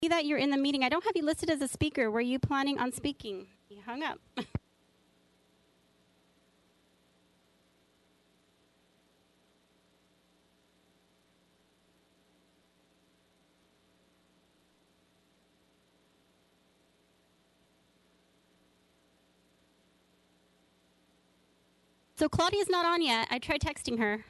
That you're in the meeting. I don't have you listed as a speaker. Were you planning on speaking? You hung up. So Claudia's not on yet. I tried texting her.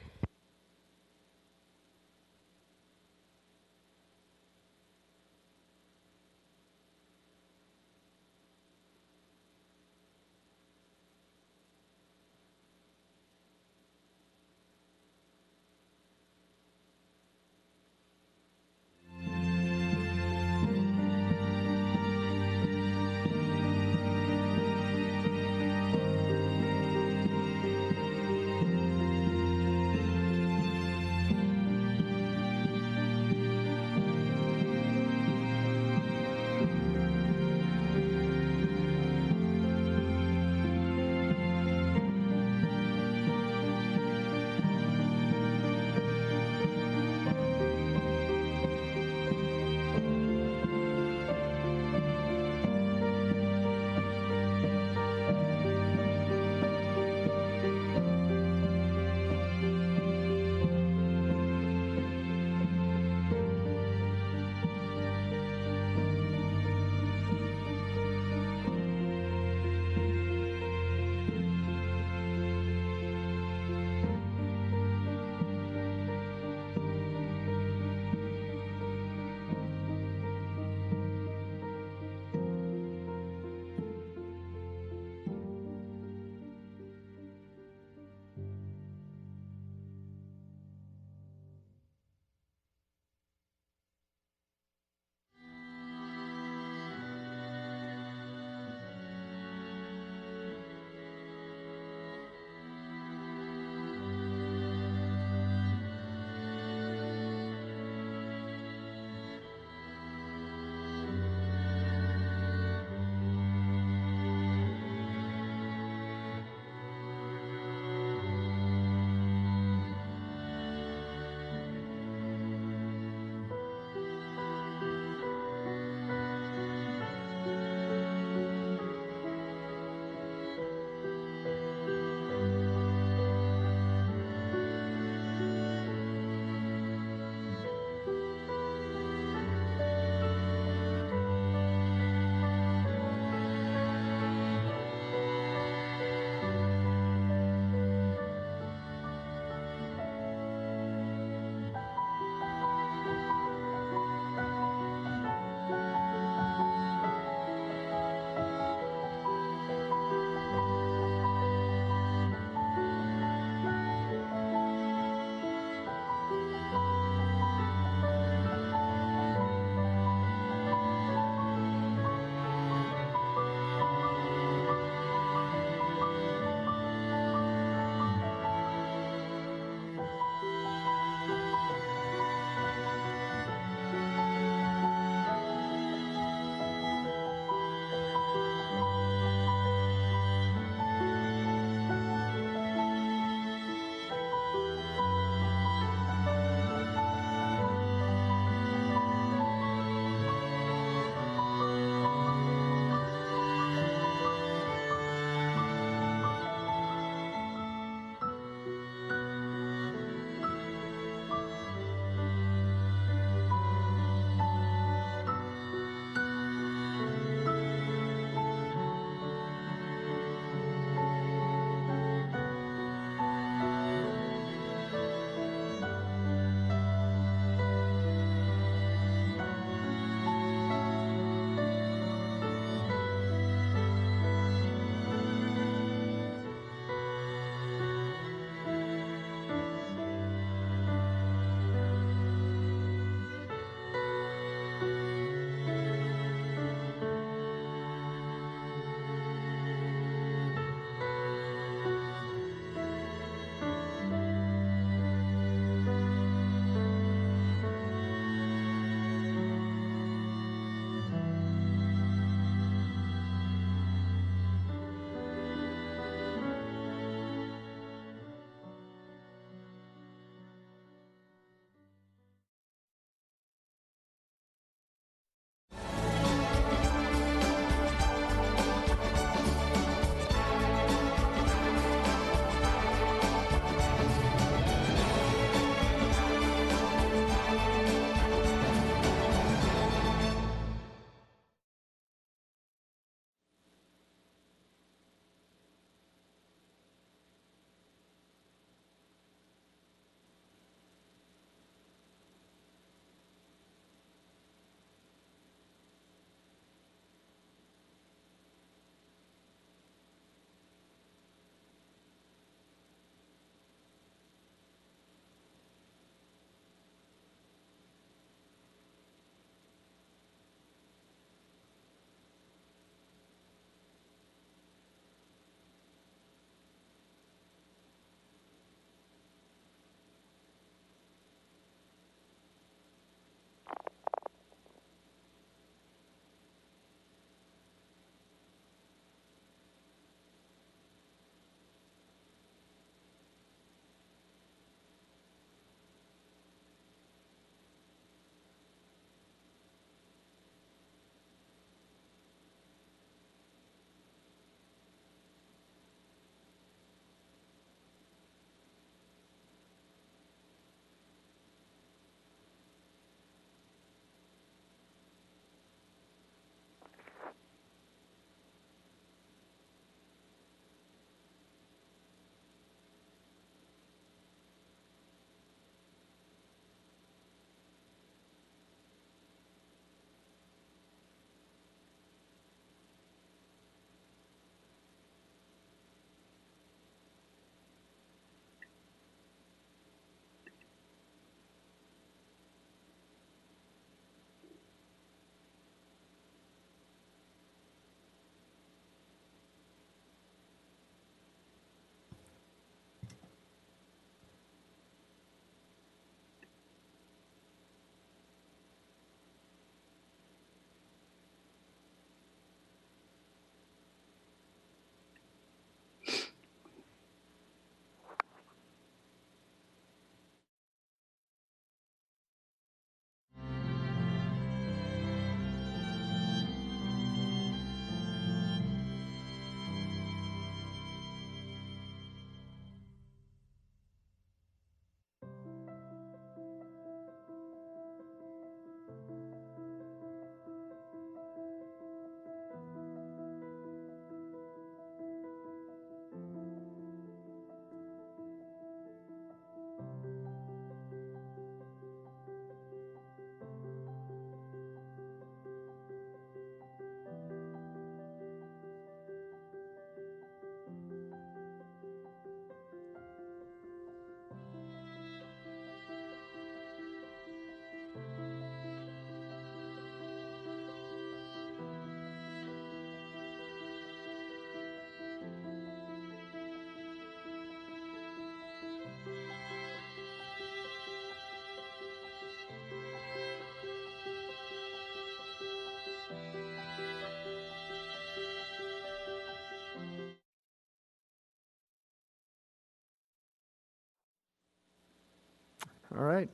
All right.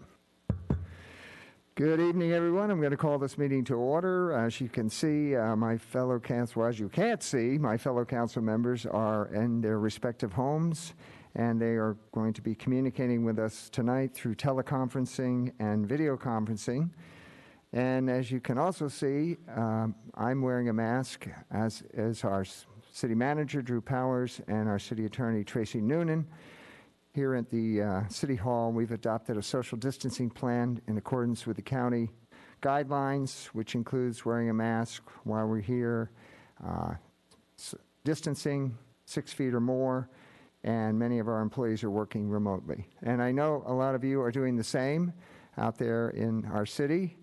Good evening, everyone. I'm going to call this meeting to order. As you can see, my fellow council, as you can't see, my fellow council members are in their respective homes, and they are going to be communicating with us tonight through teleconferencing and video conferencing. And as you can also see, I'm wearing a mask, as is our city manager, Drew Powers, and our city attorney, Tracy Noonan. Here at the City Hall, we've adopted a social distancing plan in accordance with the county guidelines, which includes wearing a mask while we're here, distancing 6 feet or more, and many of our employees are working remotely. And I know a lot of you are doing the same out there in our city.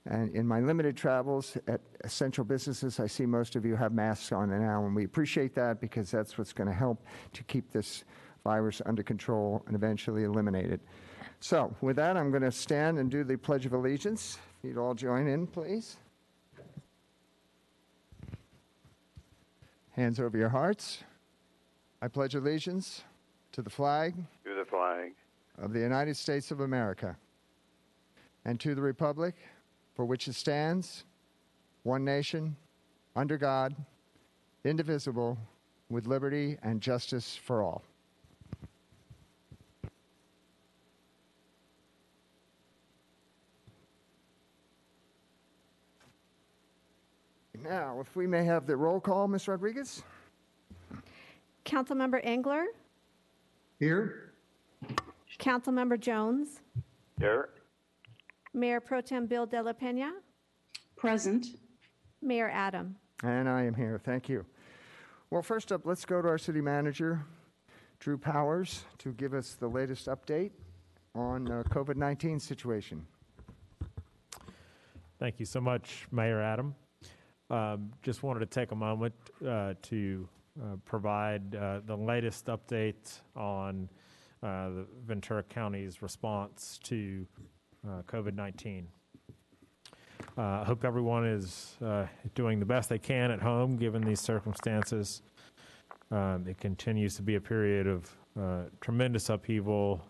And in my limited travels at essential businesses, I see most of you have masks on now, and we appreciate that because that's what's going to help to keep this virus under control and eventually eliminate it. So with that, I'm going to stand and do the Pledge of Allegiance. If you'd all join in, please. Hands over your hearts. I pledge allegiance to the flag of the United States of America and to the republic for which it stands, one nation, under God, indivisible, with liberty and justice for all. Now, if we may have the roll call, Ms. Rodriguez. Councilmember Engler. Here. Councilmember Jones. Here. Mayor Pro Tem Bill De La Pena. Present. Mayor Adam. And I am here. Thank you. Well, first up, let's go to our city manager, Drew Powers, to give us the latest update on the COVID-19 situation. Thank you so much, Mayor Adam. Just wanted to take a moment to provide the latest update on the Ventura County's response to COVID-19. I hope everyone is doing the best they can at home given these circumstances. It continues to be a period of tremendous upheaval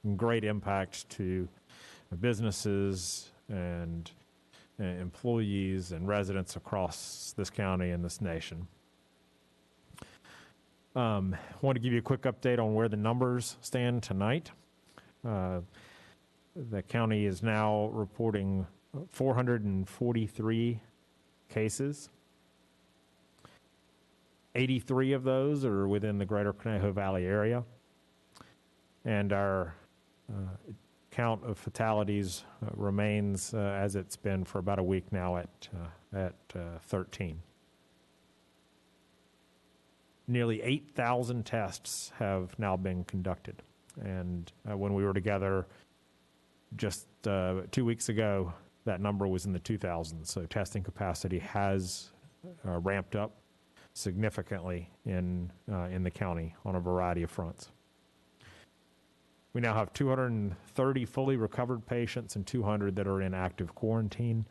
and great impact to businesses and employees and residents across this county and this nation. I want to give you a quick update on where the numbers stand tonight. The county is now reporting 443 cases. 83 of those are within the greater Conejo Valley area. And our count of fatalities remains as it's been for about a week now at 13. Nearly 8,000 tests have now been conducted. And when we were together just 2 weeks ago, that number was in the 2,000s. So testing capacity has ramped up significantly in the county on a variety of fronts. We now have 230 fully recovered patients and 200 that are in active quarantine.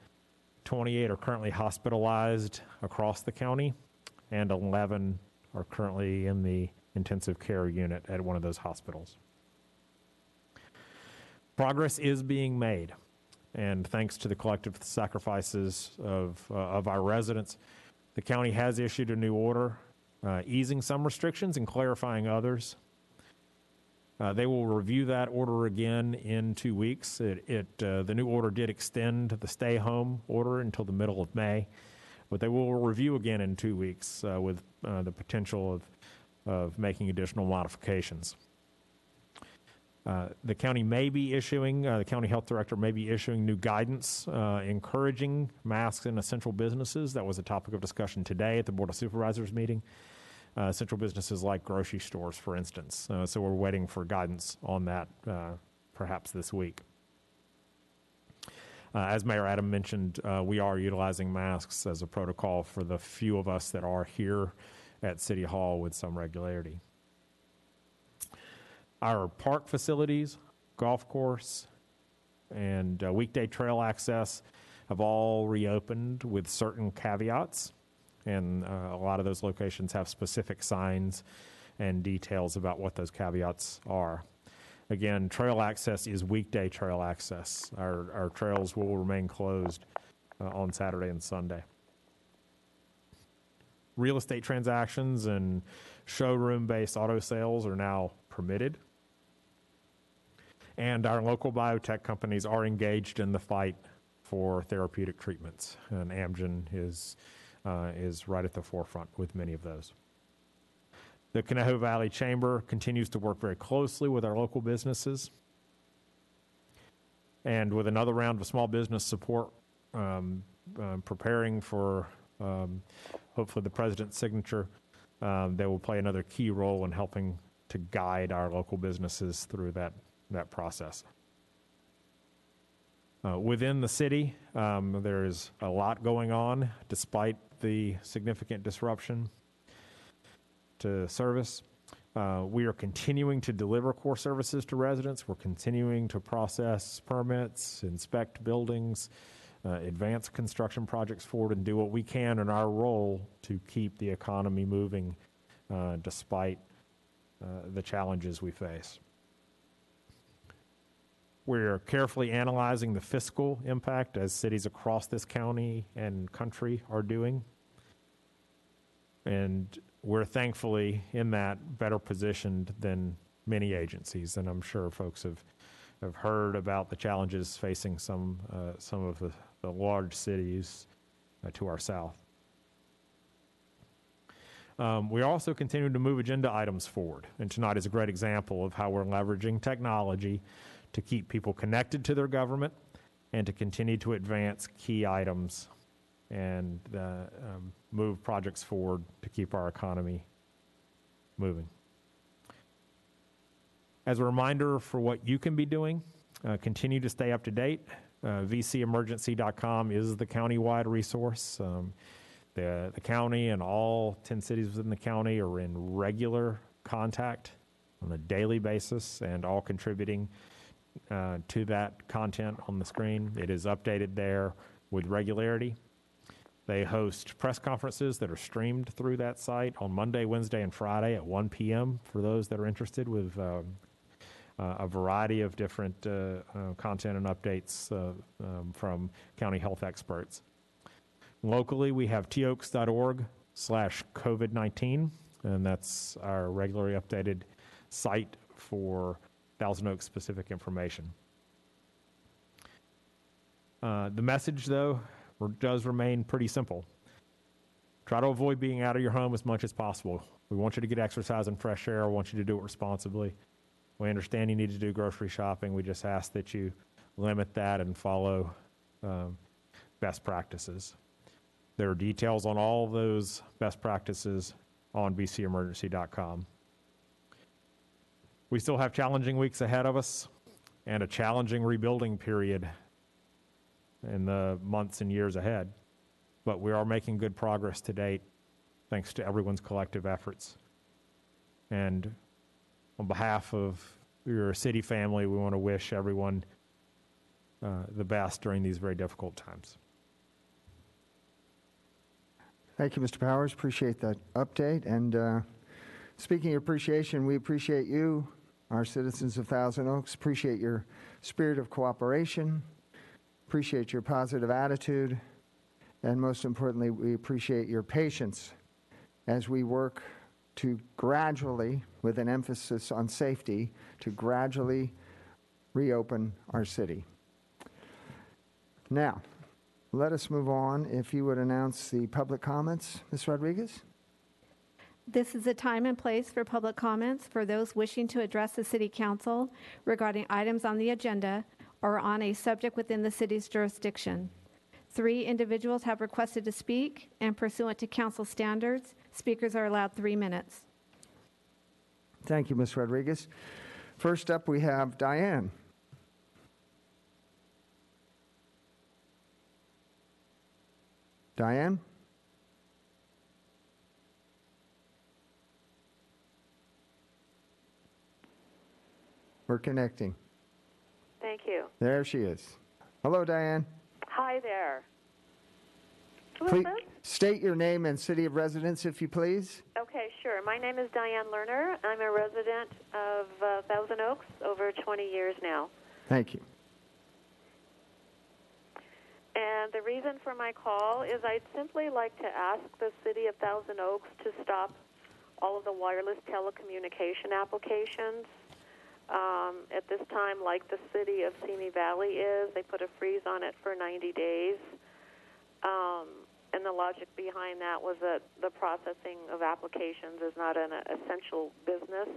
28 are currently hospitalized across the county, and 11 are currently in the intensive care unit at one of those hospitals. Progress is being made, and thanks to the collective sacrifices of our residents, the county has issued a new order easing some restrictions and clarifying others. They will review that order again in 2 weeks. The new order did extend the stay-home order until the middle of May, but they will review again in 2 weeks with the potential of making additional modifications. The county may be issuing, the county health director may be issuing new guidance encouraging masks in essential businesses. That was a topic of discussion today at the Board of Supervisors meeting. Central businesses like grocery stores, for instance. So we're waiting for guidance on that perhaps this week. As Mayor Adam mentioned, we are utilizing masks as a protocol for the few of us that are here at City Hall with some regularity. Our park facilities, golf course, and weekday trail access have all reopened with certain caveats. And a lot of those locations have specific signs and details about what those caveats are. Again, trail access is weekday trail access. Our trails will remain closed on Saturday and Sunday. Real estate transactions and showroom-based auto sales are now permitted. And our local biotech companies are engaged in the fight for therapeutic treatments. And Amgen is right at the forefront with many of those. The Conejo Valley Chamber continues to work very closely with our local businesses. And with another round of small business support, preparing for hopefully the president's signature, they will play another key role in helping to guide our local businesses through that process. Within the city, there's a lot going on despite the significant disruption to service. We are continuing to deliver core services to residents. We're continuing to process permits, inspect buildings, advance construction projects forward, and do what we can in our role to keep the economy moving despite the challenges we face. We're carefully analyzing the fiscal impact as cities across this county and country are doing. And we're thankfully in that better positioned than many agencies. And I'm sure folks have heard about the challenges facing some of the large cities to our south. We also continue to move agenda items forward. And tonight is a great example of how we're leveraging technology to keep people connected to their government and to continue to advance key items and move projects forward to keep our economy moving. As a reminder for what you can be doing, continue to stay up to date. vcemergency.com is the county-wide resource. The county and all 10 cities within the county are in regular contact on a daily basis and all contributing to that content on the screen. It is updated there with regularity. They host press conferences that are streamed through that site on Monday, Wednesday, and Friday at 1 p.m. for those that are interested, with a variety of different content and updates from county health experts. Locally, we have toaks.org/COVID-19, and that's our regularly updated site for Thousand Oaks specific information. The message, though, does remain pretty simple. Try to avoid being out of your home as much as possible. We want you to get exercise and fresh air. I want you to do it responsibly. We understand you need to do grocery shopping. We just ask that you limit that and follow best practices. There are details on all of those best practices on vcemergency.com. We still have challenging weeks ahead of us and a challenging rebuilding period in the months and years ahead. But we are making good progress to date, thanks to everyone's collective efforts. And on behalf of your city family, we want to wish everyone the best during these very difficult times. Thank you, Mr. Powers. Appreciate that update. And speaking of appreciation, we appreciate you, our citizens of Thousand Oaks. Appreciate your spirit of cooperation. Appreciate your positive attitude. And most importantly, we appreciate your patience as we work to gradually, with an emphasis on safety, to gradually reopen our city. Now, let us move on. If you would announce the public comments, Ms. Rodriguez. This is a time and place for public comments for those wishing to address the City Council regarding items on the agenda or on a subject within the city's jurisdiction. 3 individuals have requested to speak, and pursuant to council standards, speakers are allowed 3 minutes. Thank you, Ms. Rodriguez. First up, we have Diane. Diane? We're connecting. Thank you. There she is. Hello, Diane. Hi there. Who is Please this? state your name and city of residence, if you please. Okay, Sure. My name is Diane Lerner. I'm a resident of Thousand Oaks over 20 years now. Thank you. And the reason for my call is I'd simply like to ask the City of Thousand Oaks to stop all of the wireless telecommunication applications. At this time, like the City of Simi Valley is, they put a freeze on it for 90 days. And the logic behind that was that the processing of applications is not an essential business.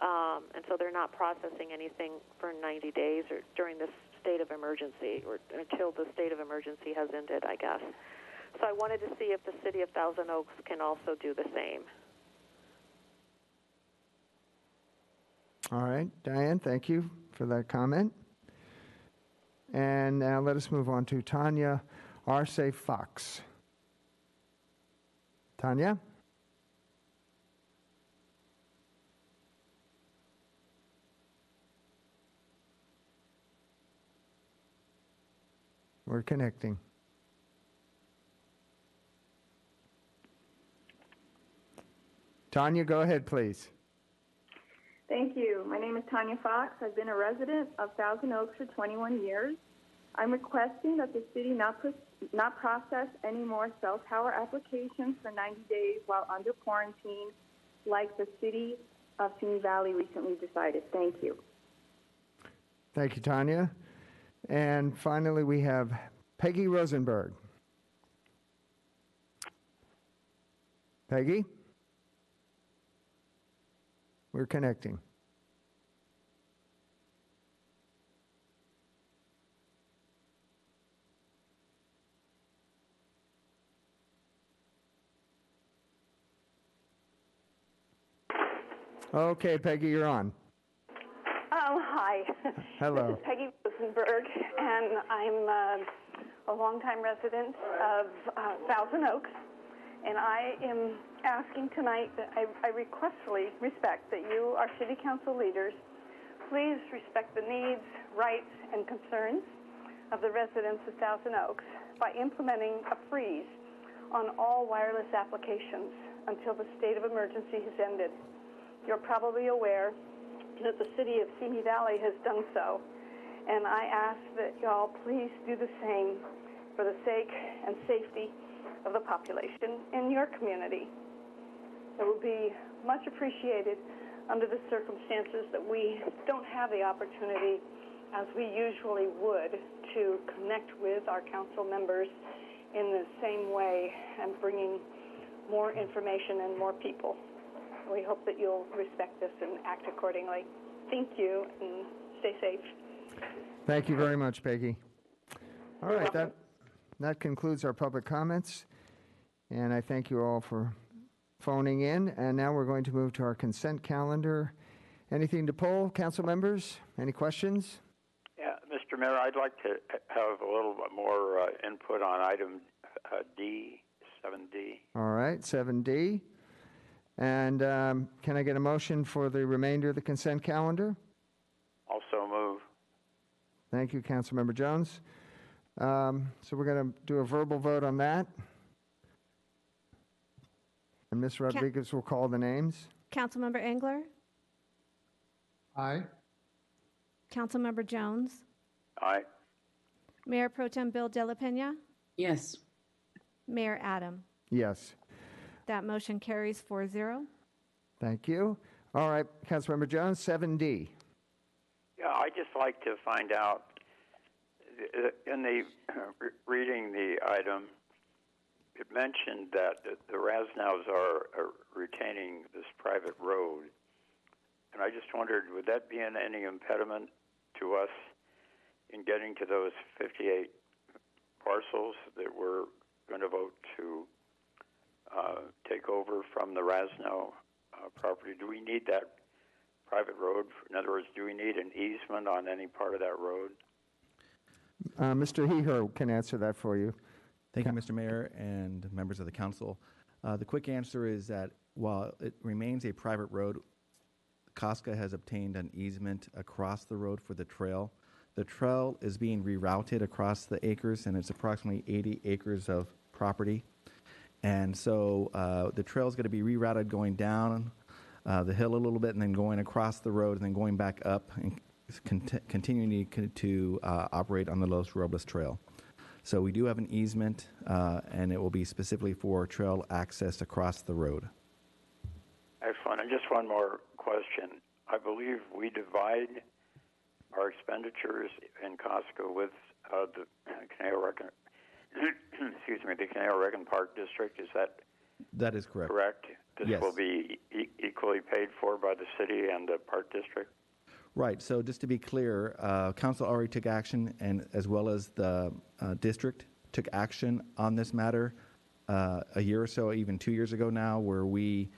And so they're not processing anything for 90 days or during this state of emergency, or until the state of emergency has ended, I guess. So I wanted to see if the City of Thousand Oaks can also do the same. All right, Diane, thank you for that comment. And now let us move on to Tanya Arce Fox. Tanya? We're connecting. Tanya, go ahead, please. Thank you. My name is Tanya Fox. I've been a resident of Thousand Oaks for 21 years. I'm requesting that the city not process any more cell tower applications for 90 days while under quarantine, like the City of Simi Valley recently decided. Thank you. Thank you, Tanya. And finally, we have Peggy Rosenberg. Peggy? We're connecting. Okay, Peggy, you're on. Oh, hi. Hello. This is Peggy Rosenberg, and I'm a longtime resident of Thousand Oaks. And I am asking tonight that I requestfully respect that you, our city council leaders, please respect the needs, rights, and concerns of the residents of Thousand Oaks by implementing a freeze on all wireless applications until the state of emergency has ended. You're probably aware that the City of Simi Valley has done so, and I ask that y'all please do the same for the sake and safety of the population in your community. It would be much appreciated under the circumstances that we don't have the opportunity, as we usually would, to connect with our council members in the same way and bringing more information and more people. We hope that you'll respect this and act accordingly. Thank you, and stay safe. Thank you very much, Peggy. All right, that concludes our public comments, and I thank you all for phoning in. And now we're going to move to our consent calendar. Anything to poll, council members? Any questions? Yeah, Mr. Mayor, I'd like to have a little bit more input on item D, 7D. All right, 7D. And can I get a motion for the remainder of the consent calendar? Also move. Thank you, Councilmember Jones. So we're going to do a verbal vote on that. And Ms. Rodriguez will call the names. Councilmember Engler? Aye. Councilmember Jones? Aye. Mayor Pro Tem Bill De La Pena? Yes. Mayor Adam? Yes. That motion carries 4-0. Thank you. All right, Councilmember Jones, 7D. Yeah, I'd just like to find out, in the reading the item, it mentioned that the Rasnows are retaining this private road. And I just wondered, would that be any impediment to us in getting to those 58 parcels that we're going to vote to take over from the Rasnow property? Do we need that private road? In other words, do we need an easement on any part of that road? Mr. Heho can answer that for you. Thank you, Mr. Mayor and members of the council. The quick answer is that while it remains a private road, Casca has obtained an easement across the road for the trail. The trail is being rerouted across the acres, and it's approximately 80 acres of property. And so the trail is going to be rerouted going down the hill a little bit and then going across the road and then going back up and continuing to operate on the Los Robles Trail. So we do have an easement, and it will be specifically for trail access across the road. Excellent. And just one more question. I believe we divide our expenditures in Costco with the Canal-Regan, the Canal-Regan Park District. Is that is correct? Correct. This Yes. will be equally paid for by the city and the Park District. Right. So just to be clear, council already took action, and as well as the district took action on this matter a year or so, even 2 years ago now, where we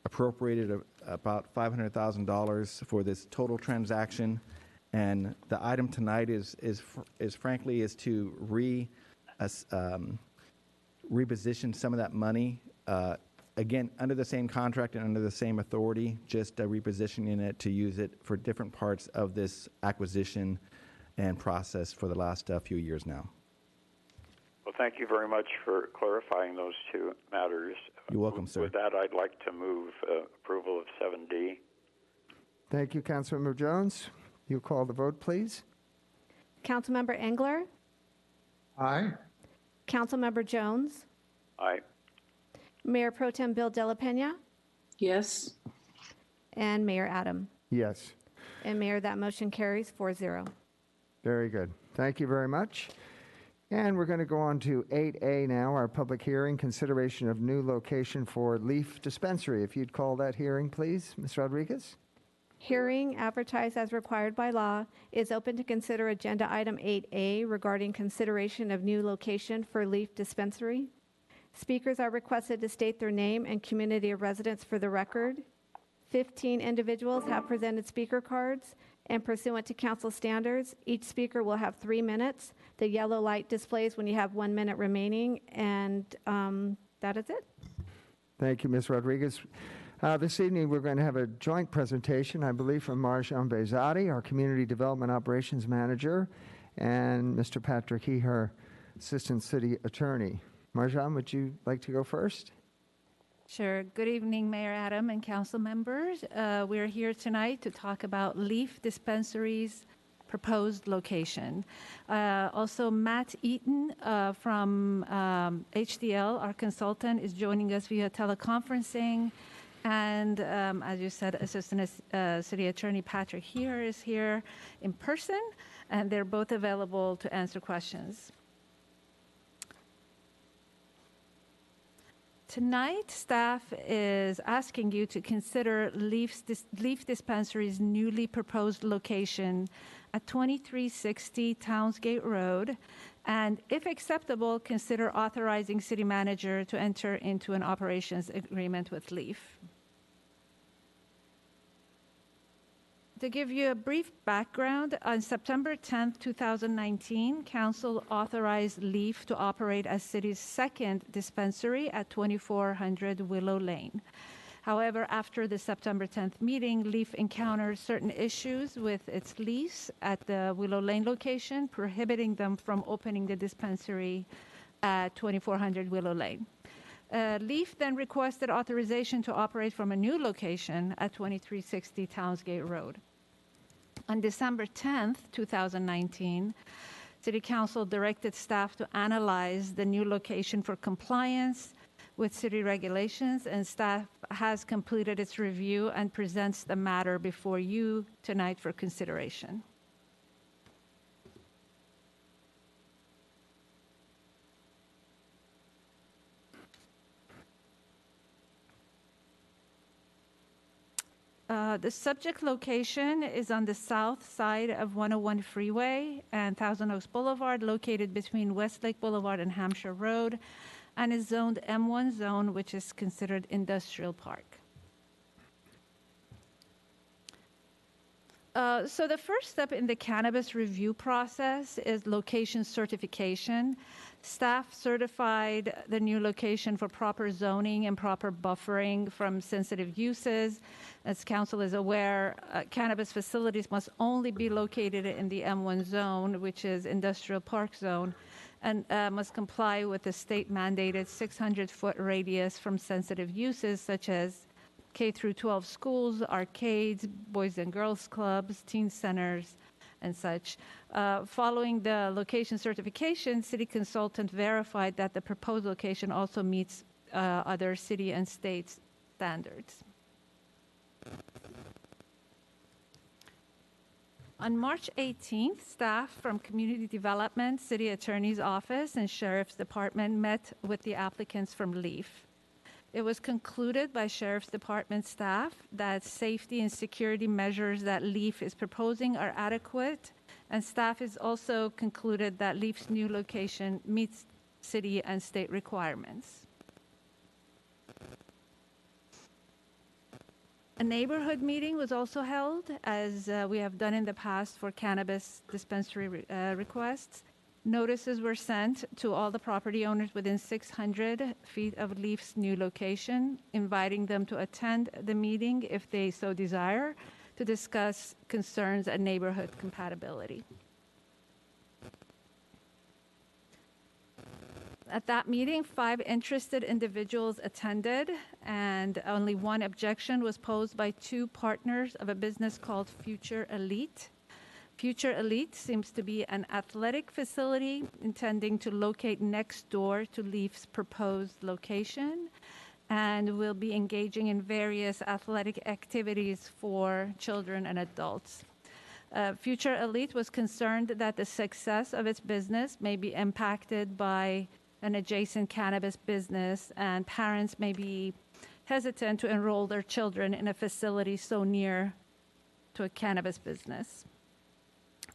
appropriated about $500,000 for this total transaction. And the item tonight is frankly to reposition some of that money. Again, under the same contract and under the same authority, just repositioning it to use it for different parts of this acquisition and process for the last few years now. Well, thank you very much for clarifying those two matters. You're welcome, sir. With that, I'd like to move approval of 7D. Thank you, Councilmember Jones. You call the vote, please. Councilmember Engler? Aye. Councilmember Jones? Aye. Mayor Pro Tem Bill De La Pena? Yes. And Mayor Adam? Yes. And Mayor, that motion carries 4-0. Very good. Thank you very much. And we're going to go on to 8A now, our public hearing, consideration of new location for Leaf Dispensary. If you'd call that hearing, please, Ms. Rodriguez. Hearing, advertised as required by law, is open to consider agenda item 8A regarding consideration of new location for Leaf Dispensary. Speakers are requested to state their name and community of residence for the record. 15 individuals have presented speaker cards, and pursuant to council standards, each speaker will have 3 minutes. The yellow light displays when you have 1 minute remaining, and that is it. Thank you, Ms. Rodriguez. This evening, we're going to have a joint presentation, I believe, from Marjan Behzadi, our Community Development Operations Manager, and Mr. Patrick Heher, Assistant City Attorney. Marjan, would you like to go first? Sure. Good evening, Mayor Adam and council members. We're here tonight to talk about Leaf Dispensary's proposed location. Also, Matt Eaton from HDL, our consultant, is joining us via teleconferencing. And as you said, Assistant City Attorney Patrick Heher is here in person, and they're both available to answer questions. Tonight, staff is asking you to consider Leaf Dispensary's newly proposed location at 2360 Townsgate Road, and if acceptable, consider authorizing city manager to enter into an operations agreement with Leaf. To give you a brief background, on September 10th, 2019, Council authorized Leaf to operate as city's second dispensary at 2400 Willow Lane. However, after the September 10th meeting, Leaf encountered certain issues with its lease at the Willow Lane location, prohibiting them from opening the dispensary at 2400 Willow Lane. Leaf then requested authorization to operate from a new location at 2360 Townsgate Road. On December 10th, 2019, City Council directed staff to analyze the new location for compliance with city regulations, and staff has completed its review and presents the matter before you tonight for consideration. The subject location is on the south side of 101 Freeway and Thousand Oaks Boulevard, located between Westlake Boulevard and Hampshire Road, and is zoned M1 zone, which is considered industrial park. So the first step in the cannabis review process is location certification. Staff certified the new location for proper zoning and proper buffering from sensitive uses. As council is aware, cannabis facilities must only be located in the M1 zone, which is industrial park zone, and must comply with the state-mandated 600-foot radius from sensitive uses such as K through 12 schools, arcades, boys and girls clubs, teen centers, and such. Following the location certification, city consultant verified that the proposed location also meets other city and state standards. On March 18th, staff from Community Development, City Attorney's Office, and Sheriff's Department met with the applicants from LEAF. It was concluded by Sheriff's Department staff that safety and security measures that LEAF is proposing are adequate, and staff has also concluded that LEAF's new location meets city and state requirements. A neighborhood meeting was also held, as we have done in the past for cannabis dispensary requests. Notices were sent to all the property owners within 600 feet of LEAF's new location, inviting them to attend the meeting if they so desire, to discuss concerns and neighborhood compatibility. At that meeting, 5 interested individuals attended, and only one objection was posed by 2 partners of a business called Future Elite. Future Elite seems to be an athletic facility intending to locate next door to LEAF's proposed location, and will be engaging in various athletic activities for children and adults. Future Elite was concerned that the success of its business may be impacted by an adjacent cannabis business, and parents may be hesitant to enroll their children in a facility so near to a cannabis business.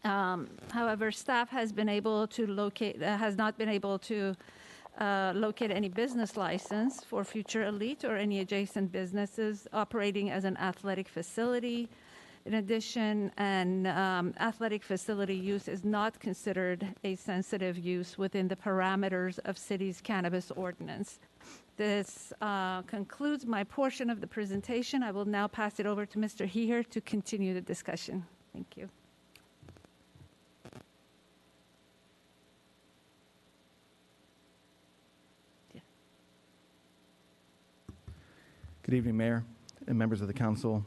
However, staff has not been able to locate any business license for Future Elite or any adjacent businesses operating as an athletic facility. In addition, an athletic facility use is not considered a sensitive use within the parameters of city's cannabis ordinance. This concludes my portion of the presentation. I will now pass it over to Mr. Heher to continue the discussion. Thank you. Good evening, Mayor and members of the council.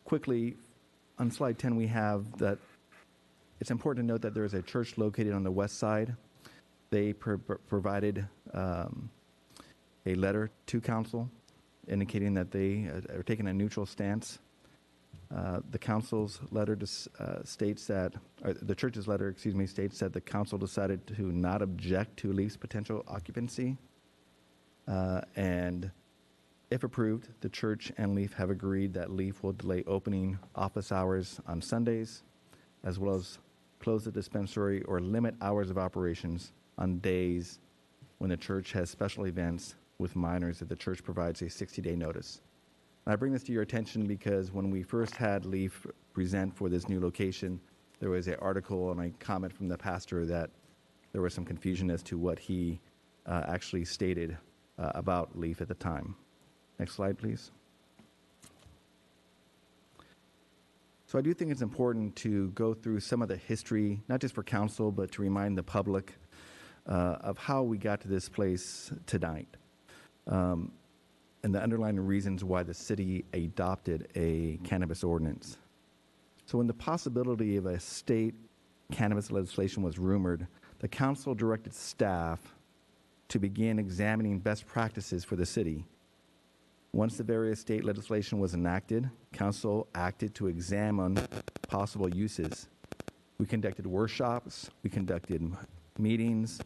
Quickly, on slide 10, we have that it's important to note that there is a church located on the west side. They provided a letter to council indicating that they are taking a neutral stance. The council's letter states that, or the church's letter, states that the council decided to not object to LEAF's potential occupancy. And if approved, the church and LEAF have agreed that LEAF will delay opening office hours on Sundays, as well as close the dispensary or limit hours of operations on days when the church has special events with minors that the church provides a 60-day notice. And I bring this to your attention because when we first had LEAF present for this new location, there was an article and a comment from the pastor that there was some confusion as to what he actually stated about LEAF at the time. Next slide, please. So I do think it's important to go through some of the history, not just for council, but to remind the public of how we got to this place tonight, and the underlying reasons why the city adopted a cannabis ordinance. So when the possibility of a state cannabis legislation was rumored, the council directed staff to begin examining best practices for the city. Once the various state legislation was enacted, council acted to examine possible uses. We conducted workshops, we conducted meetings,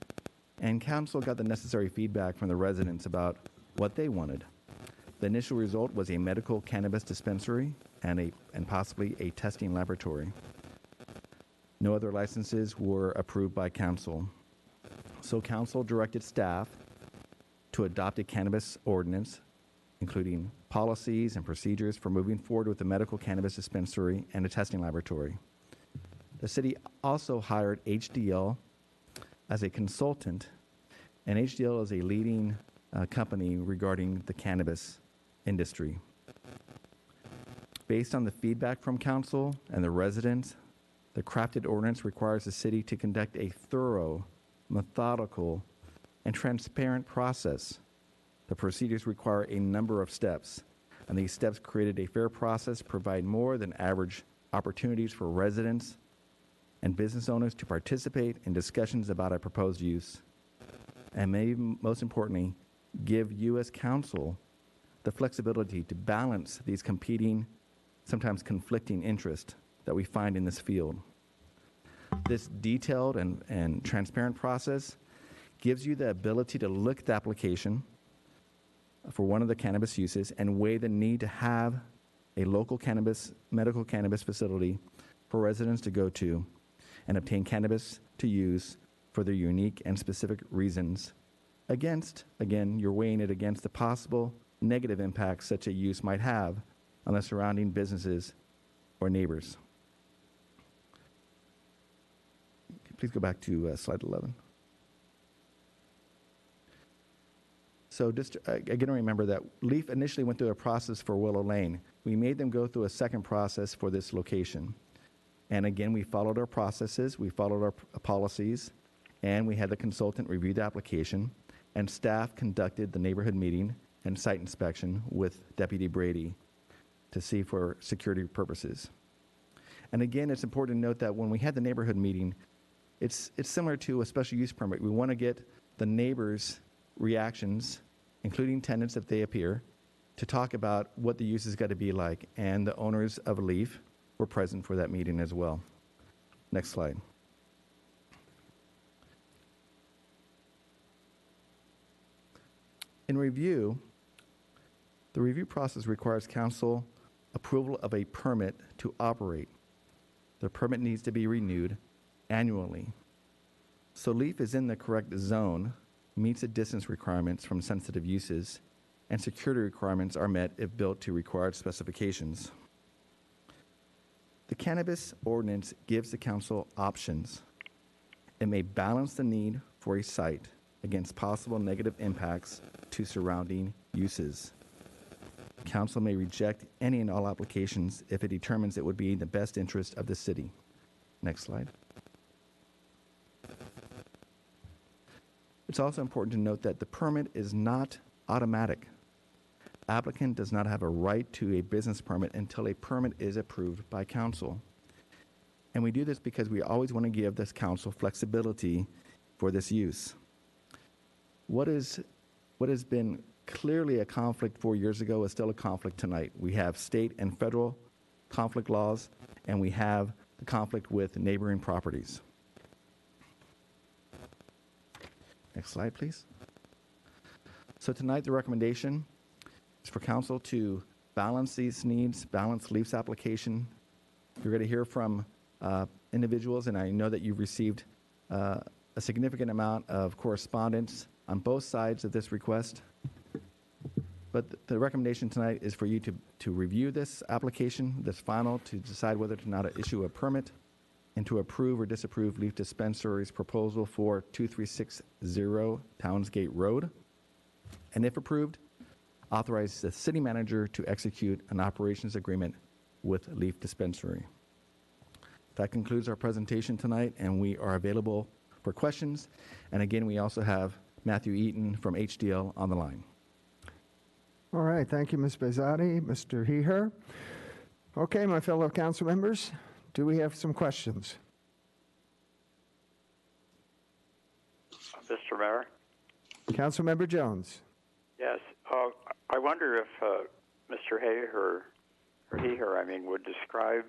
and council got the necessary feedback from the residents about what they wanted. The initial result was a medical cannabis dispensary and possibly a testing laboratory. No other licenses were approved by council. So council directed staff to adopt a cannabis ordinance, including policies and procedures for moving forward with the medical cannabis dispensary and a testing laboratory. The city also hired HDL as a consultant, and HDL is a leading company regarding the cannabis industry. Based on the feedback from council and the residents, the crafted ordinance requires the city to conduct a thorough methodical, and transparent process. The procedures require a number of steps, and these steps created a fair process, provide more than average opportunities for residents and business owners to participate in discussions about a proposed use, and maybe most importantly, give you as council the flexibility to balance these competing, sometimes conflicting interests that we find in this field. This detailed and transparent process gives you the ability to look at the application for one of the cannabis uses and weigh the need to have a local medical cannabis facility for residents to go to and obtain cannabis to use for their unique and specific reasons against, again, you're weighing it against the possible negative impacts such a use might have on the surrounding businesses or neighbors. Please go back to slide 11. So just again, remember that Leaf initially went through a process for Willow Lane. We made them go through a second process for this location. And again, we followed our processes, we followed our policies, and we had the consultant review the application, and staff conducted the neighborhood meeting and site inspection with Deputy Brady to see for security purposes. And again, it's important to note that when we had the neighborhood meeting, it's similar to a special use permit. We want to get the neighbors' reactions, including tenants if they appear, to talk about what the use is going to be like. And the owners of Leaf were present for that meeting as well. Next slide. In review, the review process requires council approval of a permit to operate. The permit needs to be renewed annually. So Leaf is in the correct zone, meets the distance requirements from sensitive uses, and security requirements are met if built to required specifications. The cannabis ordinance gives the council options. It may balance the need for a site against possible negative impacts to surrounding uses. Council may reject any and all applications if it determines it would be in the best interest of the city. Next slide. It's also important to note that the permit is not automatic. Applicant does not have a right to a business permit until a permit is approved by council. And we do this because we always want to give this council flexibility for this use. What has been clearly a conflict 4 years ago is still a conflict tonight. We have state and federal conflict laws, and we have the conflict with neighboring properties. Next slide, please. So tonight, the recommendation is for council to balance these needs, balance Leaf's application. You're going to hear from individuals, and I know that you've received a significant amount of correspondence on both sides of this request. But the recommendation tonight is for you to review this application, this final, to decide whether or not to issue a permit, and to approve or disapprove Leaf Dispensary's proposal for 2360 Townsgate Road. And if approved, authorize the city manager to execute an operations agreement with Leaf Dispensary. That concludes our presentation tonight, and we are available for questions. And again, we also have Matthew Eaton from HDL on the line. All right, thank you, Ms. Bezati, Mr. Heher. Okay, my fellow council members, do we have some questions? Mr. Mayor? Councilmember Jones. Yes. I wonder if Mr. Heher, would describe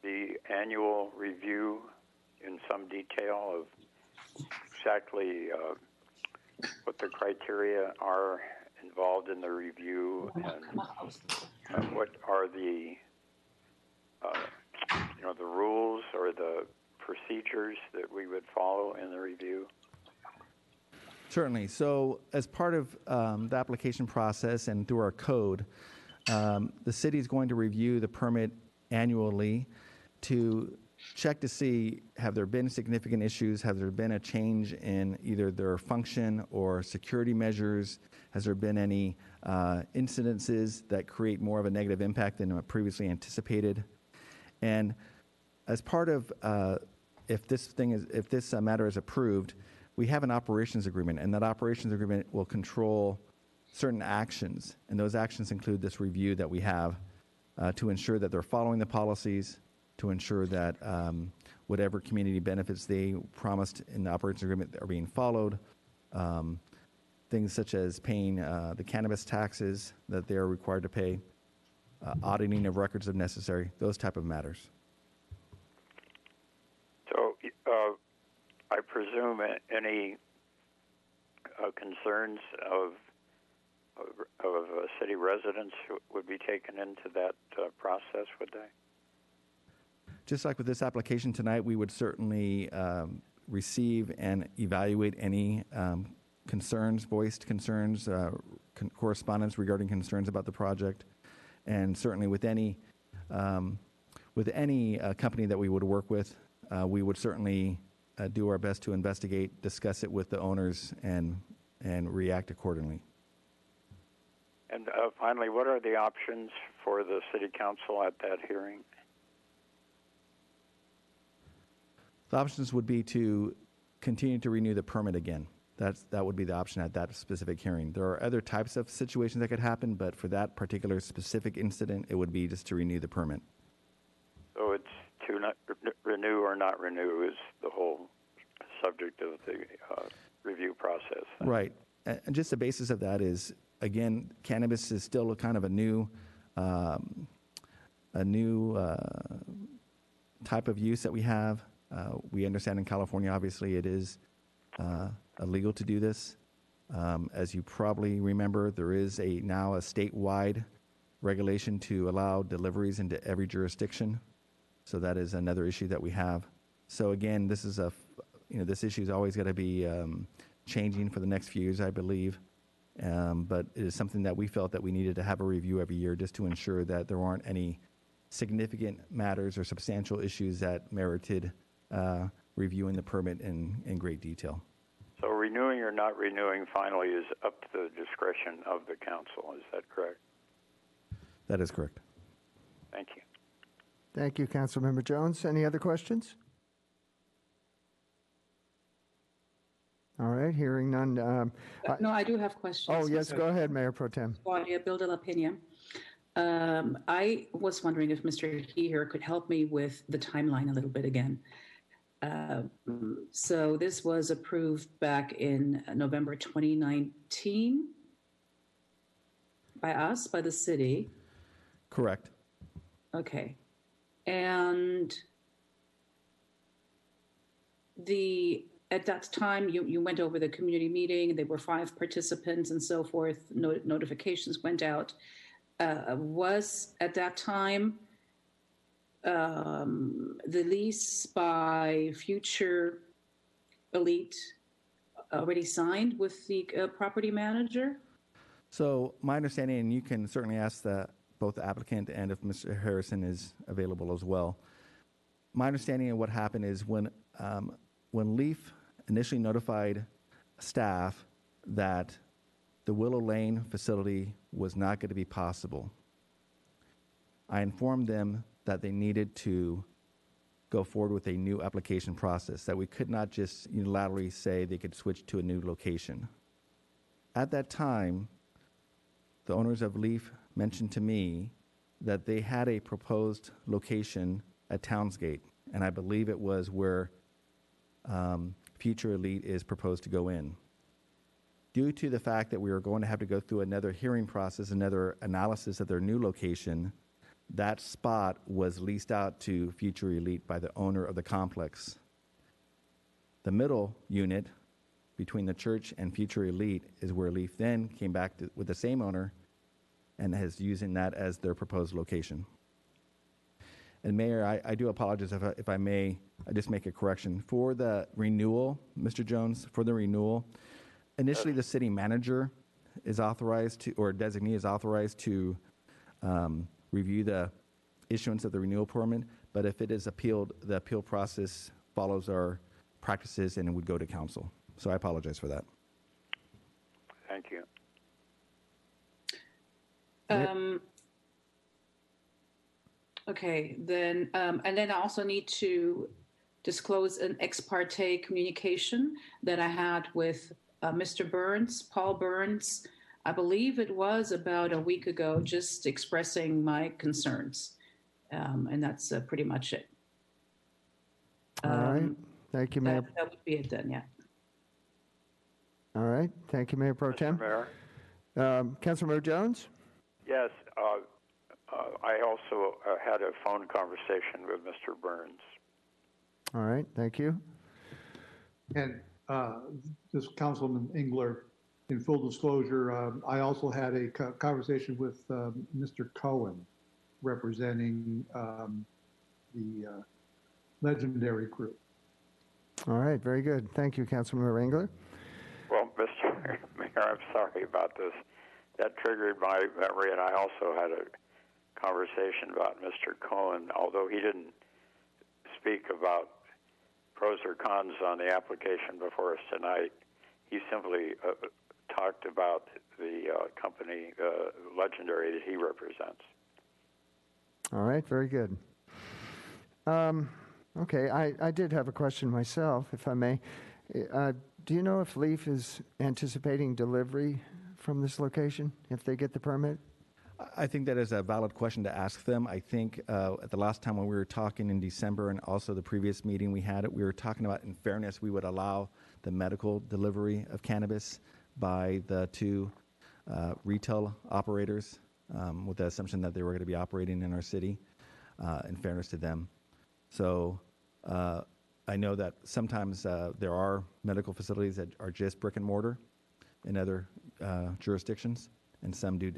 the annual review in some detail of exactly what the criteria are involved in the review, and what are the the rules or the procedures that we would follow in the review? Certainly. So as part of the application process and through our code, the city is going to review the permit annually to check to see, have there been significant issues? Have there been a change in either their function or security measures? Has there been any incidences that create more of a negative impact than previously anticipated? And as part of if this matter is approved, we have an operations agreement, and that operations agreement will control certain actions, and those actions include this review that we have to ensure that they're following the policies, to ensure that whatever community benefits they promised in the operations agreement are being followed. Things such as paying the cannabis taxes that they are required to pay, auditing of records if necessary, those type of matters. So I presume any concerns of city residents would be taken into that process, would they? Just like with this application tonight, we would certainly receive and evaluate any voiced concerns, correspondence regarding concerns about the project, and certainly with any company that we would work with, we would certainly do our best to investigate, discuss it with the owners, and react accordingly. And finally, what are the options for the city council at that hearing? The options would be to continue to renew the permit again. That would be the option at that specific hearing. There are other types of situations that could happen, but for that particular specific incident, it would be just to renew the permit. So it's to not renew or not renew is the whole subject of the review process. Right. And just the basis of that is, again, cannabis is still a kind of a new type of use that we have. We understand in California, obviously, it is illegal to do this. As you probably remember, there is now a statewide regulation to allow deliveries into every jurisdiction. So that is another issue that we have. So again, this is this issue is always going to be changing for the next few years, I believe. But it is something that we felt that we needed to have a review every year just to ensure that there aren't any significant matters or substantial issues that merited reviewing the permit in great detail. So renewing or not renewing finally is up to the discretion of the council. Is that correct? That is correct. Thank you. Thank you, Councilmember Jones. Any other questions? All right, hearing none. No, I do have questions. Oh, yes, go ahead, Mayor Pro Tem. Claudia Bilde-Lapena. I was wondering if Mr. He could help me with the timeline a little bit again. So this was approved back in November 2019 by the city. Correct. Okay. And at that time, you went over the community meeting. There were 5 participants and so forth. Notifications went out. Was at that time the lease by Future Elite already signed with the property manager? So my understanding, and you can certainly ask both the applicant and if Mr. Harrison is available as well. My understanding of what happened is when Leaf initially notified staff that the Willow Lane facility was not going to be possible, I informed them that they needed to go forward with a new application process, that we could not just unilaterally say they could switch to a new location. At that time, the owners of Leaf mentioned to me that they had a proposed location at Townsgate, and I believe it was where Future Elite is proposed to go in. Due to the fact that we were going to have to go through another hearing process, another analysis of their new location, that spot was leased out to Future Elite by the owner of the complex. The middle unit between the church and Future Elite is where Leaf then came back with the same owner and is using that as their proposed location. And Mayor, I do apologize if I may just make a correction. For the renewal, Mr. Jones, for the renewal, initially the city manager is authorized to, or designee is authorized to review the issuance of the renewal permit, but if it is appealed, the appeal process follows our practices and it would go to council. So I apologize for that. Thank you. Okay, then, and then I also need to disclose an ex parte communication that I had with Mr. Burns, Paul Burns. I believe it was about a week ago, just expressing my concerns. And that's pretty much it. All right. Thank you, Mayor. That would be it then, yeah. All right. Thank you, Mayor Pro Tem. Mayor? Councilmember Jones? Yes, I also had a phone conversation with Mr. Burns. All right. Thank you. And this Councilman Engler, in full disclosure, I also had a conversation with Mr. Cohen, representing the Legendary Group. All right. Very good. Thank you, Councilmember Engler. Well, Mr. Mayor, I'm sorry about this. That triggered my memory, and I also had a conversation about Mr. Cohen, although he didn't speak about pros or cons on the application before us tonight. He simply talked about the company, Legendary, that he represents. All right, very good. Okay, I did have a question myself, if I may. Do you know if Leaf is anticipating delivery from this location, if they get the permit? I think that is a valid question to ask them. I think at the last time when we were talking in December and also the previous meeting we had, we were talking about, in fairness, we would allow the medical delivery of cannabis by the two retail operators with the assumption that they were going to be operating in our city, in fairness to them. So I know that sometimes there are medical facilities that are just brick and mortar in other jurisdictions, and some do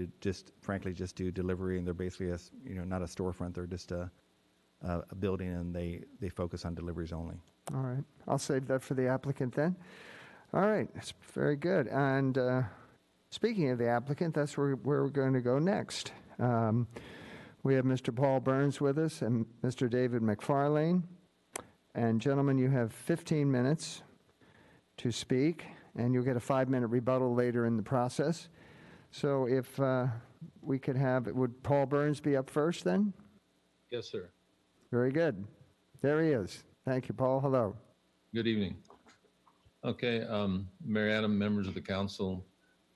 frankly just do delivery, and they're basically not a storefront, they're just a building, and they focus on deliveries only. All right, I'll save that for the applicant then. All right, that's very good. And speaking of the applicant, that's where we're going to go next. We have Mr. Paul Burns with us and Mr. David McFarlane. And gentlemen, you have 15 minutes to speak, and you'll get a 5-minute rebuttal later in the process. So if we could would Paul Burns be up first then? Yes, sir. Very good. There he is. Thank you, Paul. Hello. Good evening. Okay, Mayor Adam, members of the council.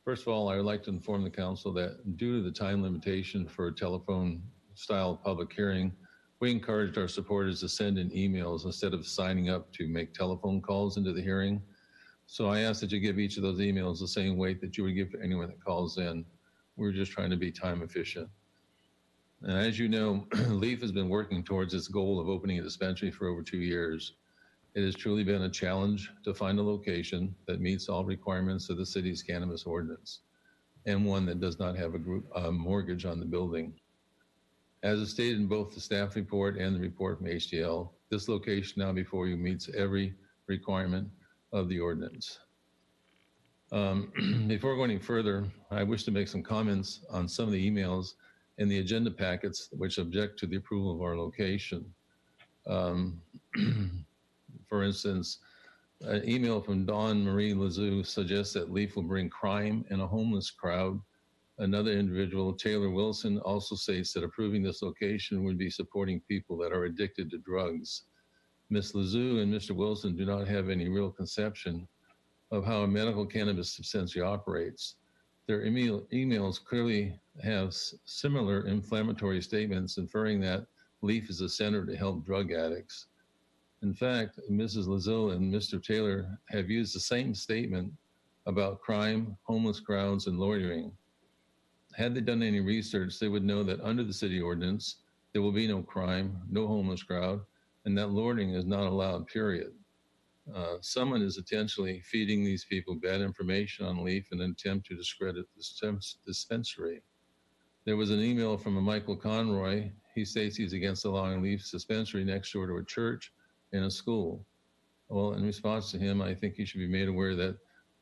First of all, I would like to inform the council that due to the time limitation for a telephone-style public hearing, we encouraged our supporters to send in emails instead of signing up to make telephone calls into the hearing. So I ask that you give each of those emails the same weight that you would give to anyone that calls in. We're just trying to be time efficient. And as you know, Leaf has been working towards its goal of opening a dispensary for over 2 years. It has truly been a challenge to find a location that meets all requirements of the city's cannabis ordinance, and one that does not have a mortgage on the building. As is stated in both the staff report and the report from HDL, this location now before you meets every requirement of the ordinance. Before going any further, I wish to make some comments on some of the emails in the agenda packets which object to the approval of our location. For instance, an email from Dawn Marie Lazou suggests that Leaf will bring crime and a homeless crowd. Another individual, Taylor Wilson, also states that approving this location would be supporting people that are addicted to drugs. Ms. Lazou and Mr. Wilson do not have any real conception of how a medical cannabis dispensary operates. Their emails clearly have similar inflammatory statements inferring that Leaf is a center to help drug addicts. In fact, Mrs. Lazou and Mr. Taylor have used the same statement about crime, homeless crowds, and loitering. Had they done any research, they would know that under the city ordinance, there will be no crime, no homeless crowd, and that loitering is not allowed, period. Someone is intentionally feeding these people bad information on Leaf in an attempt to discredit the dispensary. There was an email from a Michael Conroy. He states he's against allowing Leaf's dispensary next door to a church and a school. Well, in response to him, I think he should be made aware that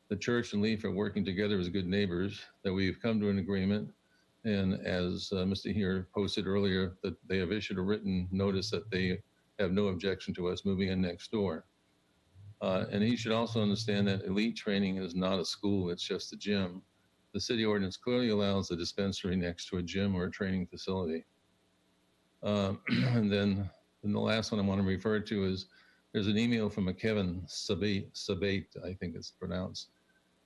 the church and Leaf are working together as good neighbors, that we've come to an agreement, and as Mr. Here posted earlier, that they have issued a written notice that they have no objection to us moving in next door. And he should also understand that elite training is not a school, it's just a gym. The city ordinance clearly allows a dispensary next to a gym or a training facility. And then the last one I want to refer to is There's an email from a Kevin Sabate, I think it's pronounced.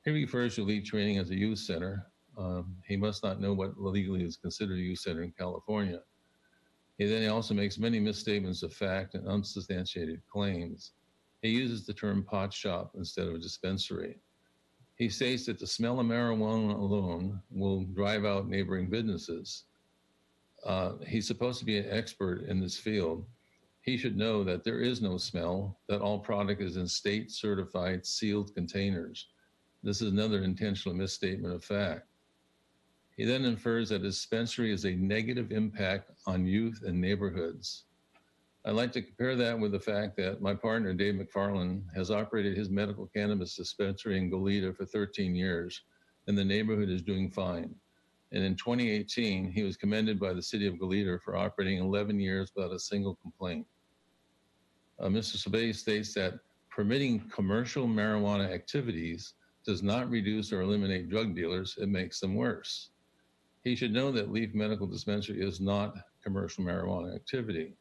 He refers to Leaf Training as a youth center. He must not know what legally is considered a youth center in California. He also makes many misstatements of fact and unsubstantiated claims. He uses the term pot shop instead of a dispensary. He states that the smell of marijuana alone will drive out neighboring businesses. He's supposed to be an expert in this field. He should know that there is no smell, that all product is in state certified sealed containers. This is another intentional misstatement of fact. He then infers that a dispensary is a negative impact on youth and neighborhoods. I'd like to compare that with the fact that my partner, Dave McFarland, has operated his medical cannabis dispensary in Goleta for 13 years, and the neighborhood is doing fine. And in 2018, he was commended by the city of Goleta for operating 11 years without a single complaint. Mr. Sabay states that permitting commercial marijuana activities does not reduce or eliminate drug dealers, it makes them worse. He should know that Leaf Medical Dispensary is not commercial marijuana activity.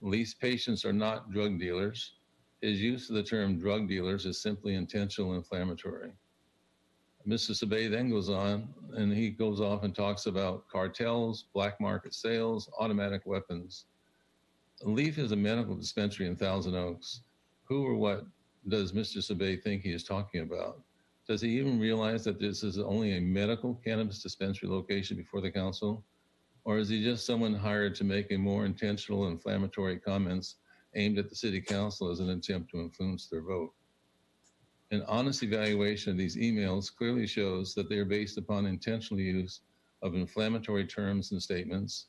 Leaf's patients are not drug dealers. His use of the term drug dealers is simply intentional inflammatory. Mr. Sabay then goes on, and he goes off and talks about cartels, black market sales, automatic weapons. Leaf is a medical dispensary in Thousand Oaks. Who or what does Mr. Sabay think he is talking about? Does he even realize that this is only a medical cannabis dispensary location before the council? Or is he just someone hired to make a more intentional inflammatory comments aimed at the city council as an attempt to influence their vote? An honest evaluation of these emails clearly shows that they are based upon intentional use of inflammatory terms and statements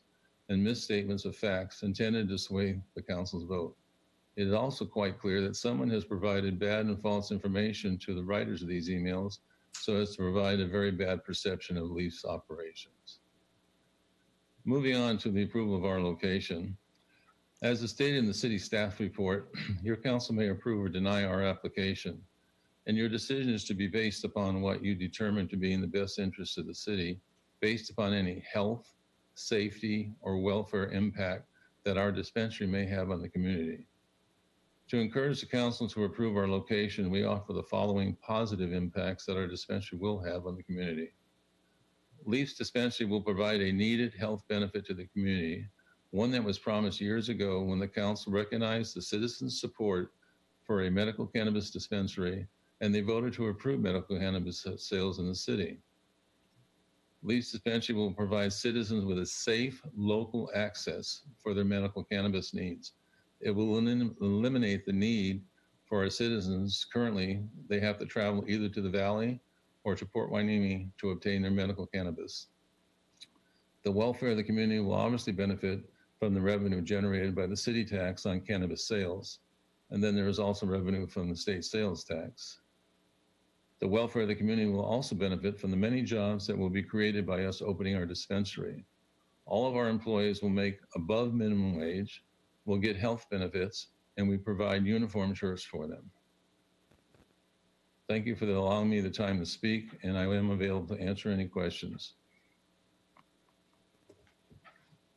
and misstatements of facts intended to sway the council's vote. It is also quite clear that someone has provided bad and false information to the writers of these emails so as to provide a very bad perception of Leaf's operations. Moving on to the approval of our location. As is stated in the city staff report, your council may approve or deny our application, and your decision is to be based upon what you determine to be in the best interest of the city, based upon any health, safety, or welfare impact that our dispensary may have on the community. To encourage the council to approve our location, we offer the following positive impacts that our dispensary will have on the community. Leaf's dispensary will provide a needed health benefit to the community, one that was promised years ago when the council recognized the citizens' support for a medical cannabis dispensary, and they voted to approve medical cannabis sales in the city. Leaf's dispensary will provide citizens with a safe local access for their medical cannabis needs. It will eliminate the need for our citizens. Currently, they have to travel either to the Valley or to Port Hueneme to obtain their medical cannabis. The welfare of the community will obviously benefit from the revenue generated by the city tax on cannabis sales. And then there is also revenue from the state sales tax. The welfare of the community will also benefit from the many jobs that will be created by us opening our dispensary. All of our employees will make above minimum wage, will get health benefits, and we provide uniform shirts for them. Thank you for allowing me the time to speak, and I am available to answer any questions.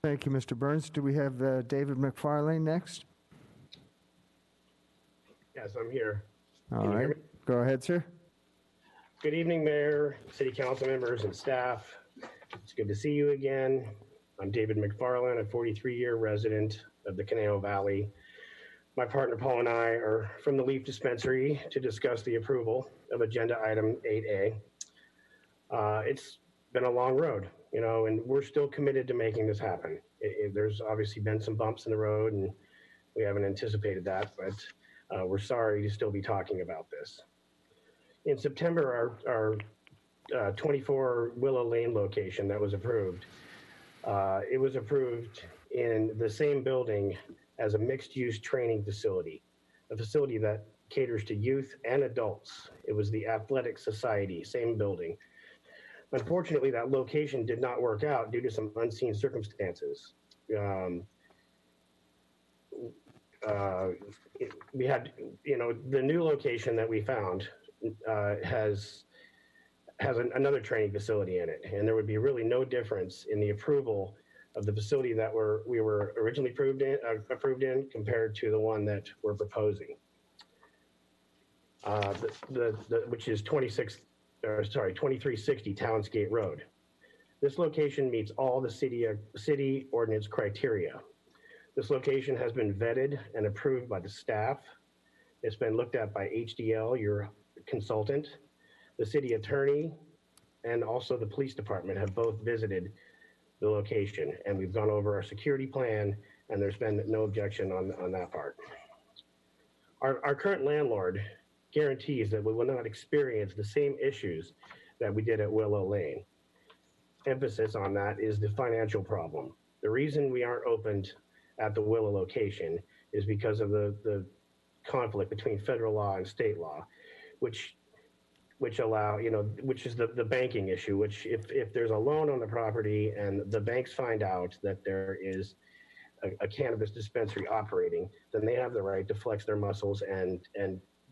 Thank you, Mr. Burns. Do we have David McFarlane next? Yes, I'm here. All right. Go ahead, sir. Good evening, Mayor, City Council members, and staff. It's good to see you again. I'm David McFarlane, a 43-year resident of the Conejo Valley. My partner Paul and I are from the Leaf Dispensary to discuss the approval of Agenda Item 8A. It's been a long road, and we're still committed to making this happen. There's obviously been some bumps in the road, and we haven't anticipated that, but we're sorry to still be talking about this. In September, our 24 Willow Lane location that was approved, it was approved in the same building as a mixed-use training facility, a facility that caters to youth and adults. It was the Athletic Society, same building. Unfortunately, that location did not work out due to some unseen circumstances. We had, the new location that we found has another training facility in it, and there would be really no difference in the approval of the facility that we were originally approved in compared to the one that we're proposing. Which is 2360 Townsgate Road. This location meets all the city ordinance criteria. This location has been vetted and approved by the staff. It's been looked at by HDL, your consultant. The city attorney and also the police department have both visited the location, and we've gone over our security plan, and there's been no objection on that part. Our current landlord guarantees that we will not experience the same issues that we did at Willow Lane. Emphasis on that is the financial problem. The reason we aren't opened at the Willow location is because of the conflict between federal law and state law, which allow, which is the banking issue, which if there's a loan on the property and the banks find out that there is a cannabis dispensary operating, then they have the right to flex their muscles and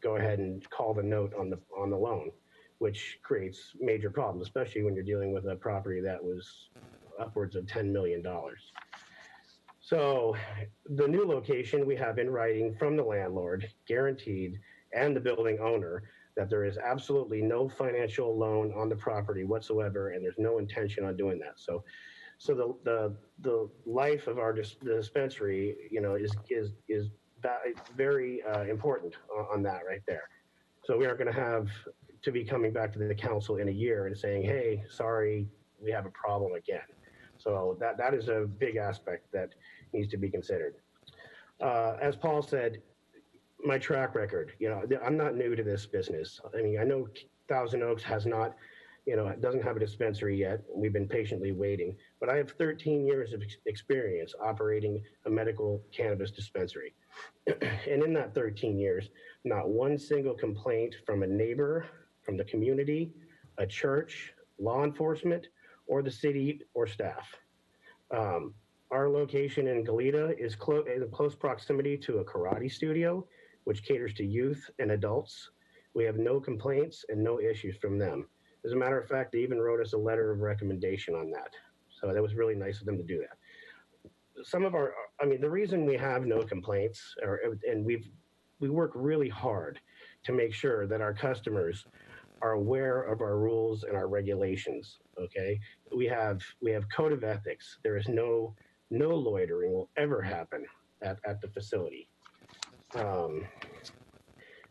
go ahead and call the note on the loan, which creates major problems, especially when you're dealing with a property that was upwards of $10 million. So the new location we have in writing from the landlord, guaranteed, and the building owner that there is absolutely no financial loan on the property whatsoever, and there's no intention on doing that. So the life of our dispensary, is very important on that right there. So we aren't going to have to be coming back to the council in a year and saying, hey, sorry, we have a problem again. So that is a big aspect that needs to be considered. As Paul said, my track record, I'm not new to this business. I mean, I know Thousand Oaks has not, doesn't have a dispensary yet. We've been patiently waiting, but I have 13 years of experience operating a medical cannabis dispensary. And in that 13 years, not one single complaint from a neighbor, from the community, a church, law enforcement, or the city or staff. Our location in Goleta is in close proximity to a karate studio, which caters to youth and adults. We have no complaints and no issues from them. As a matter of fact, they even wrote us a letter of recommendation on that. So that was really nice of them to do that. The reason we have no complaints, and we work really hard to make sure that our customers are aware of our rules and our regulations. Okay, we have code of ethics. There is no loitering will ever happen at the facility.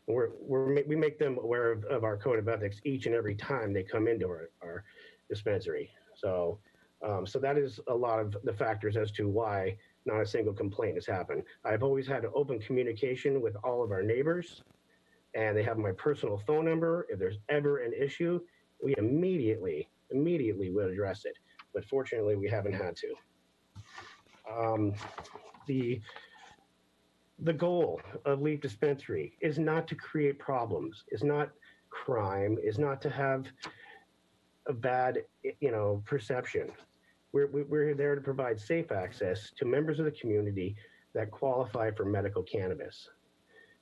We make them aware of our code of ethics each and every time they come into our dispensary. So that is a lot of the factors as to why not a single complaint has happened. I've always had open communication with all of our neighbors, and they have my personal phone number. If there's ever an issue, we immediately will address it. But fortunately, we haven't had to. The goal of Leaf Dispensary is not to create problems, is not crime, is not to have a bad, perception. We're there to provide safe access to members of the community that qualify for medical cannabis.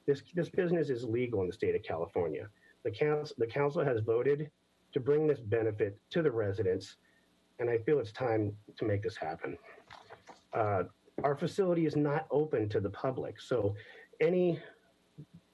This business is legal in the state of California. The council has voted to bring this benefit to the residents, and I feel it's time to make this happen. Our facility is not open to the public, so any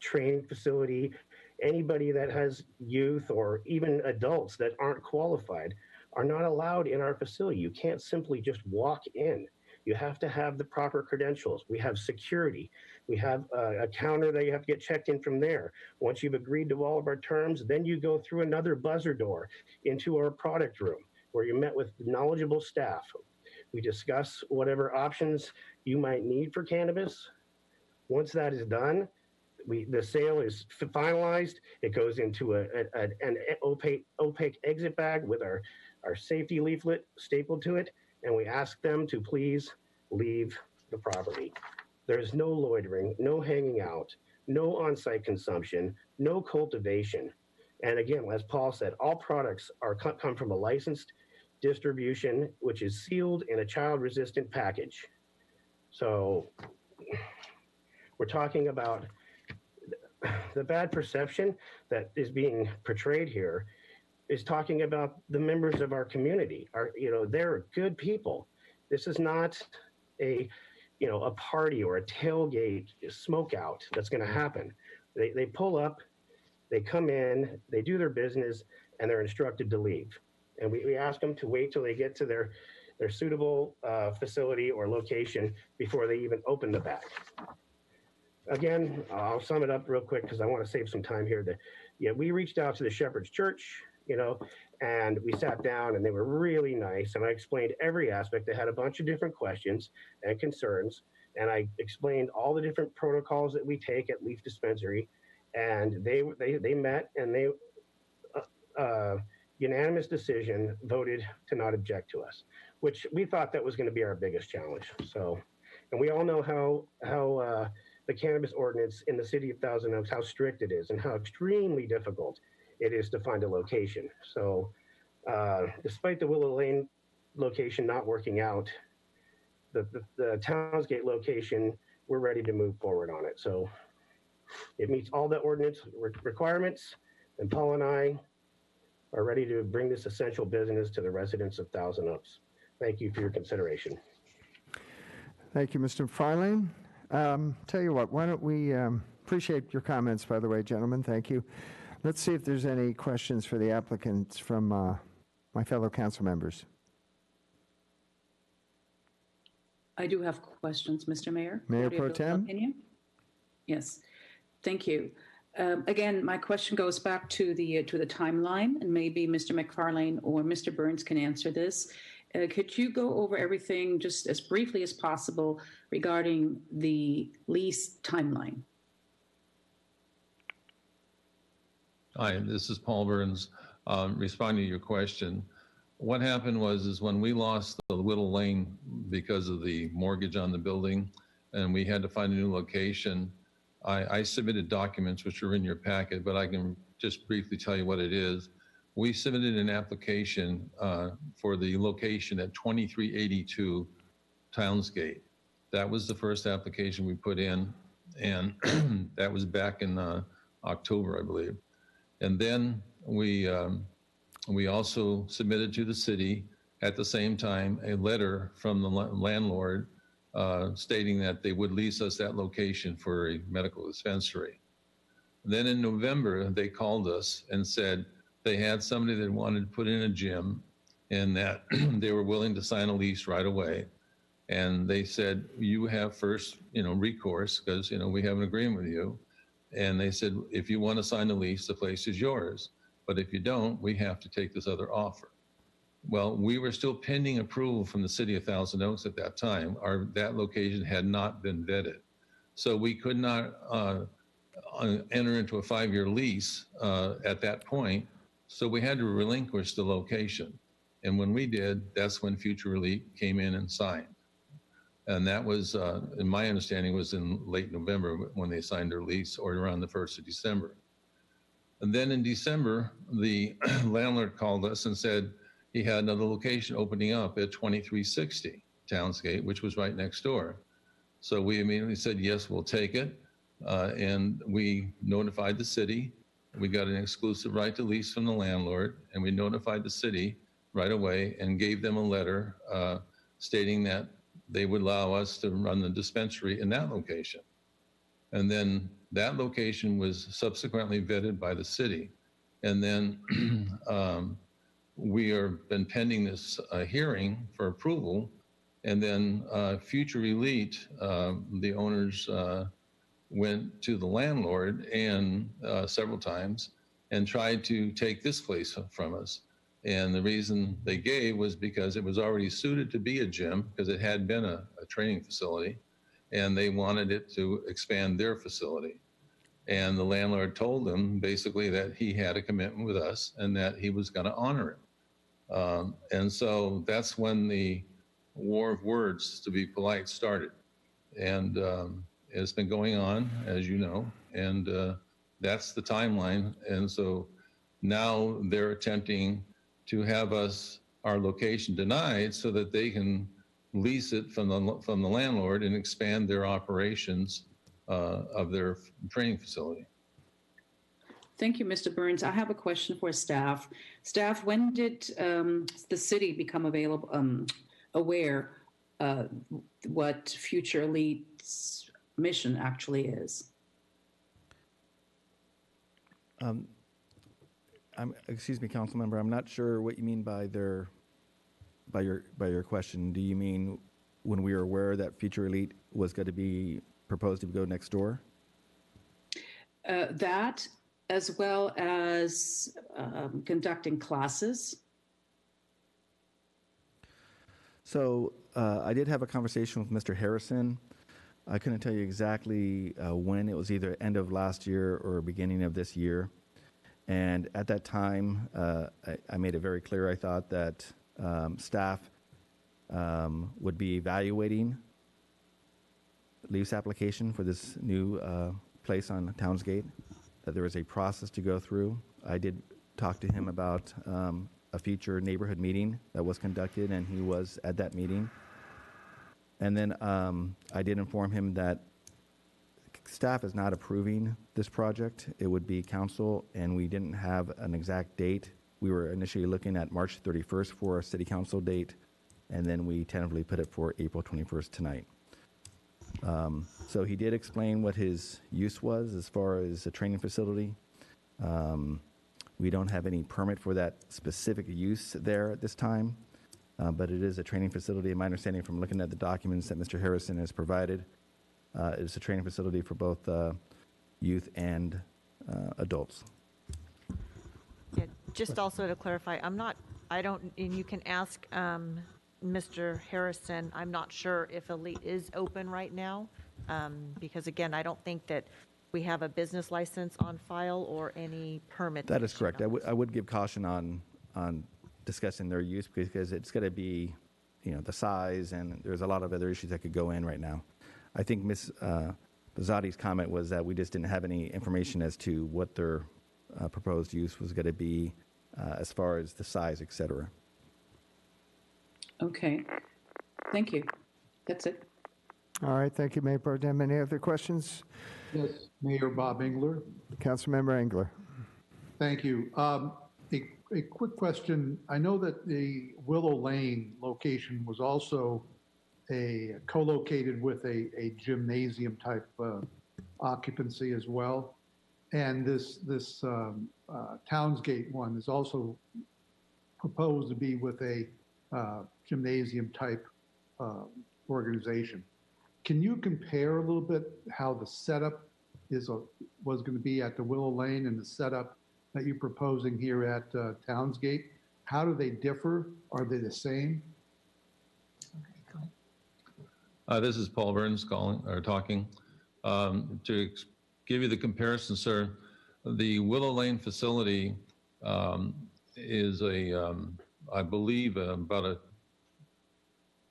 training facility, anybody that has youth or even adults that aren't qualified are not allowed in our facility. You can't simply just walk in. You have to have the proper credentials. We have security. We have a counter that you have to get checked in from there. Once you've agreed to all of our terms, then you go through another buzzer door into our product room where you're met with knowledgeable staff. We discuss whatever options you might need for cannabis. Once that is done, the sale is finalized. It goes into an opaque exit bag with our safety leaflet stapled to it, and we ask them to please leave the property. There's no loitering, no hanging out, no on-site consumption, no cultivation. And again, as Paul said, all products come from a licensed distribution, which is sealed in a child-resistant package. So we're talking about the bad perception that is being portrayed here is talking about the members of our community. They're good people. This is not a party or a tailgate smoke out that's going to happen. They pull up, they come in, they do their business, and they're instructed to leave. And we ask them to wait till they get to their suitable facility or location before they even open the back. Again, I'll sum it up real quick because I want to save some time here. We reached out to the Shepherd's Church, and we sat down, and they were really nice. And I explained every aspect. They had a bunch of different questions and concerns, and I explained all the different protocols that we take at Leaf Dispensary. And they met, and they unanimous decision voted to not object to us, which we thought that was going to be our biggest challenge. So, and we all know how the cannabis ordinance in the city of Thousand Oaks, how strict it is and how extremely difficult it is to find a location. So despite the Willow Lane location not working out, the Townsgate location, we're ready to move forward on it. So it meets all the ordinance requirements, and Paul and I are ready to bring this essential business to the residents of Thousand Oaks. Thank you for your consideration. Thank you, Mr. McFarlane. Tell you what, why don't we appreciate your comments, by the way, gentlemen. Thank you. Let's see if there's any questions for the applicants from my fellow council members. I do have questions, Mr. Mayor. Mayor Pro Tem? Opinion? Yes, thank you. Again, my question goes back to the timeline, and maybe Mr. McFarlane or Mr. Burns can answer this. Could you go over everything just as briefly as possible regarding the lease timeline? Hi, this is Paul Burns. Responding to your question, what happened is when we lost the Whittle Lane because of the mortgage on the building, and we had to find a new location, I submitted documents which are in your packet, but I can just briefly tell you what it is. We submitted an application for the location at 2382 Townsgate. That was the first application we put in, and that was back in October, I believe. And then we also submitted to the city at the same time a letter from the landlord stating that they would lease us that location for a medical dispensary. Then in November, they called us and said they had somebody that wanted to put in a gym and that they were willing to sign a lease right away. And they said, you have first, recourse because, we have an agreement with you. And they said, if you want to sign the lease, the place is yours. But if you don't, we have to take this other offer. Well, we were still pending approval from the city of Thousand Oaks at that time. That location had not been vetted. So we could not enter into a 5-year lease at that point. So we had to relinquish the location. And when we did, that's when Future Relief came in and signed. And that was, in my understanding, was in late November when they signed their lease, or around the 1st of December. And then in December, the landlord called us and said he had another location opening up at 2360 Townsgate, which was right next door. So we immediately said, yes, we'll take it. And we notified the city. We got an exclusive right to lease from the landlord, and we notified the city right away and gave them a letter stating that they would allow us to run the dispensary in that location. And then that location was subsequently vetted by the city. And then we have been pending this hearing for approval. And then Future Elite, the owners went to the landlord and several times and tried to take this place from us. And the reason they gave was because it was already suited to be a gym because it had been a training facility, and they wanted it to expand their facility. And the landlord told them basically that he had a commitment with us and that he was going to honor it. And so that's when the war of words, to be polite, started. And it's been going on, as you know, and that's the timeline. And so now they're attempting to have our location denied so that they can lease it from the landlord and expand their operations of their training facility. Thank you, Mr. Burns. I have a question for staff. Staff, when did the city become aware what Future Elite's mission actually is. Excuse me, council member. I'm not sure what you mean by your question. Do you mean when we were aware that Future Elite was going to be proposed to go next door? That, as well as conducting classes. So I did have a conversation with Mr. Harrison. I couldn't tell you exactly when. It was either end of last year or beginning of this year. And at that time, I made it very clear I thought that staff would be evaluating lease application for this new place on Townsgate, that there was a process to go through. I did talk to him about a future neighborhood meeting that was conducted, and he was at that meeting. And then I did inform him that staff is not approving this project. It would be council, and we didn't have an exact date. We were initially looking at March 31st for a city council date, and then we tentatively put it for April 21st tonight. So he did explain what his use was as far as a training facility. We don't have any permit for that specific use there at this time, but it is a training facility. My understanding from looking at the documents that Mr. Harrison has provided, it's a training facility for both youth and adults. Yeah, just also to clarify, I don't, and you can ask Mr. Harrison, I'm not sure if Elite is open right now, because again, I don't think that we have a business license on file or any permit. That is correct. I would give caution on discussing their use, because it's going to be, the size, and there's a lot of other issues that could go in right now. I think Ms. Bizzotti's comment was that we just didn't have any information as to what their proposed use was going to be as far as the size, et cetera. Okay. Thank you. That's it. All right. Thank you, Mayor Pro Tem. Any other questions? Yes, Mayor Bob Engler. Councilmember Engler. Thank you. A quick question. I know that the Willow Lane location was also co-located with a gymnasium type occupancy as well. And this Townsgate one is also proposed to be with a gymnasium type organization. Can you compare a little bit how the setup was going to be at the Willow Lane and the setup that you're proposing here at Townsgate? How do they differ? Are they the same? This is Paul Burns talking. To give you the comparison, sir, the Willow Lane facility is I believe, about a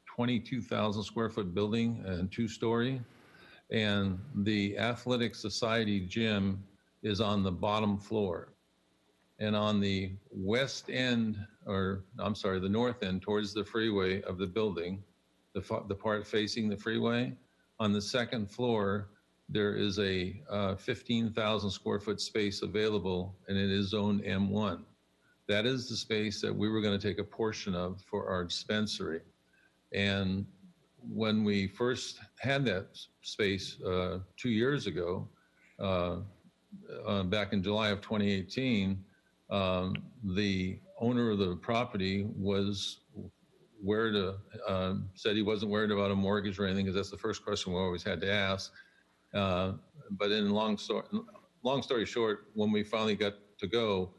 22,000 square foot building and 2-story. And the Athletic Society gym is on the bottom floor. And on the west end, the north end towards the freeway of the building, the part facing the freeway, on the second floor, there is a 15,000 square foot space available, and it is zoned M1. That is the space that we were going to take a portion of for our dispensary. And when we first had that space 2 years ago, back in July of 2018, the owner of the property was said he wasn't worried about a mortgage or anything, because that's the first question we always had to ask. But in long story short, when we finally got to go,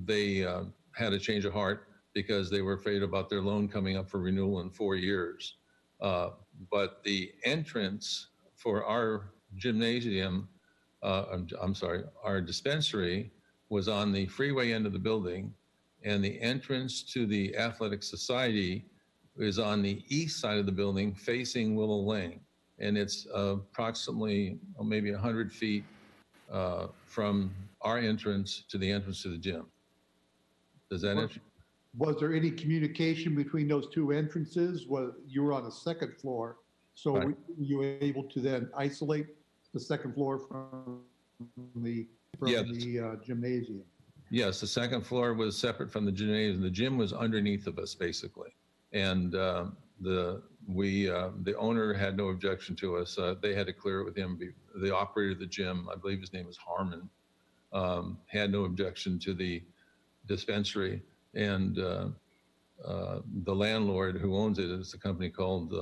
they had a change of heart because they were afraid about their loan coming up for renewal in 4 years. But the entrance for our gymnasium, our dispensary, was on the freeway end of the building, and the entrance to the Athletic Society is on the east side of the building facing Willow Lane. And it's approximately maybe 100 feet from our entrance to the entrance to the gym. Does that answer? Was there any communication between those two entrances? You were on the second floor, so right. You were able to then isolate the second floor from the gymnasium? Yes, the second floor was separate from the gymnasium. The gym was underneath of us, basically. And the owner had no objection to us. They had to clear it with him. The operator of the gym, I believe his name is Harmon, had no objection to the dispensary. And the landlord who owns it is a company called,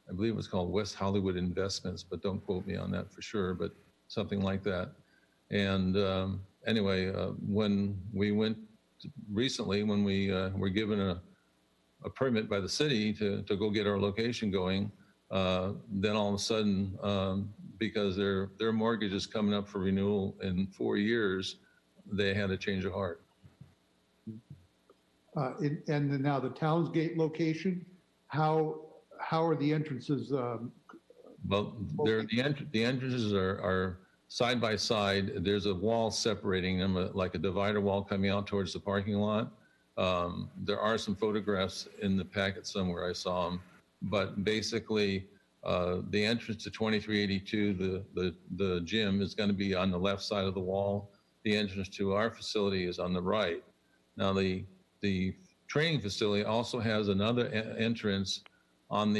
I believe it was called West Hollywood Investments, but don't quote me on that for sure, but something like that. And anyway, when we went recently, when we were given a permit by the city to go get our location going, then all of a sudden, because their mortgage is coming up for renewal in 4 years, they had a change of heart. And then now the Townsgate location, how are the entrances? Well, the entrances are side by side. There's a wall separating them, like a divider wall coming out towards the parking lot. There are some photographs in the packet somewhere, I saw them, but basically the entrance to 2382, the gym, is going to be on the left side of the wall. The entrance to our facility is on the right. Now the training facility also has another entrance on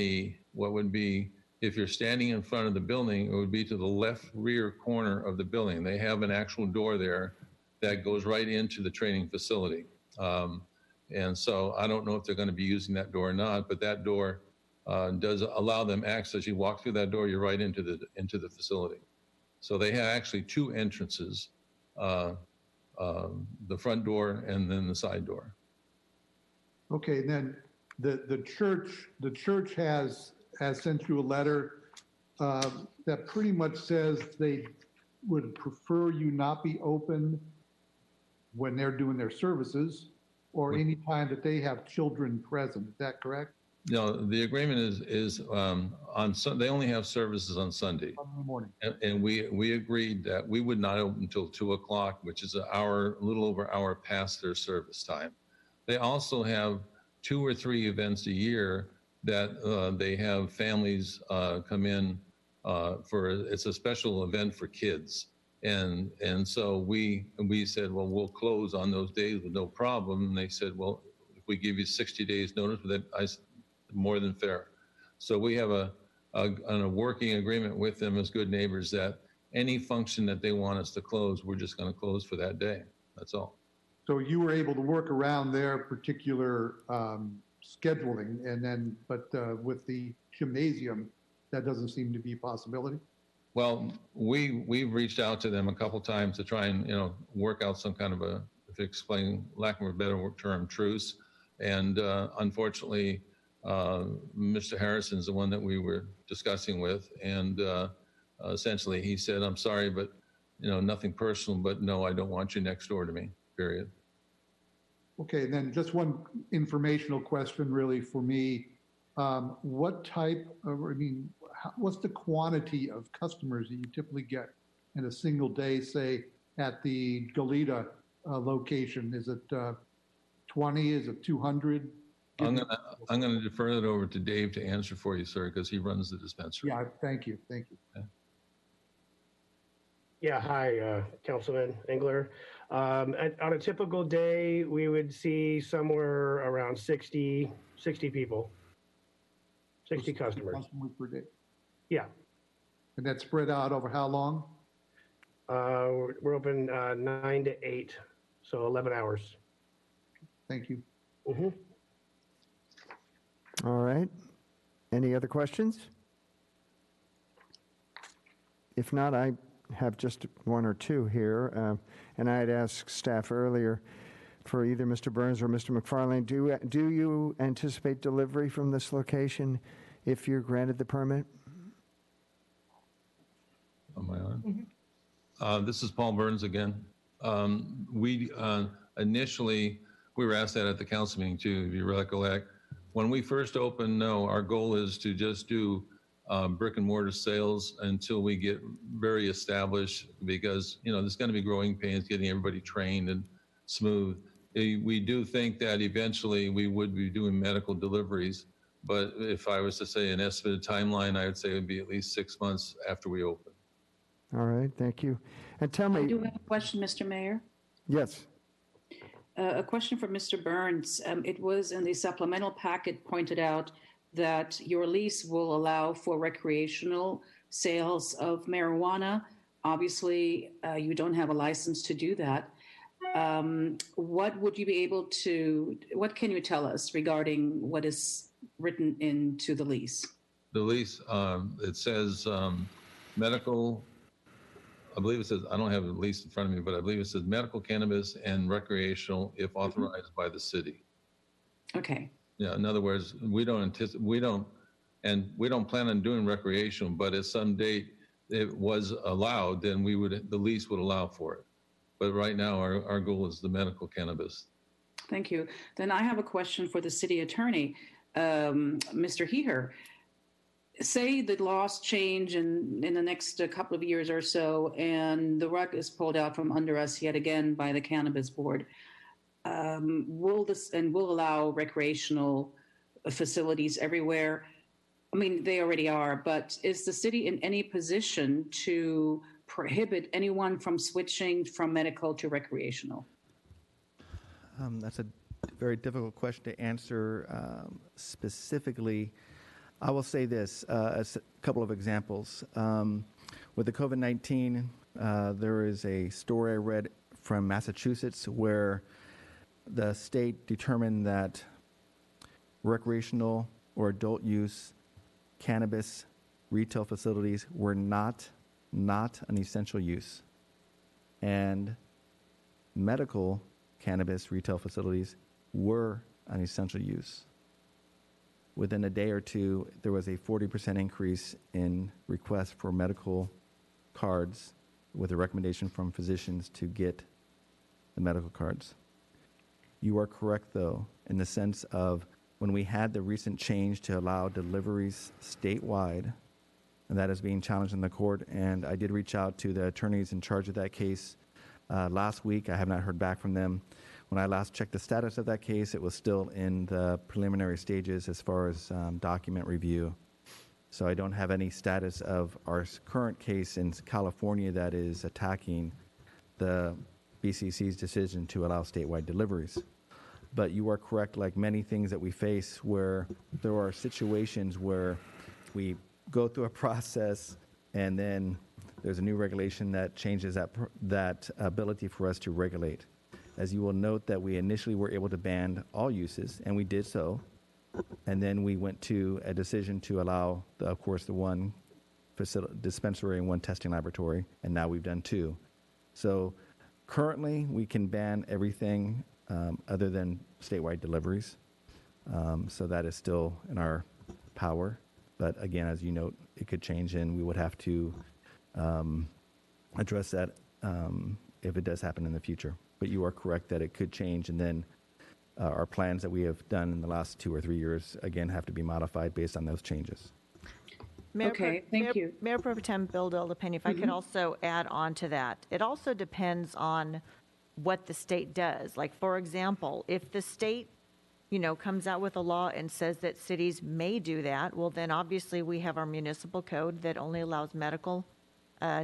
what would be, if you're standing in front of the building, it would be to the left rear corner of the building. They have an actual door there that goes right into the training facility. And so I don't know if they're going to be using that door or not, but that door does allow them access. You walk through that door, you're right into the facility. So they have actually two entrances, the front door and then the side door. Okay, and then the church has sent you a letter that pretty much says they would prefer you not be open when they're doing their services or any time that they have children present. Is that correct? No, the agreement is on they only have services on Sunday. Sunday morning. And we agreed that we would not open until 2 o'clock, which is a little over an hour past their service time. They also have 2 or 3 events a year that they have families come in it's a special event for kids. And so we said, well, we'll close on those days with no problem. And they said, well, if we give you 60 days notice, more than fair. So we have a working agreement with them as good neighbors that any function that they want us to close, we're just going to close for that day. That's all. So you were able to work around their particular scheduling, but with the gymnasium, that doesn't seem to be a possibility. Well, we've reached out to them a couple times to try and work out some kind of to explain, lack of a better term, truce. And unfortunately, Mr. Harrison is the one that we were discussing with, and essentially he said, "I'm sorry, but nothing personal, but no, I don't want you next door to me." Period. Okay, and then just one informational question, really, for me. What type of, what's the quantity of customers that you typically get in a single day, say, at the Goleta location? Is it 20? Is it 200? I'm going to defer that over to Dave to answer for you, sir, because he runs the dispensary. Yeah, thank you. Okay. Yeah, hi, Councilman Engler. On a typical day, we would see somewhere around 60 people, 60 customers. Customers per day. Yeah. And that's spread out over how long? We're open 9 to 8, so 11 hours. Thank you. Mm-hmm. All right. Any other questions? If not, I have just one or two here. And I had asked staff earlier for either Mr. Burns or Mr. McFarlane, do you anticipate delivery from this location if you're granted the permit? Am I on? This is Paul Burns again. We initially, we were asked that at the council meeting too, if you recollect. When we first opened, no, our goal is to just do brick and mortar sales until we get very established, because there's going to be growing pains getting everybody trained and smooth. We do think that eventually we would be doing medical deliveries, but if I was to say an estimated timeline, I would say it would be at least 6 months after we open. All right, thank you. And tell me. I do have a question, Mr. Mayor. Yes. A question for Mr. Burns. It was in the supplemental packet pointed out that your lease will allow for recreational sales of marijuana. Obviously, you don't have a license to do that. What would you be able to, what can you tell us regarding what is written into the lease? The lease, it says medical, I believe it says, I don't have the lease in front of me, but I believe it says medical cannabis and recreational if authorized by the city. Okay. Yeah, in other words, we don't plan on doing recreational, but at some date it was allowed, then the lease would allow for it. But right now our goal is the medical cannabis. Thank you. Then I have a question for the city attorney, Mr. Heher. Say the laws change in the next couple of years or so, and the rug is pulled out from under us yet again by the Cannabis Board. Will allow recreational facilities everywhere. I mean, they already are, but is the city in any position to prohibit anyone from switching from medical to recreational? That's a very difficult question to answer specifically. I will say this, as a couple of examples. With the COVID-19, there is a story I read from Massachusetts where the state determined that recreational or adult use cannabis retail facilities were not an essential use, and medical cannabis retail facilities were an essential use. Within a day or two, there was a 40% increase in requests for medical cards with a recommendation from physicians to get the medical cards. You are correct, though, in the sense of when we had the recent change to allow deliveries statewide, and that is being challenged in the court, and I did reach out to the attorneys in charge of that case last week. I have not heard back from them. When I last checked the status of that case, it was still in the preliminary stages as far as document review. So I don't have any status of our current case in California that is attacking the BCC's decision to allow statewide deliveries. But you are correct, like many things that we face, where there are situations where we go through a process and then there's a new regulation that changes that ability for us to regulate. As you will note that we initially were able to ban all uses, and we did so. And then we went to a decision to allow, of course, the one dispensary and one testing laboratory, and now we've done two. So currently, we can ban everything other than statewide deliveries. So that is still in our power. But again, as you note, it could change, and we would have to address that if it does happen in the future. But you are correct that it could change, and then our plans that we have done in the last 2 or 3 years, again, have to be modified based on those changes. Thank you. Mayor Pro Tem Bill Delapenny, if I could also add on to that. It also depends on what the state does. Like, for example, if the state, comes out with a law and says that cities may do that, well, then obviously we have our municipal code that only allows medical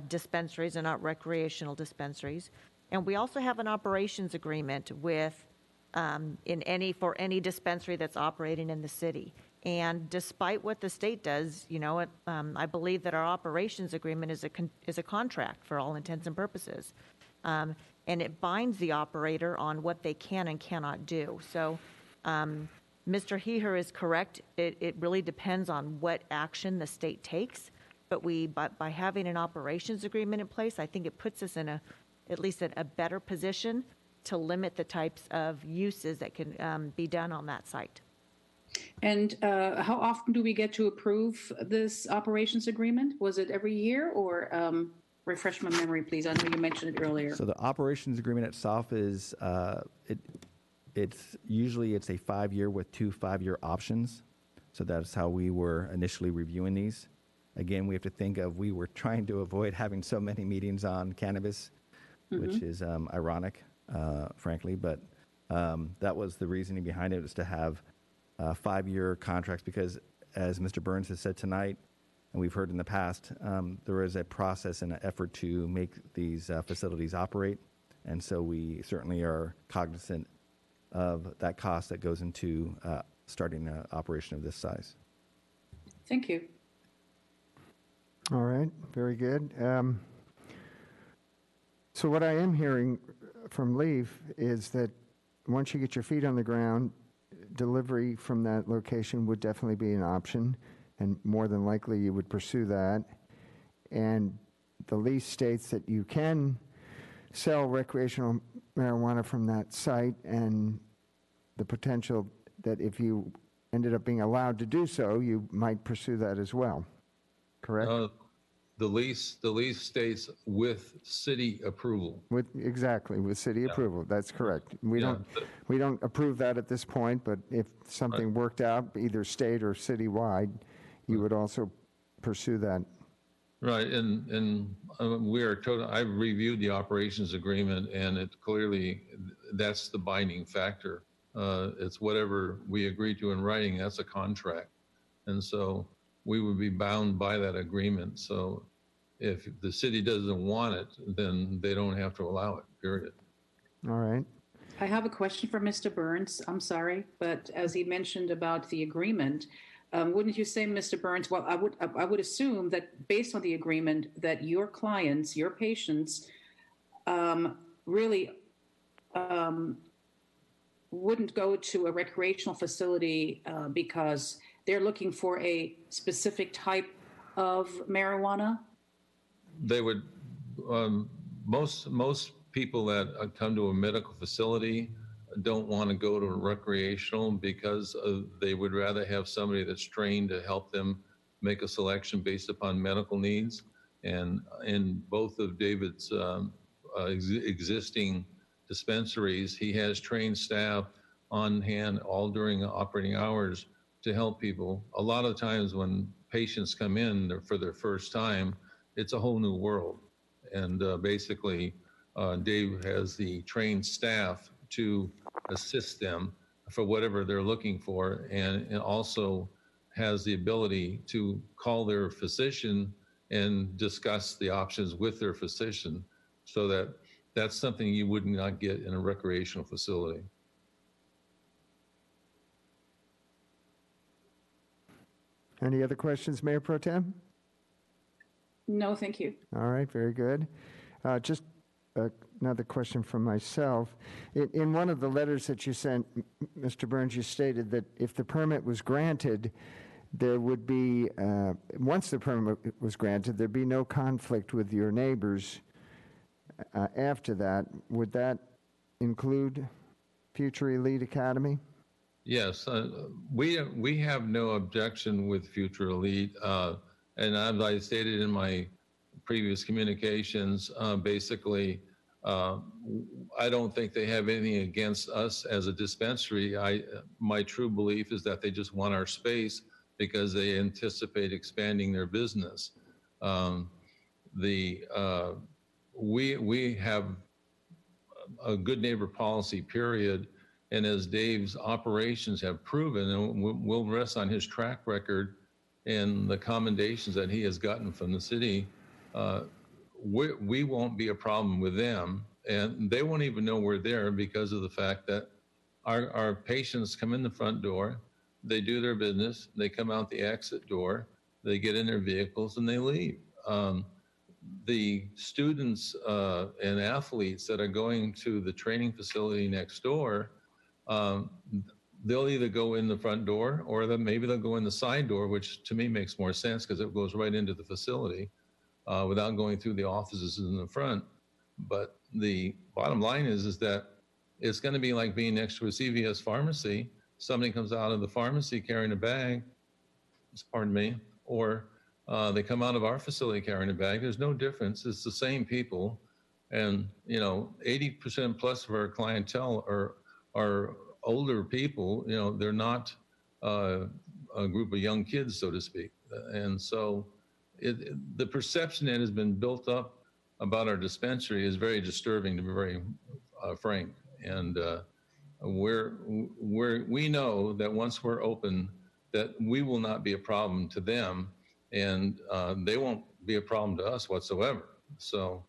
dispensaries and not recreational dispensaries. And we also have an operations agreement with for any dispensary that's operating in the city. And despite what the state does, I believe that our operations agreement is a contract for all intents and purposes, and it binds the operator on what they can and cannot do. So, Mr. Heher is correct. It really depends on what action the state takes. But by having an operations agreement in place, I think it puts us in at least a better position to limit the types of uses that can be done on that site. And how often do we get to approve this operations agreement? Was it every year, or refresh my memory, please? I know you mentioned it earlier. So the operations agreement itself is it's usually a 5-year with 2 5-year options. So that's how we were initially reviewing these. Again, we have to think of, we were trying to avoid having so many meetings on cannabis, which is ironic, frankly, but that was the reasoning behind it, was to have 5-year contracts, because as Mr. Burns has said tonight, and we've heard in the past, there is a process and an effort to make these facilities operate, and so we certainly are cognizant of that cost that goes into starting an operation of this size. Thank you. All right, very good. So what I am hearing from Leaf is that once you get your feet on the ground, delivery from that location would definitely be an option, and more than likely you would pursue that. And the lease states that you can sell recreational marijuana from that site, and the potential that if you ended up being allowed to do so, you might pursue that as well. Correct? The lease states with city approval. Exactly, with city approval. That's correct. We don't approve that at this point, but if something worked out, either state or citywide, you would also pursue that. Right, and we are total. I've reviewed the operations agreement, and it clearly that's the binding factor. It's whatever we agree to in writing. That's a contract, and so we would be bound by that agreement. So if the city doesn't want it, then they don't have to allow it, period. All right. I have a question for Mr. Burns. I'm sorry, but as he mentioned about the agreement, wouldn't you say, Mr. Burns, well, I would assume that based on the agreement that your clients, your patients, really wouldn't go to a recreational facility because they're looking for a specific type of marijuana? They would, most people that come to a medical facility don't want to go to a recreational because they would rather have somebody that's trained to help them make a selection based upon medical needs. And in both of David's existing dispensaries, he has trained staff on hand all during operating hours to help people. A lot of times when patients come in for their first time, it's a whole new world. And basically, Dave has the trained staff to assist them for whatever they're looking for, and also has the ability to call their physician and discuss the options with their physician, so that's something you would not get in a recreational facility. Any other questions, Mayor Pro Tem? No, thank you. All right, very good. Just another question from myself. In one of the letters that you sent, Mr. Burns, you stated that if the permit was granted, there would be, once the permit was granted, there'd be no conflict with your neighbors after that. Would that include future Elite Academy? Yes, we have no objection with Future Elite. And as I stated in my previous communications, basically, I don't think they have anything against us as a dispensary. My true belief is that they just want our space because they anticipate expanding their business. We have a good neighbor policy, period. And as Dave's operations have proven, and we'll rest on his track record and the commendations that he has gotten from the city, we won't be a problem with them. And they won't even know we're there because of the fact that our patients come in the front door, they do their business, they come out the exit door, they get in their vehicles and they leave. The students and athletes that are going to the training facility next door, they'll either go in the front door or maybe they'll go in the side door, which to me makes more sense because it goes right into the facility without going through the offices in the front. But the bottom line is that it's going to be like being next to a CVS pharmacy. Somebody comes out of the pharmacy carrying a bag, pardon me, or they come out of our facility carrying a bag. There's no difference. It's the same people. And, 80% plus of our clientele are older people. They're not a group of young kids, so to speak. And so the perception that has been built up about our dispensary is very disturbing, to be very frank. And we know that once we're open, that we will not be a problem to them, and they won't be a problem to us whatsoever. So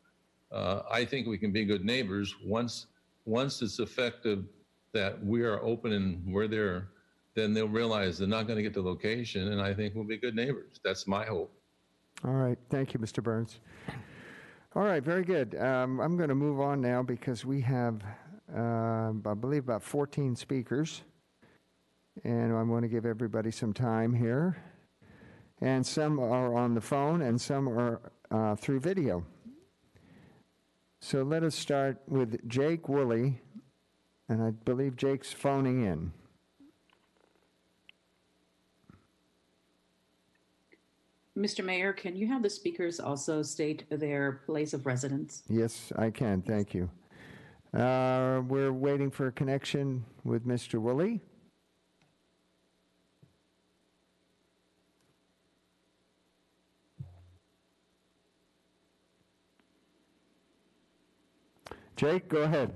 I think we can be good neighbors once it's effective that we are open and we're there then they'll realize they're not going to get the location, and I think we'll be good neighbors. That's my hope. All right. Thank you, Mr. Burns. All right. Very good. I'm going to move on now because we have, I believe, about 14 speakers. And I want to give everybody some time here. And some are on the phone and some are through video. So let us start with Jake Woolley. And I believe Jake's phoning in. Mr. Mayor, can you have the speakers also state their place of residence? Yes, I can. Thank you. We're waiting for a connection with Mr. Woolley. Jake, go ahead.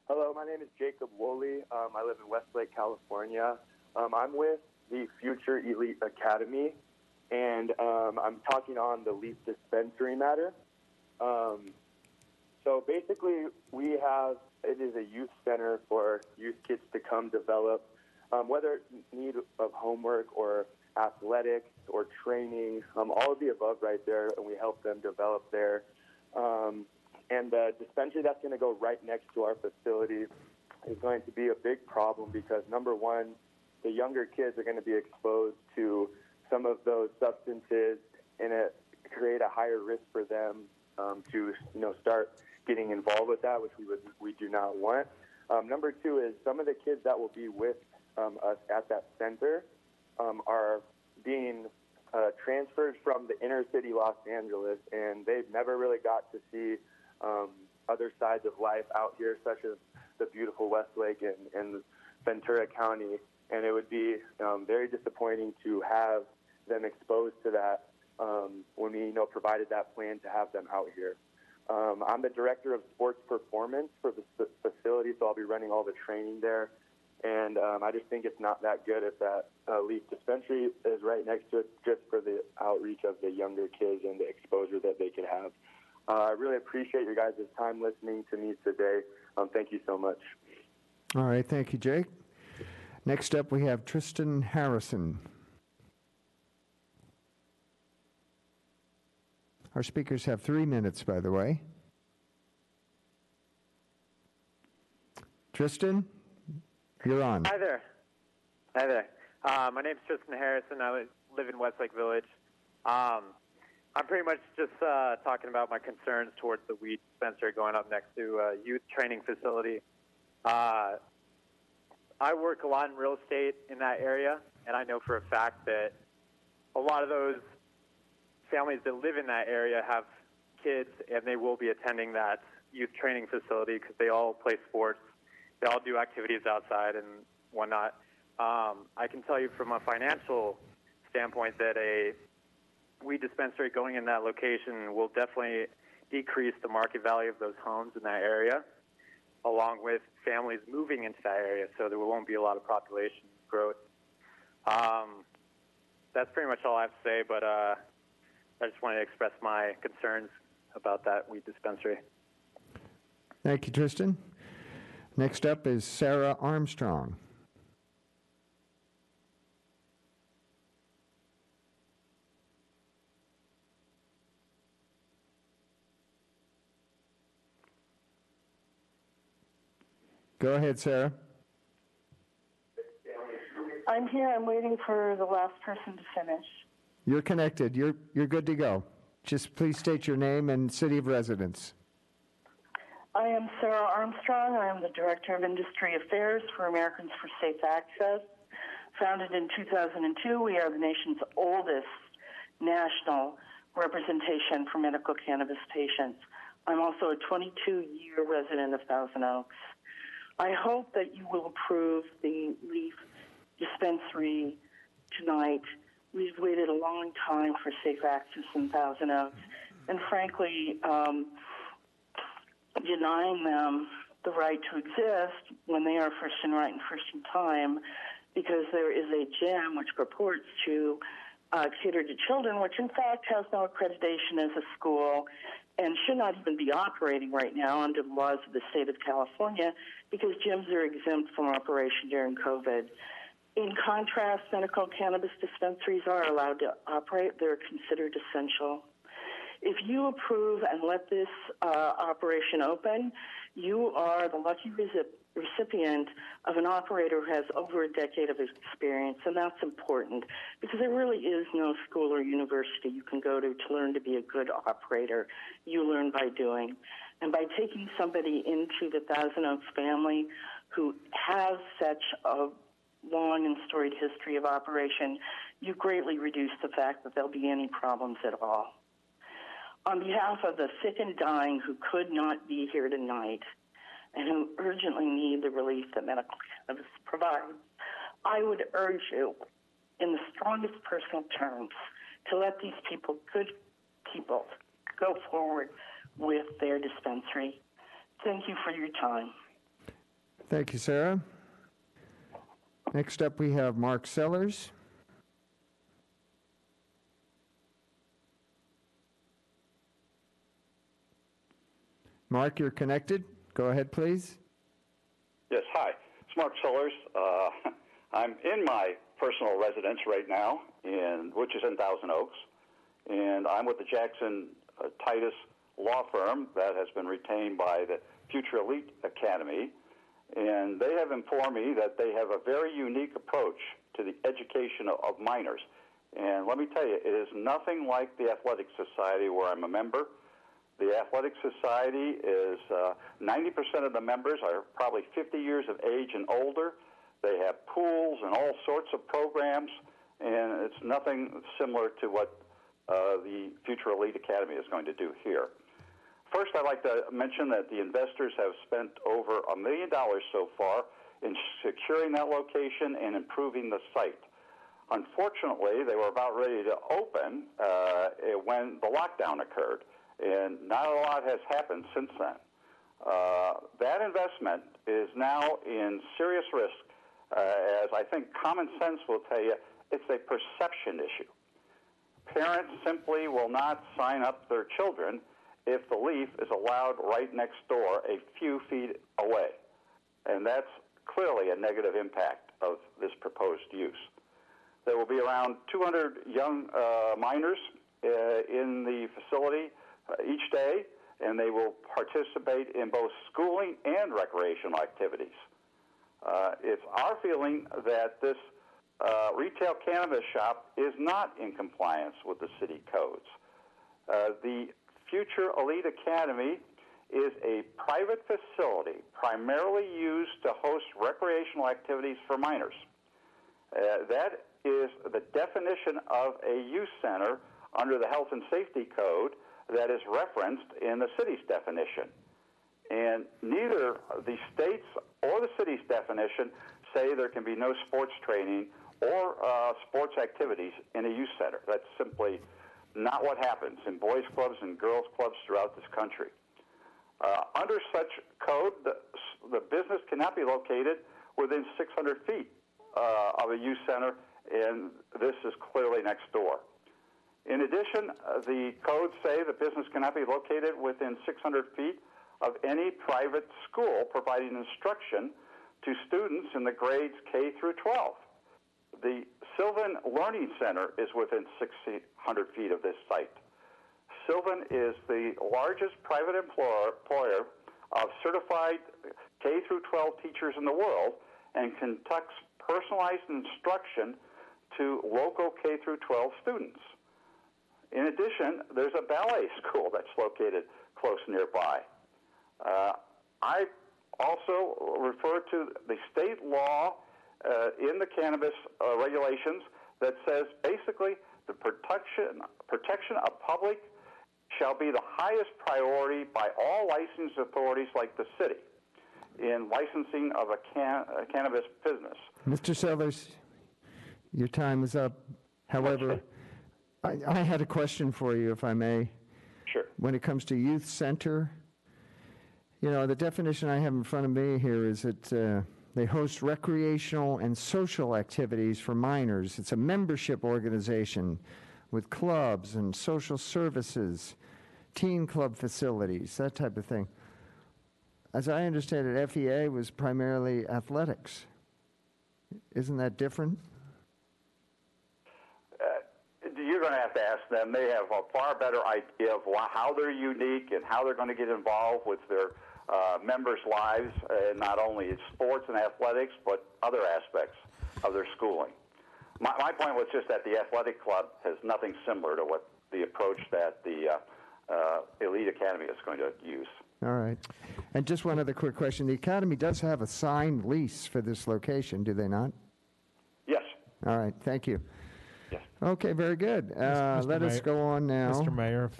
Hello, my name is Jacob Woolley. I live in Westlake, California. I'm with the Future Elite Academy, and I'm talking on the Leaf Dispensary matter. So basically, it is a youth center for youth kids to come develop, whether it's need of homework or athletics or training, all of the above right there, and we help them develop there. And the dispensary that's going to go right next to our facility is going to be a big problem because, number one, the younger kids are going to be exposed to some of those substances, and it create a higher risk for them to start getting involved with that, which we do not want. Number two is some of the kids that will be with us at that center are being transferred from the inner city Los Angeles, and they've never really got to see other sides of life out here, such as the beautiful Westlake and Ventura County. And it would be very disappointing to have them exposed to that when we provided that plan to have them out here. I'm the director of sports performance for the facility, so I'll be running all the training there. And I just think it's not that good if that Leaf Dispensary is right next to it, just for the outreach of the younger kids and the exposure that they could have. I really appreciate your guys' time listening to me today. Thank you so much. All right. Thank you, Jake. Next up, we have Tristan Harrison. Our speakers have 3 minutes, by the way. Tristan, you're on. Hi there. Hi there. My name's Tristan Harrison. I live in Westlake Village. I'm pretty much just talking about my concerns towards the weed dispensary going up next to a youth training facility. I work a lot in real estate in that area, and I know for a fact that a lot of those families that live in that area have kids, and they will be attending that youth training facility because they all play sports. They all do activities outside and whatnot. I can tell you from a financial standpoint that a weed dispensary going in that location will definitely decrease the market value of those homes in that area, along with families moving into that area, so there won't be a lot of population growth. That's pretty much all I have to say, but I just wanted to express my concerns about that weed dispensary. Thank you, Tristan. Next up is Sarah Armstrong. Go ahead, Sarah. I'm here. I'm waiting for the last person to finish. You're connected. You're good to go. Just please state your name and city of residence. I am Sarah Armstrong. I am the Director of Industry Affairs for Americans for Safe Access. Founded in 2002, we are the nation's oldest national representation for medical cannabis patients. I'm also a 22-year resident of Thousand Oaks. I hope that you will approve the Leaf Dispensary tonight. We've waited a long time for safe access in Thousand Oaks, and frankly, denying them the right to exist when they are first in right and first in time, because there is a gym which purports to cater to children, which in fact has no accreditation as a school and should not even be operating right now under the laws of the state of California, because gyms are exempt from operation during COVID. In contrast, medical cannabis dispensaries are allowed to operate. They're considered essential. If you approve and let this operation open, you are the lucky recipient of an operator who has over a decade of experience, and that's important because there really is no school or university you can go to learn to be a good operator. You learn by doing. And by taking somebody into the Thousand Oaks family who has such a long and storied history of operation, you greatly reduce the fact that there'll be any problems at all. On behalf of the sick and dying who could not be here tonight and who urgently need the relief that medical cannabis provides, I would urge you, in the strongest personal terms, to let these people, good people, go forward with their dispensary. Thank you for your time. Thank you, Sarah. Next up, we have Mark Sellers. Mark, you're connected. Go ahead, please. Yes, hi. It's Mark Sellers. I'm in my personal residence right now, which is in Thousand Oaks, and I'm with the Jackson Titus law firm that has been retained by the Future Elite Academy, and they have informed me that they have a very unique approach to the education of minors. And let me tell you, it is nothing like the Athletic Society where I'm a member. The Athletic Society is 90% of the members are probably 50 years of age and older. They have pools and all sorts of programs, and it's nothing similar to what the Future Elite Academy is going to do here. First, I'd like to mention that the investors have spent over $1 million so far in securing that location and improving the site. Unfortunately, they were about ready to open when the lockdown occurred, and not a lot has happened since then. That investment is now in serious risk, as I think common sense will tell you it's a perception issue. Parents simply will not sign up their children if the leaf is allowed right next door a few feet away. And that's clearly a negative impact of this proposed use. There will be around 200 young minors in the facility each day, and they will participate in both schooling and recreational activities. It's our feeling that this retail cannabis shop is not in compliance with the city codes. The Future Elite Academy is a private facility primarily used to host recreational activities for minors. That is the definition of a youth center under the Health and Safety Code that is referenced in the city's definition. And neither the state's or the city's definition say there can be no sports training or sports activities in a youth center. That's simply not what happens in boys' clubs and girls' clubs throughout this country. Under such code, the business cannot be located within 600 feet of a youth center, and this is clearly next door. In addition, the codes say the business cannot be located within 600 feet of any private school providing instruction to students in the grades K through 12. The Sylvan Learning Center is within 600 feet of this site. Sylvan is the largest private employer of certified K through 12 teachers in the world and conducts personalized instruction to local K through 12 students. In addition, there's a ballet school that's located close nearby. I also refer to the state law in the cannabis regulations that says basically the protection of public shall be the highest priority by all licensing authorities like the city in licensing of a cannabis business. Mr. Sellers, your time is up. However, I had a question for you, if I may. Sure. When it comes to youth center, you know, the definition I have in front of me here is that they host recreational and social activities for minors. It's a membership organization with clubs and social services, teen club facilities, that type of thing. As I understand it, FEA was primarily athletics. Isn't that different? You're going to have to ask them. They have a far better idea of how they're unique and how they're going to get involved with their members' lives, not only in sports and athletics, but other aspects of their schooling. My point was just that the athletic club has nothing similar to what the approach that the Elite Academy is going to use. All right. And just one other quick question. The Academy does have a signed lease for this location, do they not? Yes. All right. Thank you. Yes. Okay, very good. Let us go on now. Mr. Mayor,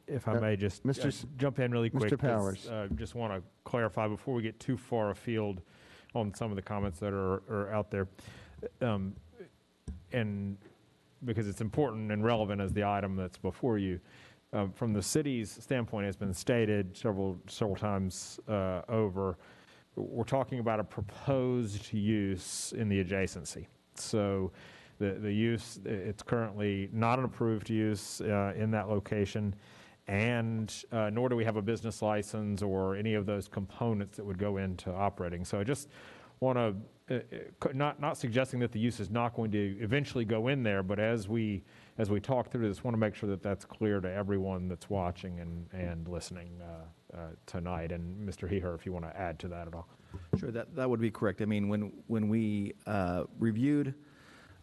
if I may just jump in really quick. Mr. Powers. Just want to clarify before we get too far afield on some of the comments that are out there. And because it's important and relevant as the item that's before you. From the city's standpoint, has been stated several times over, we're talking about a proposed use in the adjacency. So the use, it's currently not an approved use in that location, and nor do we have a business license or any of those components that would go into operating. So I just want to, not suggesting that the use is not going to eventually go in there, but as we talk through this, want to make sure that that's clear to everyone that's watching and listening tonight. And Mr. Heher, if you want to add to that at all. Sure, that would be correct. I mean, when we reviewed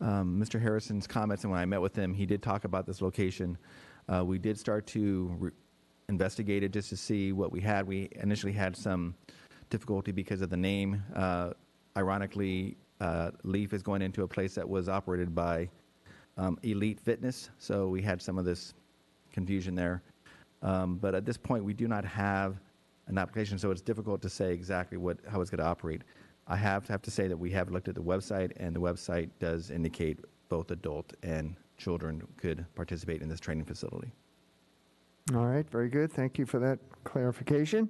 Mr. Harrison's comments and when I met with him, he did talk about this location. We did start to investigate it just to see what we had. We initially had some difficulty because of the name. Ironically, Leaf is going into a place that was operated by Elite Fitness, so we had some of this confusion there. But at this point, we do not have an application, so it's difficult to say exactly how it's going to operate. I have to say that we have looked at the website, and the website does indicate both adult and children could participate in this training facility. All right, very good. Thank you for that clarification.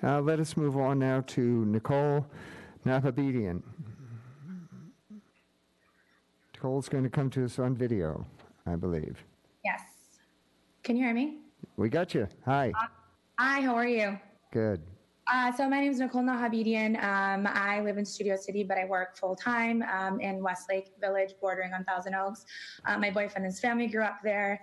Let us move on now to Nicole Napabedian. Nicole's going to come to us on video, I believe. Yes. Can you hear me? We got you. Hi. Hi, how are you? Good. So my name is Nicole Nahabedian. I live in Studio City, but I work full-time in Westlake Village, bordering on Thousand Oaks. My boyfriend and his family grew up there.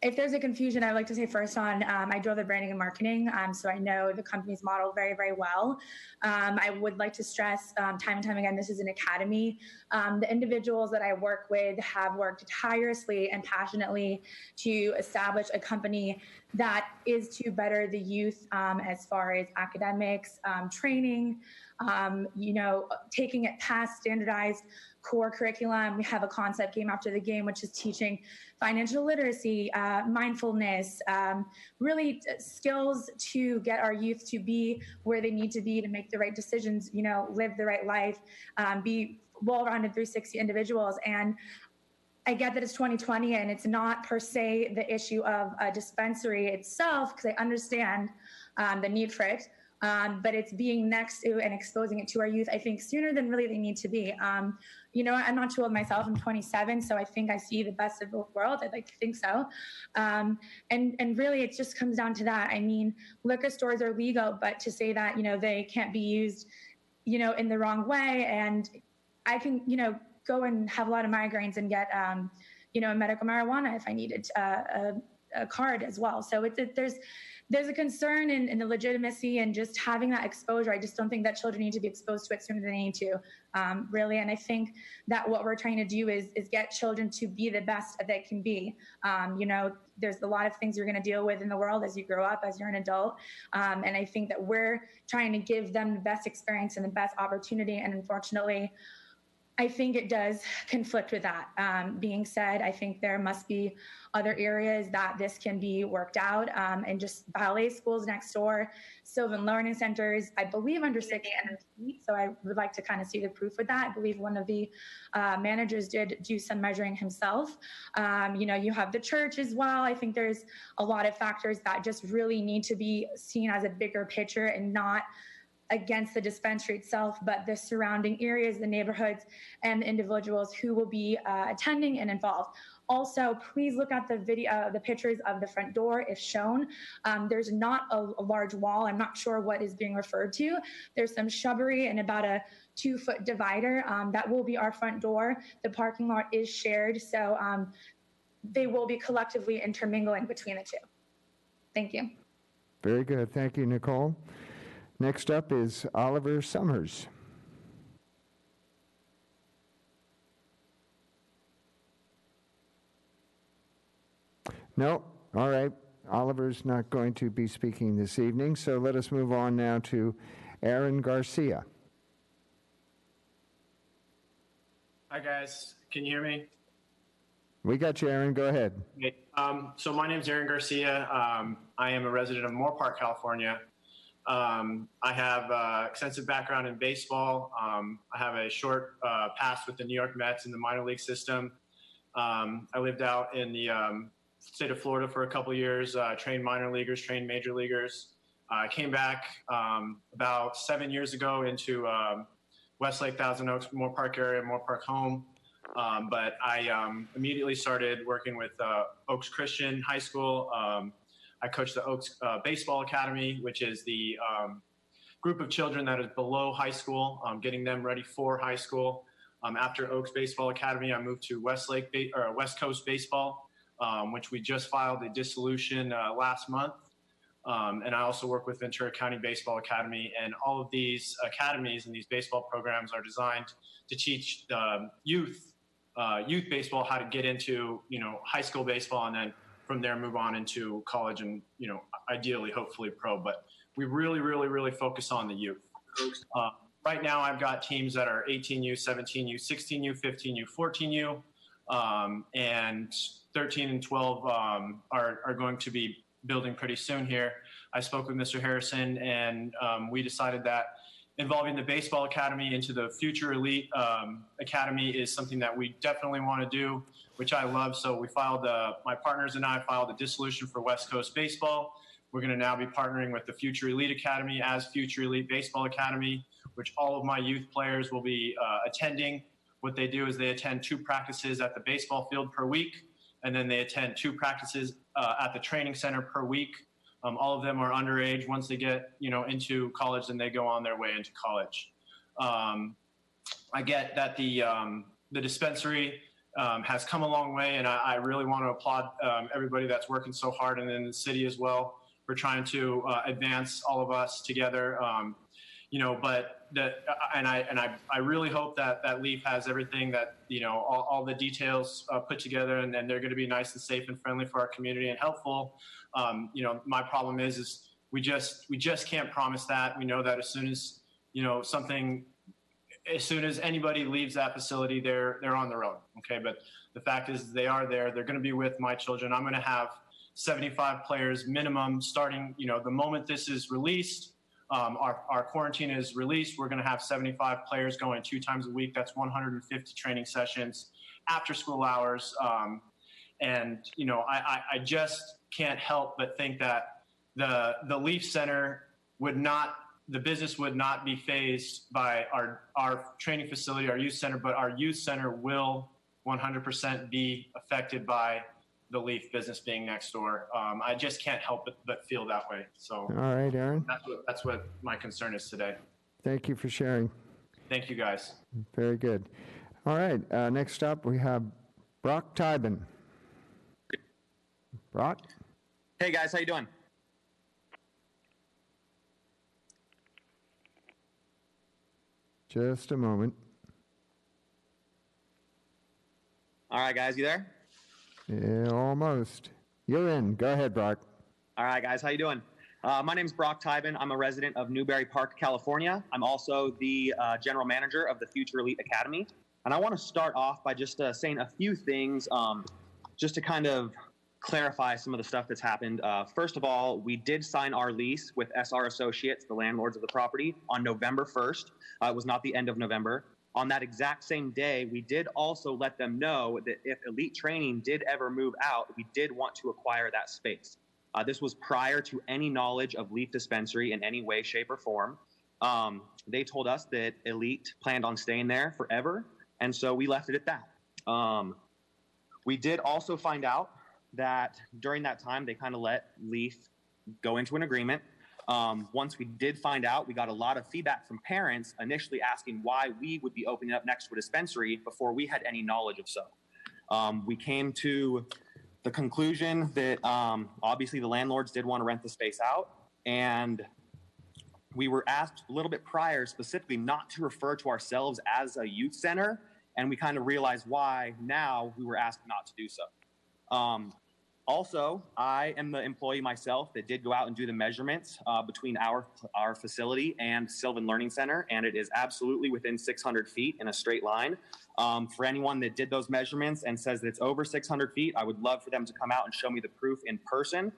If there's a confusion, I would like to say first on, I drove the branding and marketing, so I know the company's model very, very well. I would like to stress time and time again, this is an academy. The individuals that I work with have worked tirelessly and passionately to establish a company that is to better the youth as far as academics, training, taking it past standardized core curriculum. We have a concept game after the game, which is teaching financial literacy, mindfulness, really skills to get our youth to be where they need to be to make the right decisions, live the right life, be well-rounded 360 individuals. And I get that it's 2020 and it's not per se the issue of a dispensary itself, because I understand the need for it. But it's being next to and exposing it to our youth, I think, sooner than really they need to be. I'm not too old myself. I'm 27, so I think I see the best of both worlds. I'd like to think so. And really, it just comes down to that. I mean, liquor stores are legal, but to say that, they can't be used, in the wrong way. And I can, go and have a lot of migraines and get, medical marijuana if I needed a card as well. So there's a concern in the legitimacy and just having that exposure. I just don't think that children need to be exposed to it sooner than they need to, really. And I think that what we're trying to do is get children to be the best that they can be. There's a lot of things you're going to deal with in the world as you grow up, as you're an adult. And I think that we're trying to give them the best experience and the best opportunity. And unfortunately, I think it does conflict with that. Being said, I think there must be other areas that this can be worked out, and just ballet schools next door, Sylvan Learning Centers, I believe under 6 feet. So I would like to kind of see the proof with that. I believe one of the managers did do some measuring himself. You have the church as well. I think there's a lot of factors that just really need to be seen as a bigger picture and not against the dispensary itself, but the surrounding areas, the neighborhoods, and the individuals who will be attending and involved. Also, please look at the pictures of the front door if shown. There's not a large wall. I'm not sure what is being referred to. There's some shrubbery and about a 2-foot divider. That will be our front door. The parking lot is shared, so they will be collectively intermingling between the two. Thank you. Very good. Thank you, Nicole. Next up is Oliver Summers. No? All right. Oliver's not going to be speaking this evening, so let us move on now to Aaron Garcia. Hi, guys. Can you hear me? We got you, Aaron. Go ahead. Okay. So my name is Aaron Garcia. I am a resident of Moore Park, California. I have extensive background in baseball. I have a short past with the New York Mets in the minor league system. I lived out in the state of Florida for a couple years, trained minor leaguers, trained major leaguers. I came back about 7 years ago into Westlake, Thousand Oaks, Moore Park area, Moore Park home. But I immediately started working with Oaks Christian High School. I coached the Oaks Baseball Academy, which is the group of children that is below high school, getting them ready for high school. After Oaks Baseball Academy, I moved to West Coast Baseball, which we just filed a dissolution last month. And I also work with Ventura County Baseball Academy, and all of these academies and these baseball programs are designed to teach youth baseball how to get into, high school baseball, and then from there move on into college and, ideally, hopefully pro. But we really, really, really focus on the youth. Right now, I've got teams that are 18U, 17U, 16U, 15U, 14U, and 13 and 12 are going to be building pretty soon here. I spoke with Mr. Harrison, and we decided that involving the baseball academy into the future elite academy is something that we definitely want to do, which I love. So we filed, my partners and I filed a dissolution for West Coast Baseball. We're going to now be partnering with the Future Elite Academy as Future Elite Baseball Academy, which all of my youth players will be attending. What they do is they attend 2 practices at the baseball field per week, and then they attend 2 practices at the training center per week. All of them are underage. Once they get, into college, then they go on their way into college. I get that the dispensary has come a long way, and I really want to applaud everybody that's working so hard, and in the city as well, for trying to advance all of us together. But I really hope that LEAF has everything that, all the details put together, and they're going to be nice and safe and friendly for our community and helpful. My problem is we just can't promise that. We know that as soon as, as soon as anybody leaves that facility, they're on their own. Okay. But the fact is they are there. They're going to be with my children. I'm going to have 75 players minimum starting, the moment this is released. Our quarantine is released. We're going to have 75 players going 2 times a week. That's 150 training sessions after school hours. I just can't help but think that the Leaf Center the business would not be phased by our training facility, our youth center, but our youth center will 100% be affected by the Leaf business being next door. I just can't help but feel that way. So, all right, Aaron. That's what my concern is today. Thank you for sharing. Thank you, guys. Very good. All right. Next up, we have Brock Tybin. Brock? Hey, guys. How you doing? Just a moment. All right, guys. You there? Yeah, almost. You're in. Go ahead, Brock. All right, guys. How you doing? My name's Brock Tybin. I'm a resident of Newberry Park, California. I'm also the general manager of the Future Elite Academy. And I want to start off by just saying a few things just to kind of clarify some of the stuff that's happened. First of all, we did sign our lease with SR Associates, the landlords of the property, on November 1st. It was not the end of November. On that exact same day, we did also let them know that if Elite Training did ever move out, we did want to acquire that space. This was prior to any knowledge of Leaf Dispensary in any way, shape, or form. They told us that Elite planned on staying there forever, and so we left it at that. We did also find out that during that time, they kind of let Leaf go into an agreement Once we did find out, we got a lot of feedback from parents initially asking why we would be opening up next to a dispensary before we had any knowledge of so. We came to the conclusion that obviously the landlords did want to rent the space out, and we were asked a little bit prior specifically not to refer to ourselves as a youth center, and we kind of realized why now we were asked not to do so. Also, I am the employee myself that did go out and do the measurements between our facility and Sylvan Learning Center, and it is absolutely within 600 feet in a straight line. For anyone that did those measurements and says that it's over 600 feet, I would love for them to come out and show me the proof in person.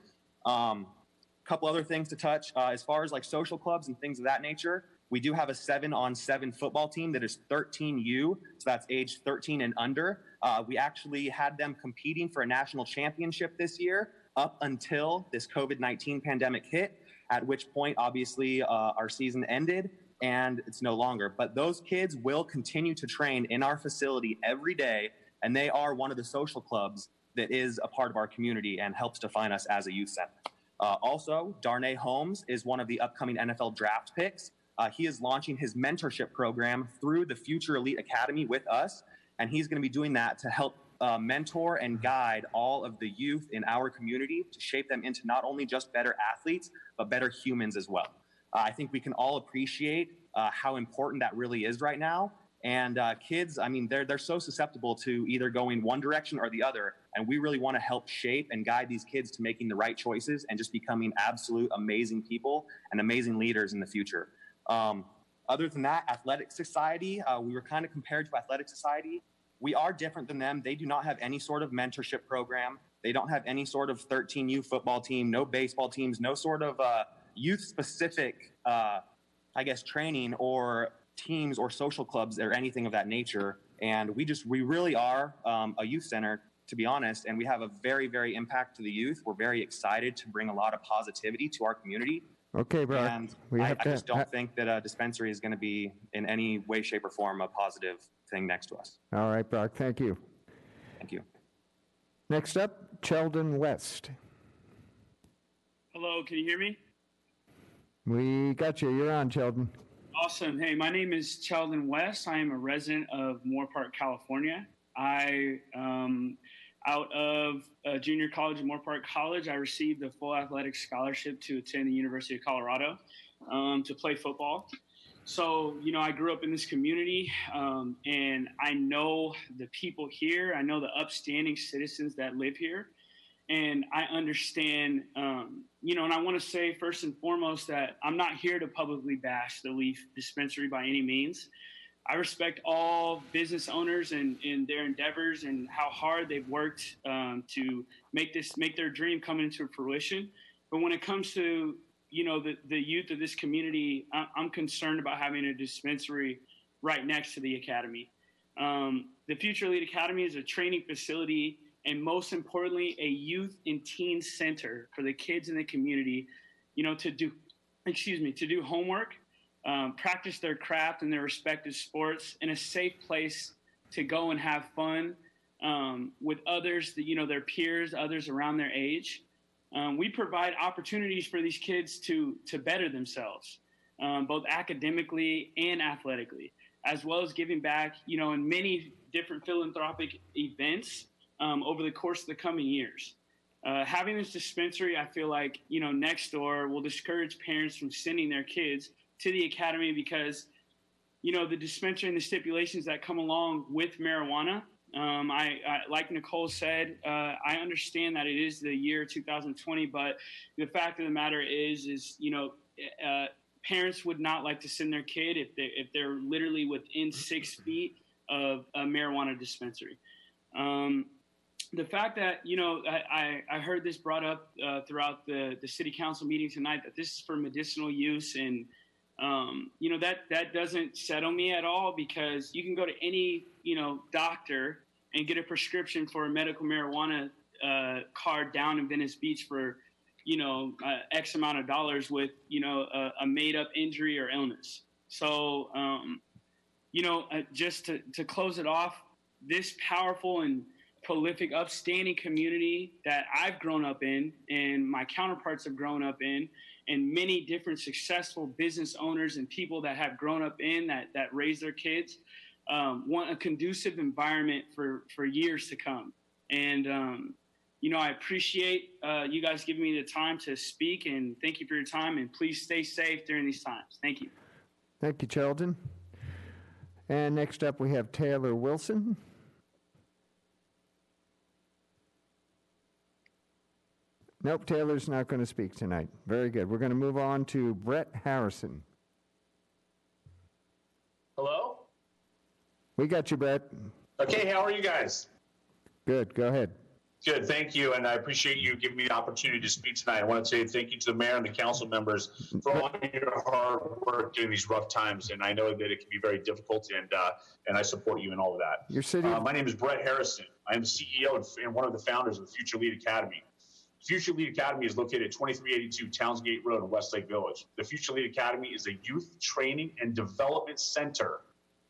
Couple other things to touch as far as like social clubs and things of that nature. We do have a 7-on-7 football team that is 13U, so that's age 13 and under. We actually had them competing for a national championship this year up until this COVID-19 pandemic hit, at which point, obviously, our season ended and it's no longer. But those kids will continue to train in our facility every day, and they are one of the social clubs that is a part of our community and helps define us as a youth center. Also, Darnay Holmes is one of the upcoming NFL draft picks. He is launching his mentorship program through the Future Elite Academy with us, and he's going to be doing that to help mentor and guide all of the youth in our community to shape them into not only just better athletes, but better humans as well. I think we can all appreciate how important that really is right now. And kids, I mean, they're so susceptible to either going one direction or the other, and we really want to help shape and guide these kids to making the right choices and just becoming absolute amazing people and amazing leaders in the future. Other than that, Athletic Society, we were kind of compared to Athletic Society. We are different than them. They do not have any sort of mentorship program. They don't have any sort of 13U football team, no baseball teams, no sort of youth-specific, training or teams or social clubs or anything of that nature. And we really are a youth center, to be honest, and we have a very, very impact to the youth. We're very excited to bring a lot of positivity to our community. Okay, Brock. And I just don't think that a dispensary is going to be in any way, shape, or form a positive thing next to us. All right, Brock, thank you. Thank you. Next up, Sheldon West. Hello, can you hear me? We got you. You're on, Sheldon. Awesome. Hey, my name is Sheldon West. I am a resident of Moore Park, California. Out of junior college at Moore Park College, I received a full athletic scholarship to attend the University of Colorado to play football. So, I grew up in this community, and I know the people here. I know the upstanding citizens that live here. And I understand, and I want to say first and foremost that I'm not here to publicly bash the Leaf Dispensary by any means. I respect all business owners and their endeavors and how hard they've worked to make their dream come into fruition. But when it comes to, the youth of this community, I'm concerned about having a dispensary right next to the academy. The Future Elite Academy is a training facility and, most importantly, a youth and teen center for the kids in the community, to do homework, practice their craft and their respective sports in a safe place to go and have fun with others, their peers, others around their age. We provide opportunities for these kids to better themselves, both academically and athletically, as well as giving back, in many different philanthropic events over the course of the coming years. Having this dispensary, I feel like, next door will discourage parents from sending their kids to the academy because, the dispensary and the stipulations that come along with marijuana. I like Nicole said, I understand that it is the year 2020, but the fact of the matter is parents would not like to send their kid if they're literally within 6 feet of a marijuana dispensary. The fact that, I heard this brought up throughout the city council meeting tonight, that this is for medicinal use. And, that doesn't settle me at all, because you can go to any, doctor and get a prescription for a medical marijuana card down in Venice Beach for, X amount of dollars with, a made up injury or illness. So, just to close it off, this powerful and prolific, upstanding community that I've grown up in and my counterparts have grown up in, and many different successful business owners and people that have grown up in that raise their kids want a conducive environment for years to come. And, I appreciate you guys giving me the time to speak, and thank you for your time, and please stay safe during these times. Thank you. Thank you, Sheldon. And next up, we have Taylor Wilson. Nope, Taylor's not going to speak tonight. Very good. We're going to move on to Brett Harrison. Hello? We got you, Brett. Okay, how are you guys? Good, go ahead. Good, thank you, and I appreciate you giving me the opportunity to speak tonight. I want to say thank you to the mayor and the council members for all your hard work during these rough times, and I know that it can be very difficult, and I support you in all of that. Your city? My name is Brett Harrison. I am the CEO and one of the founders of the Future Lead Academy. Future Lead Academy is located at 2382 Townsgate Road in Westlake Village. The Future Lead Academy is a youth training and development center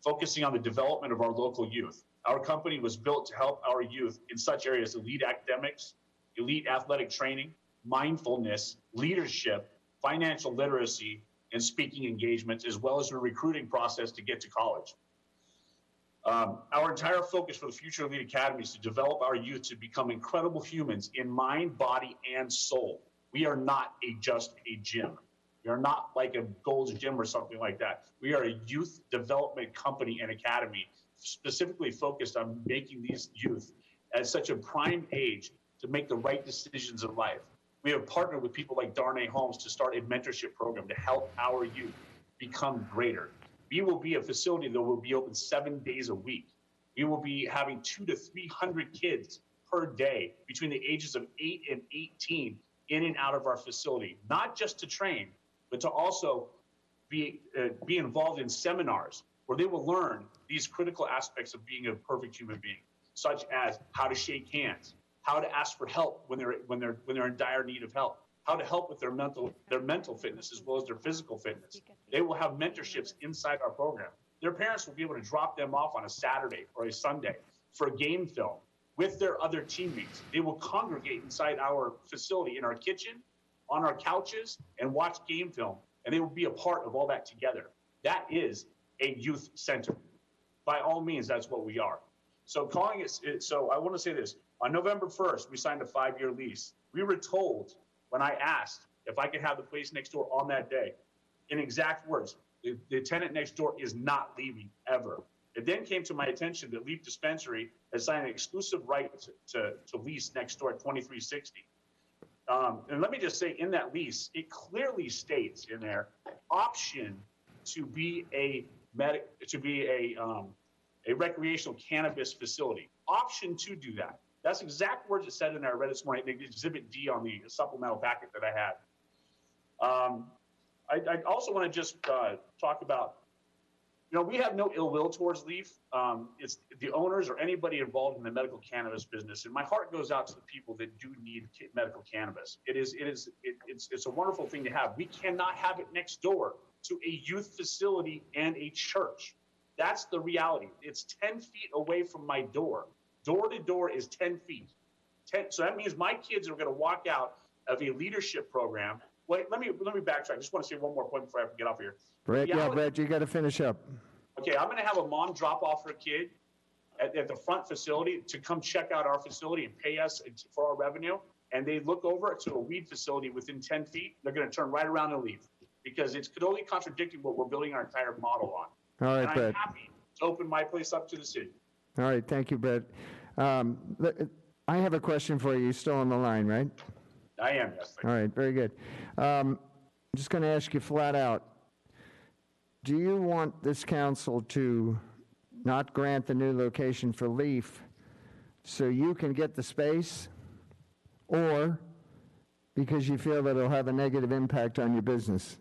focusing on the development of our local youth. Our company was built to help our youth in such areas as elite academics, elite athletic training, mindfulness, leadership, financial literacy, and speaking engagements, as well as a recruiting process to get to college. Our entire focus for the Future Elite Academy is to develop our youth to become incredible humans in mind, body, and soul. We are not just a gym. We are not like a Gold's Gym or something like that. We are a youth development company and academy specifically focused on making these youth at such a prime age to make the right decisions in life. We have partnered with people like Darnay Holmes to start a mentorship program to help our youth become greater. We will be a facility that will be open 7 days a week. We will be having 200 to 300 kids per day between the ages of 8 and 18 in and out of our facility, not just to train, but to also be involved in seminars where they will learn these critical aspects of being a perfect human being, such as how to shake hands, how to ask for help when they're in dire need of help, how to help with their mental fitness as well as their physical fitness. They will have mentorships inside our program. Their parents will be able to drop them off on a Saturday or a Sunday for a game film with their other teammates. They will congregate inside our facility in our kitchen, on our couches, and watch game film, and they will be a part of all that together. That is a youth center. By all means, that's what we are. So I want to say this. On November 1st, we signed a 5-year lease. We were told when I asked if I could have the place next door on that day, in exact words, the tenant next door is not leaving ever. It then came to my attention that Leaf Dispensary has signed an exclusive right to lease next door at 2360. And let me just say, in that lease, it clearly states in there option to be a recreational cannabis facility. Option to do that. That's exact words it said in there. I read this morning, Exhibit D on the supplemental packet that I had. I also want to just talk about, we have no ill will towards Leaf. It's the owners or anybody involved in the medical cannabis business. And my heart goes out to the people that do need medical cannabis. It's a wonderful thing to have. We cannot have it next door to a youth facility and a church. That's the reality. It's 10 feet away from my door. Door to door is 10 feet. So that means my kids are going to walk out of a leadership program. Wait, let me backtrack. I just want to say one more point before I get off here. Brett, Brett, you got to finish up. Okay, I'm going to have a mom drop off her kid at the front facility to come check out our facility and pay us for our revenue. And they look over to a weed facility within 10 feet. They're going to turn right around and leave because it's totally contradicting what we're building our entire model on. All right, and Brett. I'm happy to open my place up to the city. All right, thank you, Brett. I have a question for you. You're still on the line, right? I am, yes. All right, very good. I'm just going to ask you flat out, do you want this council to not grant the new location for Leaf so you can get the space, or because you feel that it'll have a negative impact on your business?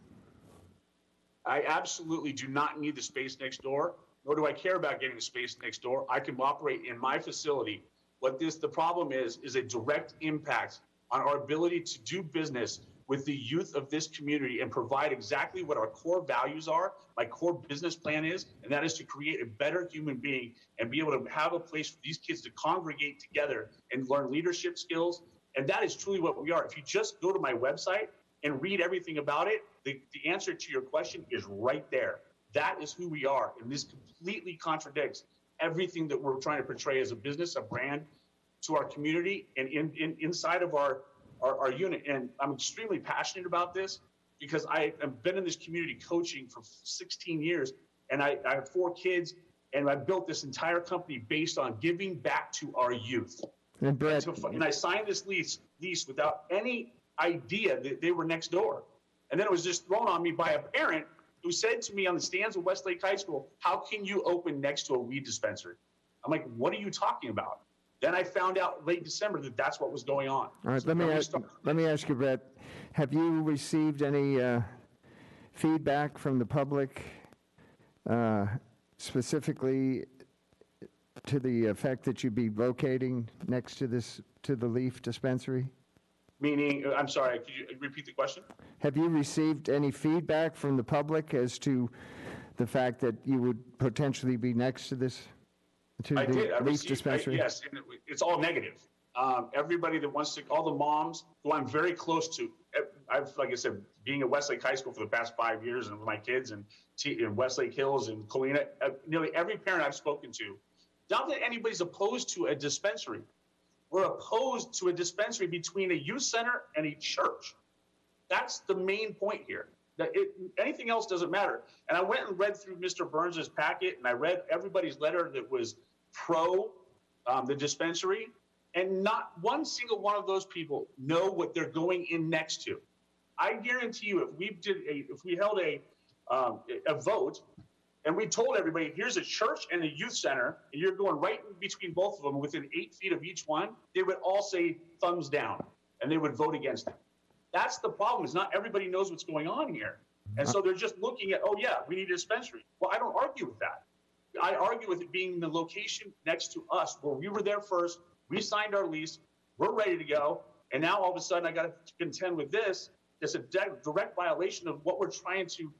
I absolutely do not need the space next door, nor do I care about getting the space next door. I can operate in my facility. The problem is a direct impact on our ability to do business with the youth of this community and provide exactly what our core values are, my core business plan is, and that is to create a better human being and be able to have a place for these kids to congregate together and learn leadership skills. And that is truly what we are. If you just go to my website and read everything about it, the answer to your question is right there. That is who we are. And this completely contradicts everything that we're trying to portray as a business, a brand to our community and inside of our unit. And I'm extremely passionate about this because I have been in this community coaching for 16 years, and I have 4 kids, and I built this entire company based on giving back to our youth. And Brett, and I signed this lease without any idea that they were next door. And then it was just thrown on me by a parent who said to me on the stands of Westlake High School, "How can you open next to a weed dispensary?" I'm like, "What are you talking about?" Then I found out late December that that's what was going on. all right, So let me ask you, Brett, have you received any feedback from the public, specifically to the effect that you'd be locating next to the Leaf dispensary? Meaning, I'm sorry, could you repeat the question? Have you received any feedback from the public as to the fact that you would potentially be next to this, to I the did. I Leaf received, dispensary? yes, and it's all negative. Everybody that wants to, all the moms who I'm very close to, I've, like I said, being at Westlake High School for the past 5 years and with my kids and in Westlake Hills and Colina, nearly every parent I've spoken to, not that anybody's opposed to a dispensary. We're opposed to a dispensary between a youth center and a church. That's the main point here. That anything else doesn't matter. And I went and read through Mr. Burns's packet, and I read everybody's letter that was pro the dispensary, and not one single one of those people know what they're going in next to. I guarantee you, if we held a vote, and we told everybody, here's a church and a youth center, and you're going right in between both of them within 8 feet of each one, they would all say thumbs down, and they would vote against it. That's the problem, is not everybody knows what's going on here. And so they're just looking at, oh yeah, we need a dispensary. Well, I don't argue with that. I argue with it being the location next to us, where we were there first, we signed our lease, we're ready to go, and now all of a sudden I got to contend with this. It's a direct violation of what we're trying to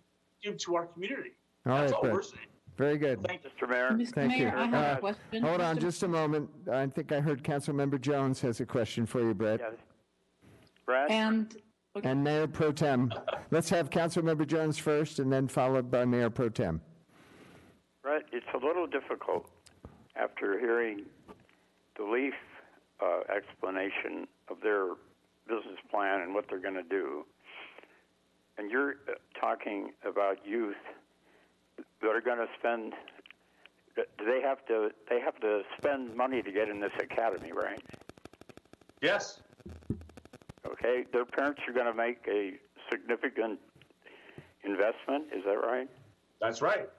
give to our community. All That's right, all Brett. we're saying. Very good. Thank you, Mr. Mayor. Thank you. Mayor, I have a question. Hold on just a moment. I think I heard Councilmember Jones has a question for you, Brett. Yes. Brad? And Mayor Pro Tem. Let's have Councilmember Jones first and then followed by Mayor Pro Tem. Brett, it's a little difficult after hearing the Leaf explanation of their business plan and what they're going to do. And you're talking about youth that are going to spend. They have to spend money to get in this academy, right? Yes. Okay. Their parents are going to make a significant investment. Is that right? That's right.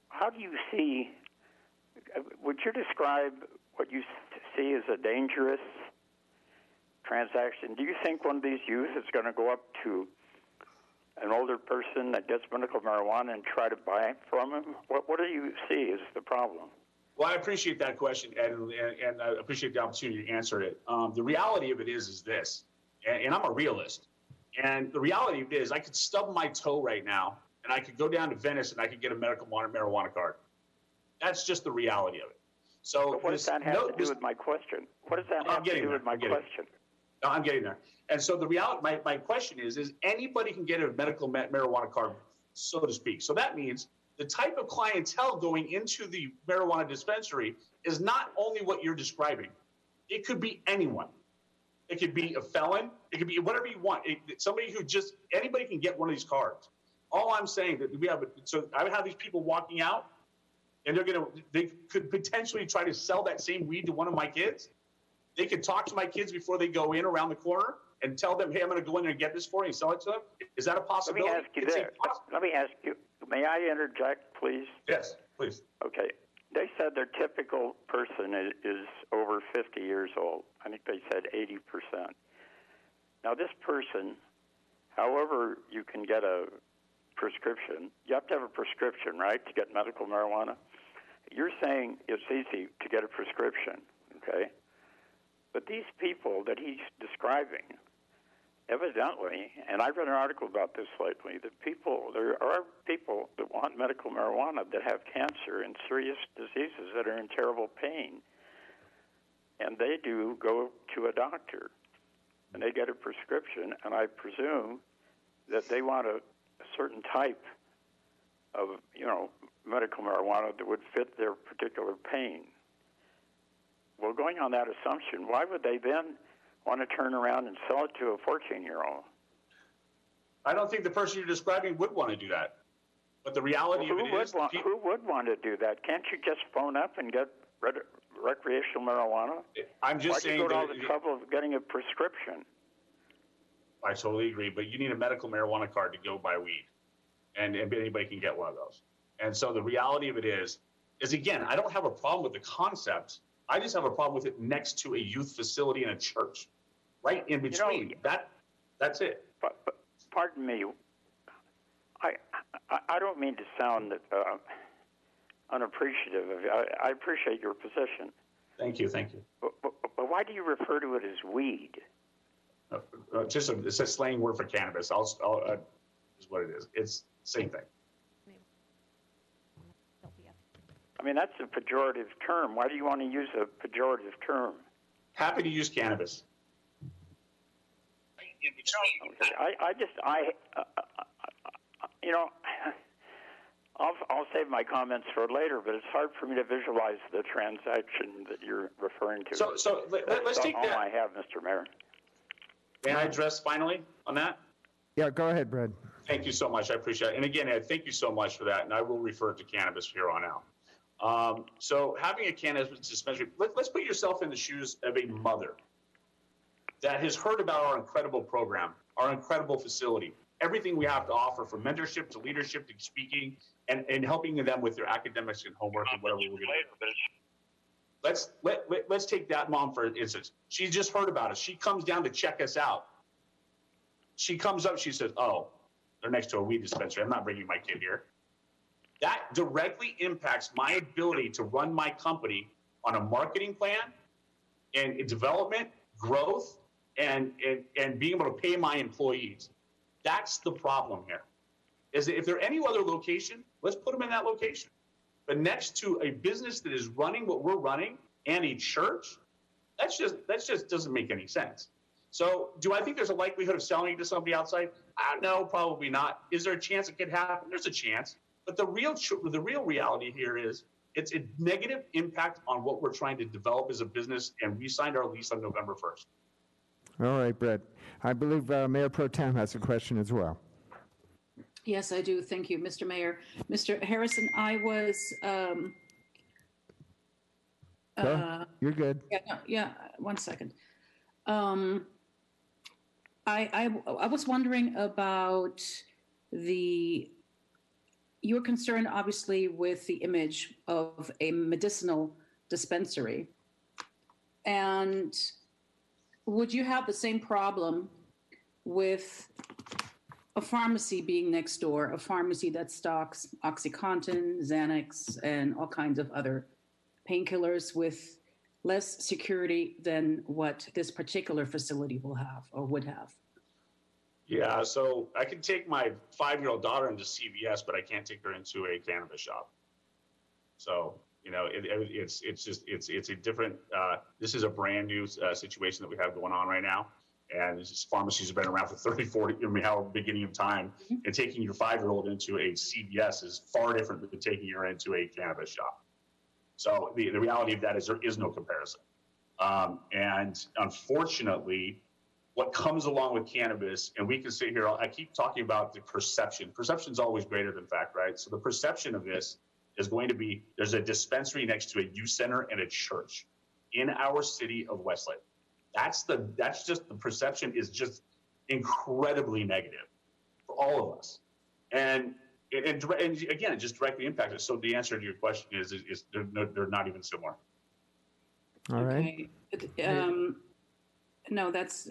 How do you see? Would you describe what you see as a dangerous transaction? Do you think one of these youth is going to go up to an older person that gets medical marijuana and try to buy it from him? What do you see is the problem? Well, I appreciate that question, Ed, and I appreciate the opportunity to answer it. The reality of it is this, and I'm a realist, and the reality of it is I could stub my toe right now, and I could go down to Venice and I could get a medical marijuana card. That's just the reality of it. So but what does that have to do with my question? What does that have to do with my question? No, I'm getting there. And so the reality, my question is anybody can get a medical marijuana card, so to speak. So that means the type of clientele going into the marijuana dispensary is not only what you're describing. It could be anyone. It could be a felon. It could be whatever you want. Somebody who anybody can get one of these cards. All I'm saying that so I would have these people walking out, and they could potentially try to sell that same weed to one of my kids. They could talk to my kids before they go in around the corner and tell them, hey, I'm going to go in there and get this for you and sell it to them. Is that a possibility? Let me ask you, may I interject, please? Yes, please. Okay. They said their typical person is over 50 years old. I think they said 80%. Now, this person, however you can get a prescription, you have to have a prescription, right, to get medical marijuana? You're saying it's easy to get a prescription, okay? But these people that he's describing, evidently, and I read an article about this lately, that there are people that want medical marijuana that have cancer and serious diseases that are in terrible pain. And they do go to a doctor, and they get a prescription, and I presume that they want a certain type of, medical marijuana that would fit their particular pain. Well, going on that assumption, why would they then want to turn around and sell it to a 14-year-old? I don't think the person you're describing would want to do that. But the reality of it is... Who would want to do that? Can't you just phone up and get recreational marijuana? I'm just saying... Why do you go to all the trouble of getting a prescription? I totally agree, but you need a medical marijuana card to go buy weed. And anybody can get one of those. And so the reality of it is again, I don't have a problem with the concept. I just have a problem with it next to a youth facility and a church. Right in between. That's it. But pardon me. I don't mean to sound unappreciative of you. I appreciate your position. Thank you. But why do you refer to it as weed? It's a slang word for cannabis. Is what it is. It's the same thing. I mean, that's a pejorative term. Why do you want to use a pejorative term? Happy to use cannabis. I'll save my comments for later, but it's hard for me to visualize the transaction that you're referring to. So let's take that. All I have, Mr. Mayor. May I address finally on that? Yeah, go ahead, Brad. Thank you so much. I appreciate it. And again, thank you so much for that. And I will refer to cannabis from here on out. So having a cannabis dispensary, let's put yourself in the shoes of a mother that has heard about our incredible program, our incredible facility, everything we have to offer from mentorship to leadership to speaking and helping them with their academics and homework and whatever we're going to do. Let's take that mom for instance. She just heard about us. She comes down to check us out. She comes up, she says, oh, they're next to a weed dispensary. I'm not bringing my kid here. That directly impacts my ability to run my company on a marketing plan and development, growth, and being able to pay my employees. That's the problem here. Is that if there are any other location, let's put them in that location. But next to a business that is running what we're running and a church, that just doesn't make any sense. So do I think there's a likelihood of selling it to somebody outside? No, probably not. Is there a chance it could happen? There's a chance. But the real reality here is it's a negative impact on what we're trying to develop as a business, and we signed our lease on November 1st. All right, Brett. I believe Mayor Pro Tem has a question as well. Yes, I do. Thank you, Mr. Mayor. Mr. Harrison, I was... You're good. Yeah, 1 second. I was wondering about your concern, obviously, with the image of a medicinal dispensary. And would you have the same problem with a pharmacy being next door, a pharmacy that stocks OxyContin, Xanax, and all kinds of other painkillers with less security than what this particular facility will have or would have? Yeah, so I can take my 5-year-old daughter into CVS, but I can't take her into a cannabis shop. So, it's a different, this is a brand new situation that we have going on right now. And pharmacies have been around for 30, 40, however beginning of time. And taking your 5-year-old into a CVS is far different than taking her into a cannabis shop. So the reality of that is there is no comparison. And unfortunately, what comes along with cannabis, and we can sit here, I keep talking about the perception. Perception is always greater than fact, right? So the perception of this is going to be, there's a dispensary next to a youth center and a church in our city of Westlake. That's just the perception is just incredibly negative for all of us. And again, it just directly impacts us. So the answer to your question is they're not even similar. All right. Okay. No, that's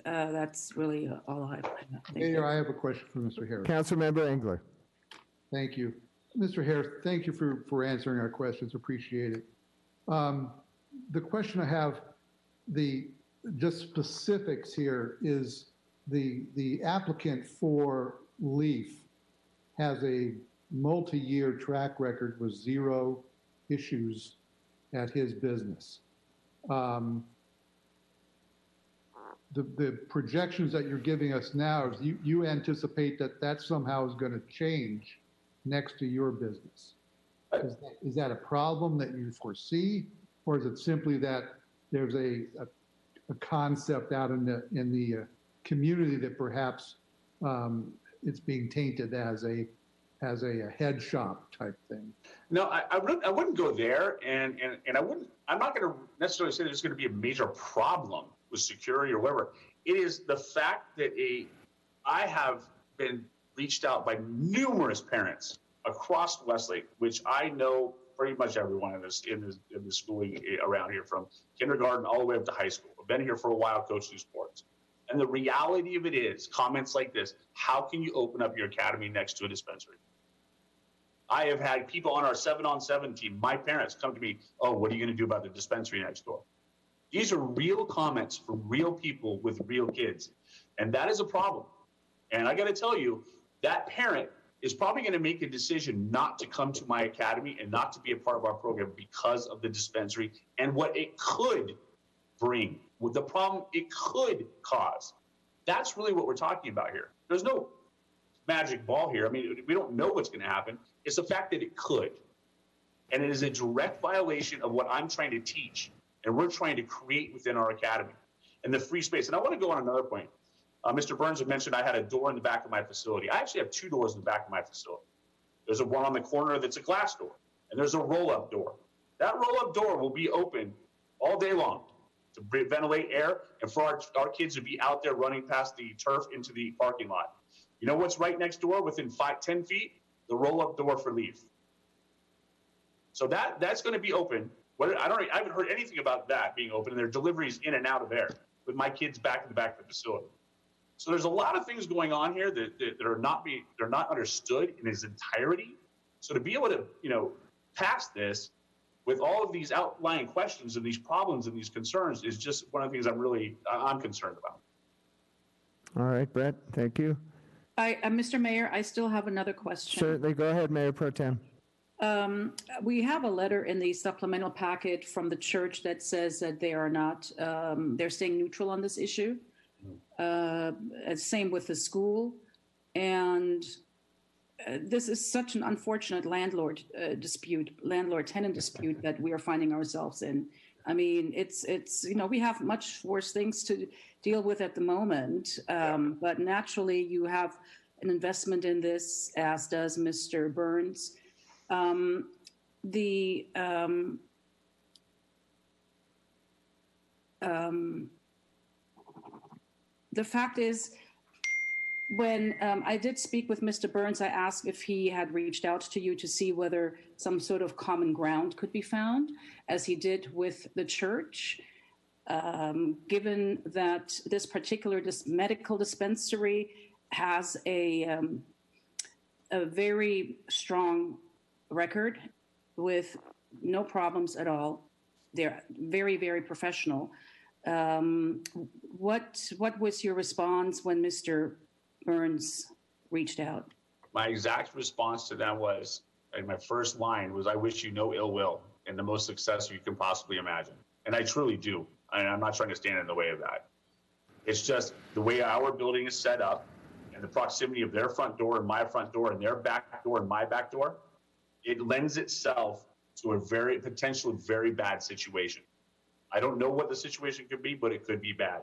really all I have. Mayor, I have a question for Mr. Harris. Councilmember Engler. Thank you. Mr. Harris, thank you for answering our questions. Appreciate it. The question I have, just specifics here is the applicant for LEAF has a multi-year track record with 0 issues at his business. The projections that you're giving us now, you anticipate that somehow is going to change next to your business. Is that a problem that you foresee, or is it simply that there's a concept out in the community that perhaps it's being tainted as a head shop type thing? No, I wouldn't go there, and I'm not going to necessarily say there's going to be a major problem with security or whatever. It is the fact that I have been reached out by numerous parents across Westlake, which I know pretty much everyone in the schooling around here, from kindergarten all the way up to high school. I've been here for a while coaching sports. And the reality of it is comments like this: how can you open up your academy next to a dispensary? I have had people on our 7-on-7 team, my parents, come to me, oh, what are you going to do about the dispensary next door? These are real comments from real people with real kids. And that is a problem. And I got to tell you, that parent is probably going to make a decision not to come to my academy and not to be a part of our program because of the dispensary and what it could bring, with the problem it could cause. That's really what we're talking about here. There's no magic ball here. I mean, we don't know what's going to happen. It's the fact that it could. And it is a direct violation of what I'm trying to teach and we're trying to create within our academy and the free space. And I want to go on another point. Mr. Burns had mentioned I had a door in the back of my facility. I actually have 2 doors in the back of my facility. There's a one on the corner that's a glass door, and there's a roll-up door. That roll-up door will be open all day long to ventilate air and for our kids to be out there running past the turf into the parking lot. You know what's right next door within 5-10 feet? The roll-up door for LEAF. So that's going to be open. I haven't heard anything about that being open, and there are deliveries in and out of there with my kids back in the back of the facility. So there's a lot of things going on here that are they're not understood in its entirety. So to be able to, pass this with all of these outlying questions and these problems and these concerns is just one of the things I'm concerned about. All right, Brett, thank you. Mr. Mayor, I still have another question. Certainly, go ahead, Mayor Pro Tem. We have a letter in the supplemental packet from the church that says that they are not, they're staying neutral on this issue. Same with the school. And this is such an unfortunate landlord-tenant dispute that we are finding ourselves in. I mean, it's we have much worse things to deal with at the moment. But naturally, you have an investment in this, as does Mr. Burns. The fact is, when I did speak with Mr. Burns, I asked if he had reached out to you to see whether some sort of common ground could be found, as he did with the church. Given that this particular medical dispensary has a very strong record with no problems at all. They're very, very professional. What was your response when Mr. Burns reached out? My exact response to them was, my first line was, I wish you no ill will and the most success you can possibly imagine. And I truly do. And I'm not trying to stand in the way of that. It's just the way our building is set up and the proximity of their front door and my front door and their back door and my back door, it lends itself to a potentially very bad situation. I don't know what the situation could be, but it could be bad.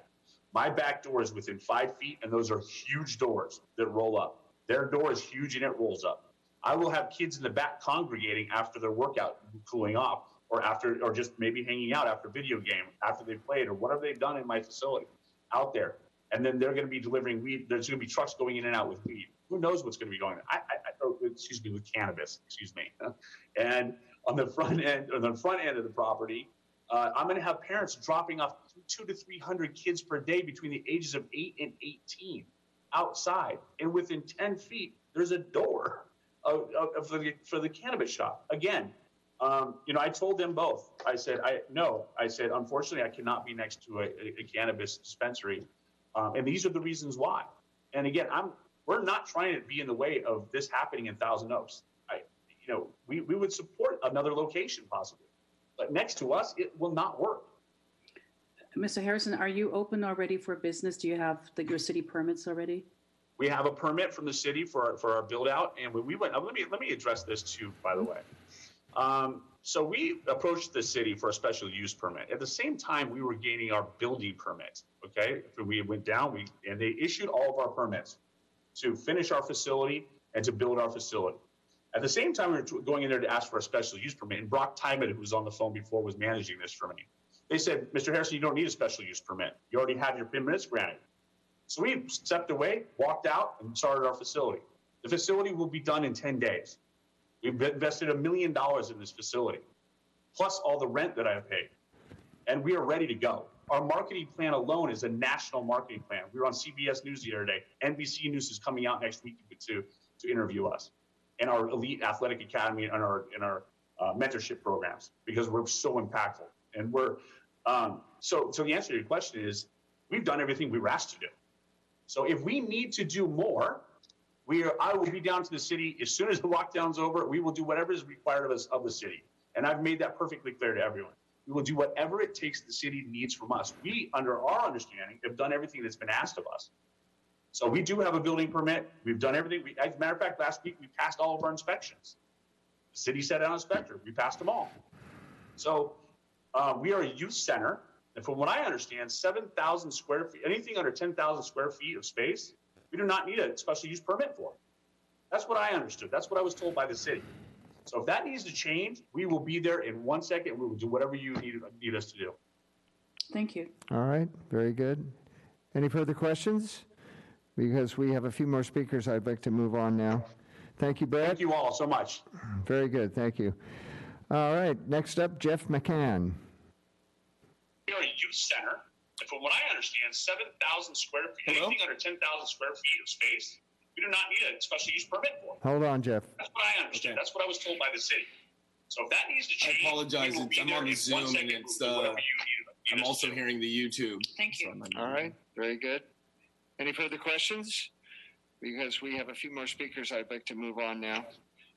My back door is within 5 feet, and those are huge doors that roll up. Their door is huge, and it rolls up. I will have kids in the back congregating after their workout, cooling off, or just maybe hanging out after video game, after they've played, or whatever they've done in my facility out there. And then they're going to be delivering weed. There's going to be trucks going in and out with weed. Who knows what's going to be going on? With cannabis, And on the front end of the property, I'm going to have parents dropping off 200 to 300 kids per day between the ages of 8 and 18 outside. And within 10 feet, there's a door for the cannabis shop. Again, I told them both. I said, unfortunately, I cannot be next to a cannabis dispensary. And these are the reasons why. And again, we're not trying to be in the way of this happening in Thousand Oaks. We would support another location possibly, but next to us, it will not work. Mr. Harrison, are you open already for business? Do you have your city permits already? We have a permit from the city for our build out, and when we went, let me address this too, by the way. So we approached the city for a special use permit. At the same time, we were gaining our building permit. Okay, we went down, and they issued all of our permits to finish our facility and to build our facility. At the same time, we were going in there to ask for a special use permit, and Brock Tyman, who was on the phone before, was managing this for me. They said, Mr. Harrison, you don't need a special use permit. You already have your permits granted. So we stepped away, walked out, and started our facility. The facility will be done in 10 days. We've invested $1 million in this facility, plus all the rent that I have paid. And we are ready to go. Our marketing plan alone is a national marketing plan. We were on CBS News the other day. NBC News is coming out next week to interview us and our elite athletic academy and our mentorship programs, because we're so impactful. And we're so the answer to your question is, we've done everything we were asked to do. So if we need to do more, I will be down to the city as soon as the lockdown's over. We will do whatever is required of us of the city, and I've made that perfectly clear to everyone. We will do whatever it takes the city needs from us. We, under our understanding, have done everything that's been asked of us. So we do have a building permit. We've done everything. As a matter of fact, last week we passed all of our inspections. The city sent out an inspector. We passed them all. So we are a youth center, and from what I understand, 7,000 square feet, anything under 10,000 square feet of space, we do not need a special use permit for. That's what I understood. That's what I was told by the city. So if that needs to change, we will be there in 1 second. We will do whatever you need us to do. Thank you. All right, very good. Any further questions? Because we have a few more speakers, I'd like to move on now. Thank you, Brad. Thank you all so much. Very good, thank you. All right, next up, Jeff McCann. We are a youth center, and from what I understand, 7,000 square feet, anything under 10,000 square feet of space, we do not need a special use permit for. Hold on, Jeff. That's what I understand. Okay. That's what I was told by the city. So if that needs to change, I apologize. I'm on the Zoom, and it's I'm also hearing the YouTube. Thank you. All right, very good. Any further questions? Because we have a few more speakers, I'd like to move on now.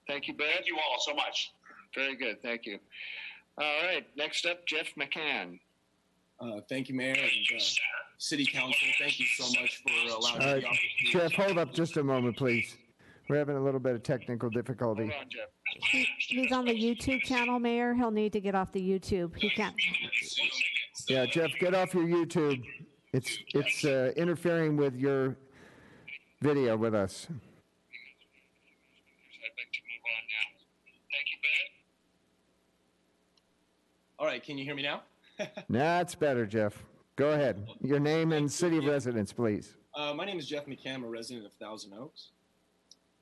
Thank you, Brad. Thank you all so much. Very good, thank you. All right, next up, Jeff McCann. Thank you, Mayor and City Council. Thank you so much for allowing me the opportunity. Jeff, hold up just a moment, please. We're having a little bit of technical difficulty. Hold on, Jeff. He's on the YouTube channel, Mayor. He'll need to get off the YouTube. He can't. Yeah, Jeff, get off your YouTube. It's interfering with your video with us. I'd like to move on now. Thank you, Brad. All right, can you hear me now? That's better, Jeff. Go ahead. Your name and city of residence, please. My name is Jeff McCann. I'm a resident of Thousand Oaks.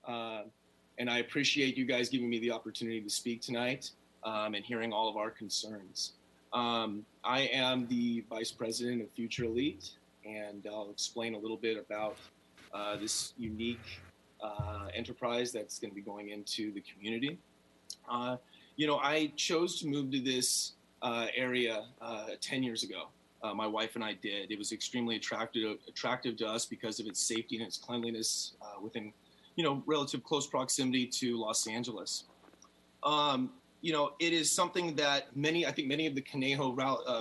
And I appreciate you guys giving me the opportunity to speak tonight and hearing all of our concerns. I am the Vice President of Future Elite, and I'll explain a little bit about this unique enterprise that's going to be going into the community. I chose to move to this area 10 years ago. My wife and I did. It was extremely attractive to us because of its safety and its cleanliness within, relative close proximity to Los Angeles. It is something that I think many of the Conejo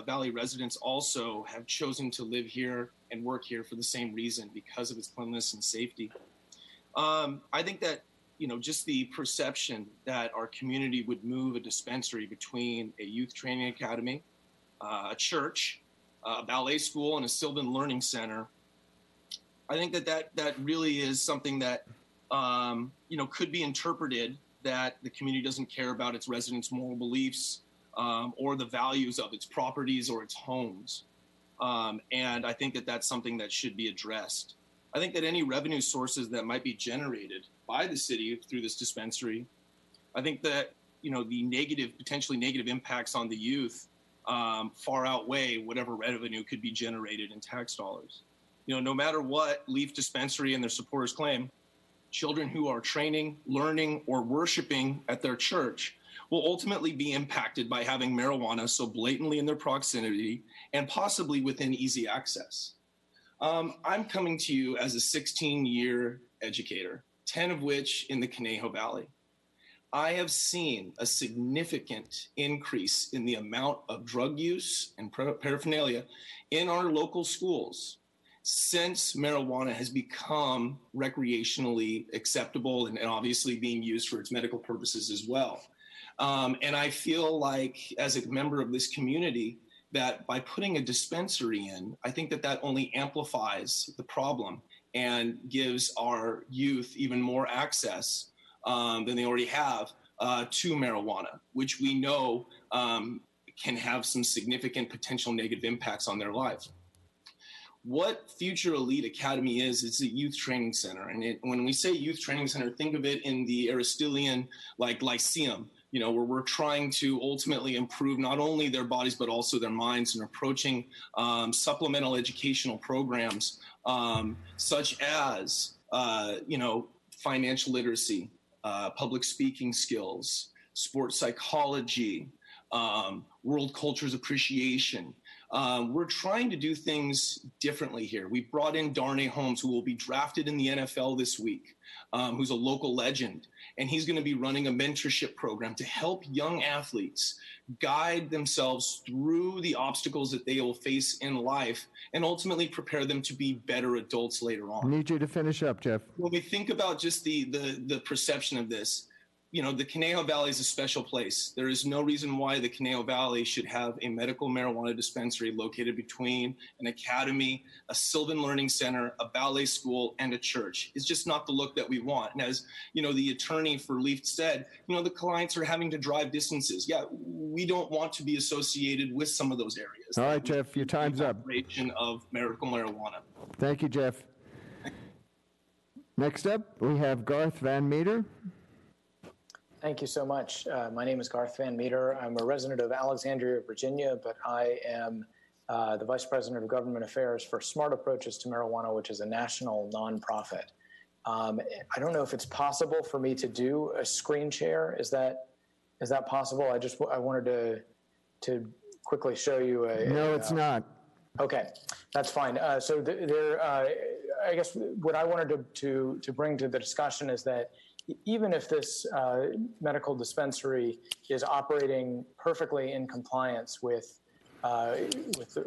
Valley residents also have chosen to live here and work here for the same reason, because of its cleanliness and safety. I think that, just the perception that our community would move a dispensary between a youth training academy, a church, a ballet school, and a Sylvan Learning Center, I think that really is something that, could be interpreted that the community doesn't care about its residents' moral beliefs or the values of its properties or its homes. And I think that that's something that should be addressed. I think that any revenue sources that might be generated by the city through this dispensary, I think that, the potentially negative impacts on the youth far outweigh whatever revenue could be generated in tax dollars. No matter what Leaf Dispensary and their supporters claim, children who are training, learning, or worshiping at their church will ultimately be impacted by having marijuana so blatantly in their proximity and possibly within easy access. I'm coming to you as a 16-year educator, 10 of which in the Conejo Valley. I have seen a significant increase in the amount of drug use and paraphernalia in our local schools since marijuana has become recreationally acceptable and obviously being used for its medical purposes as well. And I feel like, as a member of this community, that by putting a dispensary in, I think that that only amplifies the problem and gives our youth even more access than they already have to marijuana, which we know can have some significant potential negative impacts on their lives. What Future Elite Academy is, it's a youth training center. And when we say youth training center, think of it in the Aristotelian Lyceum, where we're trying to ultimately improve not only their bodies, but also their minds, and approaching supplemental educational programs such as, financial literacy, public speaking skills, sports psychology, world cultures appreciation. We're trying to do things differently here. We brought in Darnay Holmes, who will be drafted in the NFL this week, who's a local legend. And he's going to be running a mentorship program to help young athletes guide themselves through the obstacles that they will face in life and ultimately prepare them to be better adults later on. I need you to finish up, Jeff. When we think about just the perception of this, the Conejo Valley is a special place. There is no reason why the Conejo Valley should have a medical marijuana dispensary located between an academy, a Sylvan Learning Center, a ballet school, and a church. It's just not the look that we want. And as the attorney for Leaf said, the clients are having to drive distances. Yeah, we don't want to be associated with some of those areas. All right, Jeff, your time's up. Of medical marijuana. Thank you, Jeff. Next up, we have Garth Van Meter. Thank you so much. My name is Garth Van Meter. I'm a resident of Alexandria, Virginia, but I am the Vice President of Government Affairs for Smart Approaches to Marijuana, which is a national nonprofit. I don't know if it's possible for me to do a screen share. Is that possible? I wanted to quickly show you a. No, it's not. Okay, that's fine. So I guess what I wanted to bring to the discussion is that even if this medical dispensary is operating perfectly in compliance with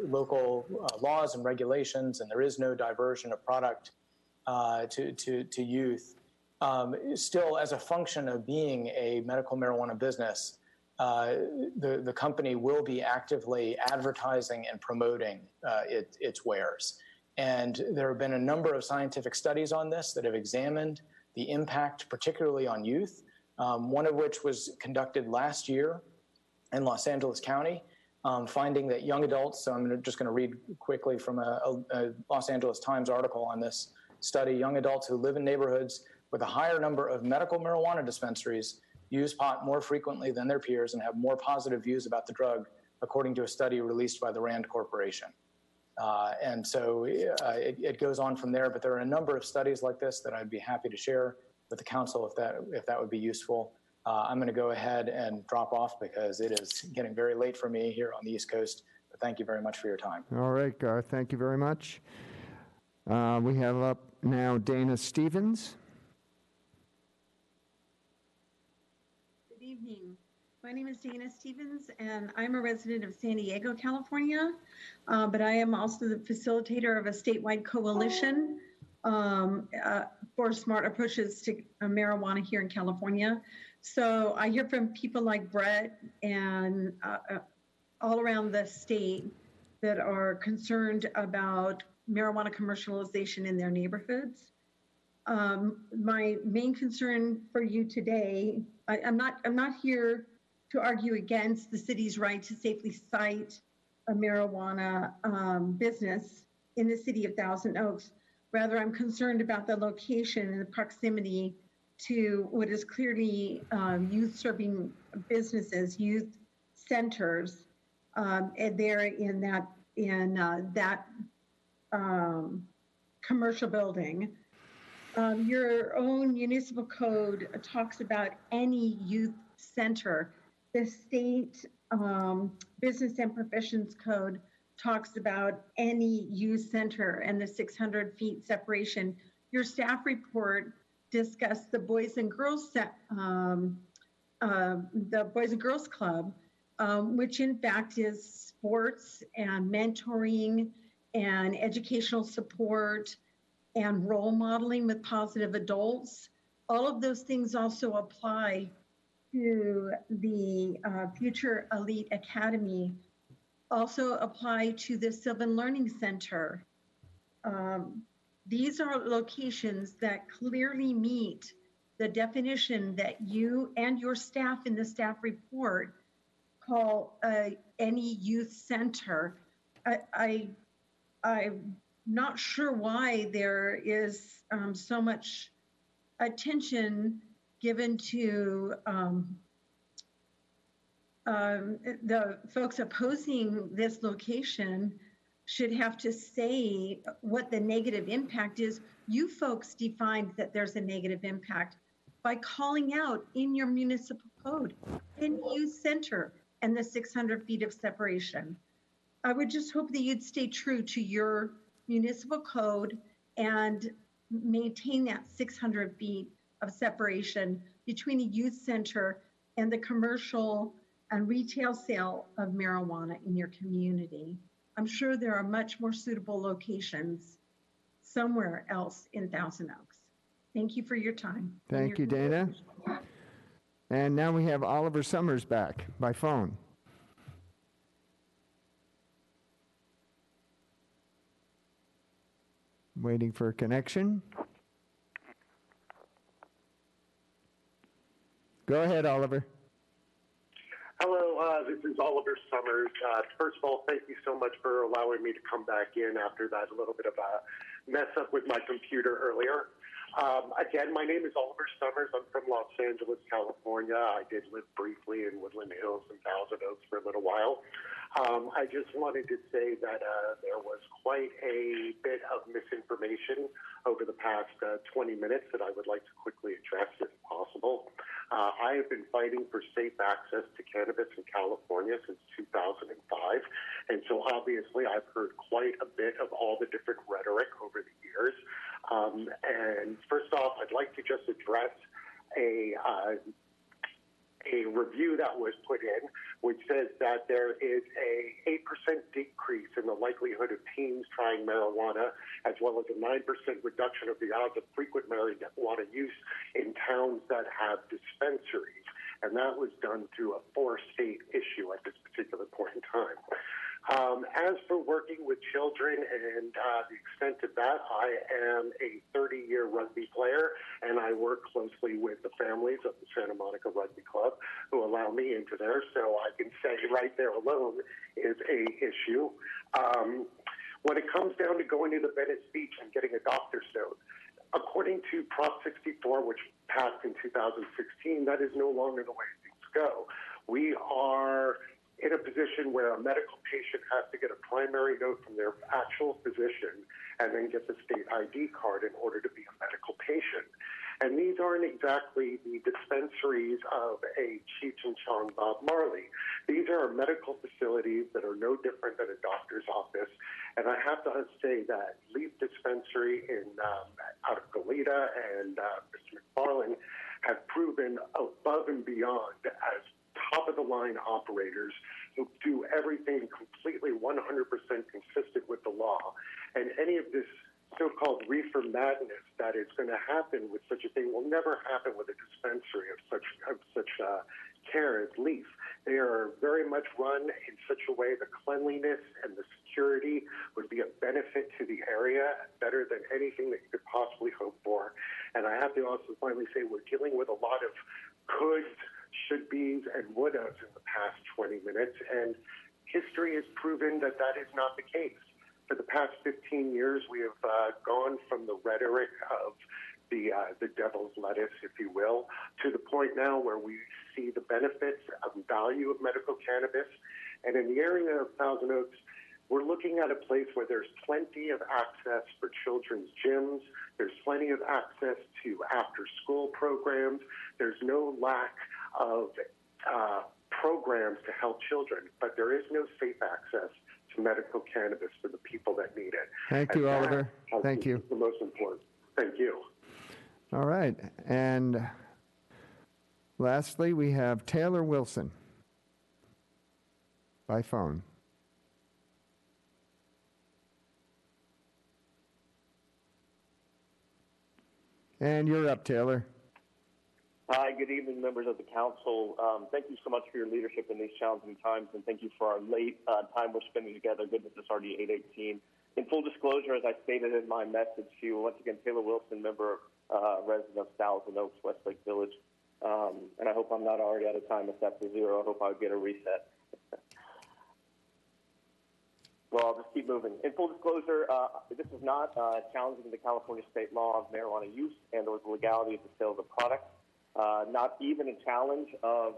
local laws and regulations, and there is no diversion of product to youth, still, as a function of being a medical marijuana business, the company will be actively advertising and promoting its wares. And there have been a number of scientific studies on this that have examined the impact, particularly on youth, one of which was conducted last year in Los Angeles County, finding that young adults, so I'm just going to read quickly from a Los Angeles Times article on this study, young adults who live in neighborhoods with a higher number of medical marijuana dispensaries use pot more frequently than their peers and have more positive views about the drug, according to a study released by the Rand Corporation. And so it goes on from there, but there are a number of studies like this that I'd be happy to share with the council if that would be useful. I'm going to go ahead and drop off because it is getting very late for me here on the East Coast. But thank you very much for your time. All right, Garth, thank you very much. We have up now Dana Stevens. Good evening. My name is Dana Stevens, and I'm a resident of San Diego, California, but I am also the facilitator of a statewide coalition for smart approaches to marijuana here in California. So I hear from people like Brett and all around the state that are concerned about marijuana commercialization in their neighborhoods. My main concern for you today, I'm not here to argue against the city's right to safely site a marijuana business in the city of Thousand Oaks. Rather, I'm concerned about the location and the proximity to what is clearly youth-serving businesses, youth centers, and there in that commercial building. Your own municipal code talks about any youth center. The state Business and Professions Code talks about any youth center and the 600 feet separation. Your staff report discussed the Boys and Girls Club, which in fact is sports and mentoring and educational support and role modeling with positive adults. All of those things also apply to the Future Elite Academy, also apply to the Sylvan Learning Center. These are locations that clearly meet the definition that you and your staff in the staff report call any youth center. I'm not sure why there is so much attention given to the folks opposing this location should have to say what the negative impact is. You folks defined that there's a negative impact by calling out in your municipal code, in youth center and the 600 feet of separation. I would just hope that you'd stay true to your municipal code and maintain that 600 feet of separation between a youth center and the commercial and retail sale of marijuana in your community. I'm sure there are much more suitable locations somewhere else in Thousand Oaks. Thank you for your time. Thank you, Dana. And now we have Oliver Summers back by phone. Waiting for a connection. Go ahead, Oliver. Hello, this is Oliver Summers. First of all, thank you so much for allowing me to come back in after that little bit of a mess up with my computer earlier. Again, my name is Oliver Summers. I'm from Los Angeles, California. I did live briefly in Woodland Hills and Thousand Oaks for a little while. I just wanted to say that there was quite a bit of misinformation over the past 20 minutes that I would like to quickly address if possible. I have been fighting for safe access to cannabis in California since 2005, and so obviously I've heard quite a bit of all the different rhetoric over the years. And first off, I'd like to just address a review that was put in, which says that there is a 8% decrease in the likelihood of teens trying marijuana, as well as a 9% reduction of the odds of frequent marijuana use in towns that have dispensaries. And that was done through a 4-state issue at this particular point in time. As for working with children and the extent of that, I am a 30-year rugby player, and I work closely with the families of the Santa Monica Rugby Club who allow me into there. So I can say right there alone is a issue. When it comes down to going to the Venice Beach and getting a doctor's note, according to Prop 64, which passed in 2016, that is no longer the way things go. We are in a position where a medical patient has to get a primary note from their actual physician and then get the state ID card in order to be a medical patient. And these aren't exactly the dispensaries of a Cheech and Chong Bob Marley. These are medical facilities that are no different than a doctor's office. And I have to say that Leaf Dispensary out of Goleta and Mr. McFarland have proven above and beyond as top-of-the-line operators who do everything completely 100% consistent with the law. And any of this so-called reefer madness that is going to happen with such a thing will never happen with a dispensary of such care as Leaf. They are very much run in such a way the cleanliness and the security would be a benefit to the area, better than anything that you could possibly hope for. And I have to also finally say we're dealing with a lot of coulds, should-bes, and would-haves in the past 20 minutes, and history has proven that that is not the case. For the past 15 years, we have gone from the rhetoric of the devil's lettuce, if you will, to the point now where we see the benefits and value of medical cannabis. And in the area of Thousand Oaks, we're looking at a place where there's plenty of access for children's gyms. There's plenty of access to after-school programs. There's no lack of programs to help children, but there is no safe access to medical cannabis for the people that need it. Thank you, And that, Oliver. I Thank think, you. is the most important. Thank you. All right. And lastly, we have Taylor Wilson by phone. And you're up, Taylor. Hi, good evening, members of the council. Thank you so much for your leadership in these challenging times, and thank you for our late time we're spending together. Goodness, it's already 8:18. In full disclosure, as I stated in my message to you, once again, Taylor Wilson, member, resident of Thousand Oaks, Westlake Village. And I hope I'm not already out of time. If that's a zero, I hope I'll get a reset. Well, I'll just keep moving. In full disclosure, this is not challenging the California state law of marijuana use and or the legality of the sale of the product. Not even a challenge of,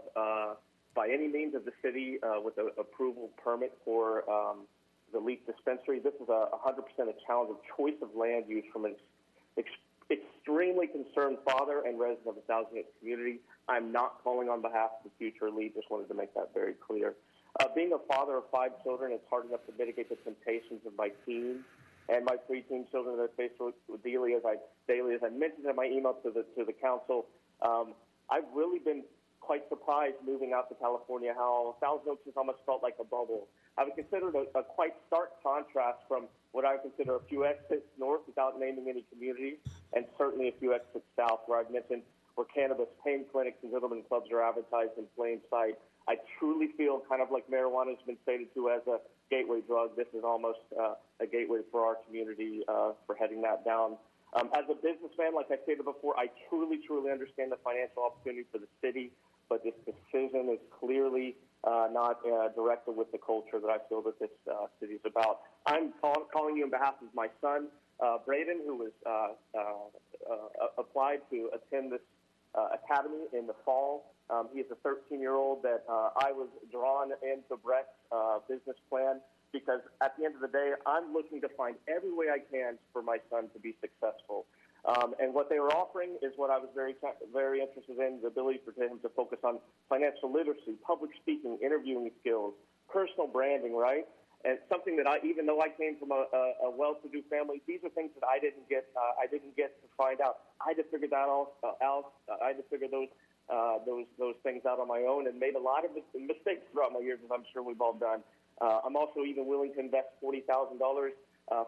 by any means, of the city with an approval permit for the LEAP dispensary. This is 100% a challenge of choice of land use from an extremely concerned father and resident of the Thousand Oaks community. I'm not calling on behalf of the future LEAP. Just wanted to make that very clear. Being a father of 5 children, it's hard enough to mitigate the temptations of my teens and my preteen children that I face daily. As I mentioned in my email to the council, I've really been quite surprised moving out to California how Thousand Oaks has almost felt like a bubble. I would consider it a quite stark contrast from what I would consider a few exits north without naming any communities, and certainly a few exits south where I've mentioned where cannabis pain clinics and gentlemen clubs are advertised in plain sight. I truly feel kind of like marijuana has been stated to as a gateway drug. This is almost a gateway for our community for heading that down. As a businessman, like I stated before, I truly understand the financial opportunity for the city, but this decision is clearly not directed with the culture that I feel that this city is about. I'm calling you on behalf of my son, Braden, who was applied to attend this academy in the fall. He is a 13-year-old that I was drawn into Brett's business plan because at the end of the day, I'm looking to find every way I can for my son to be successful. And what they were offering is what I was very interested in, the ability for him to focus on financial literacy, public speaking, interviewing skills, personal branding, right? And something that even though I came from a well-to-do family, these are things that I didn't get to find out. I had to figure that all out. I had to figure those things out on my own and made a lot of mistakes throughout my years, as I'm sure we've all done. I'm also even willing to invest $40,000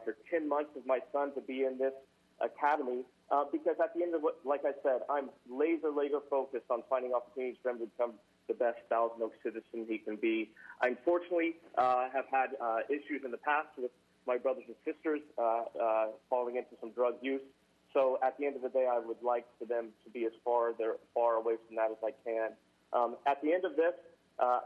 for 10 months of my son to be in this academy because at the end of like I said, I'm laser focused on finding opportunities for him to become the best Thousand Oaks citizen he can be. I unfortunately have had issues in the past with my brothers and sisters falling into some drug use. So at the end of the day, I would like for them to be as far away from that as I can. At the end of this,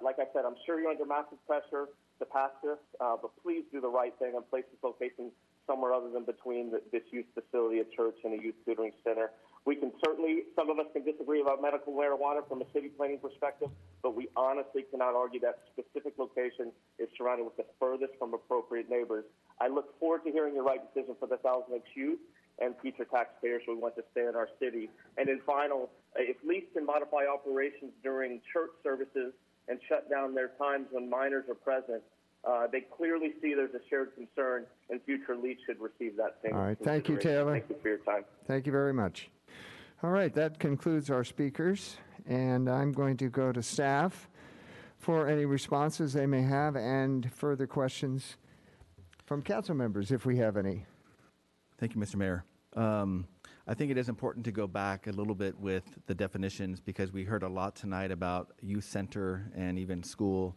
like I said, I'm sure you're under massive pressure to pass this, but please do the right thing and place this location somewhere other than between this youth facility, a church, and a youth tutoring center. We can certainly, some of us can disagree about medical marijuana from a city planning perspective, but we honestly cannot argue that specific location is surrounded with the furthest from appropriate neighbors. I look forward to hearing your right decision for the Thousand Oaks youth and future taxpayers who want to stay in our city. And then final, if LEAF can modify operations during church services and shut down their times when minors are present, they clearly see there's a shared concern, and future LEAF should receive that same. All right. Thank you, Taylor. Thank you for your time. Thank you very much. All right. That concludes our speakers, and I'm going to go to staff for any responses they may have and further questions from council members, if we have any. Thank you, Mr. Mayor. I think it is important to go back a little bit with the definitions because we heard a lot tonight about youth center and even school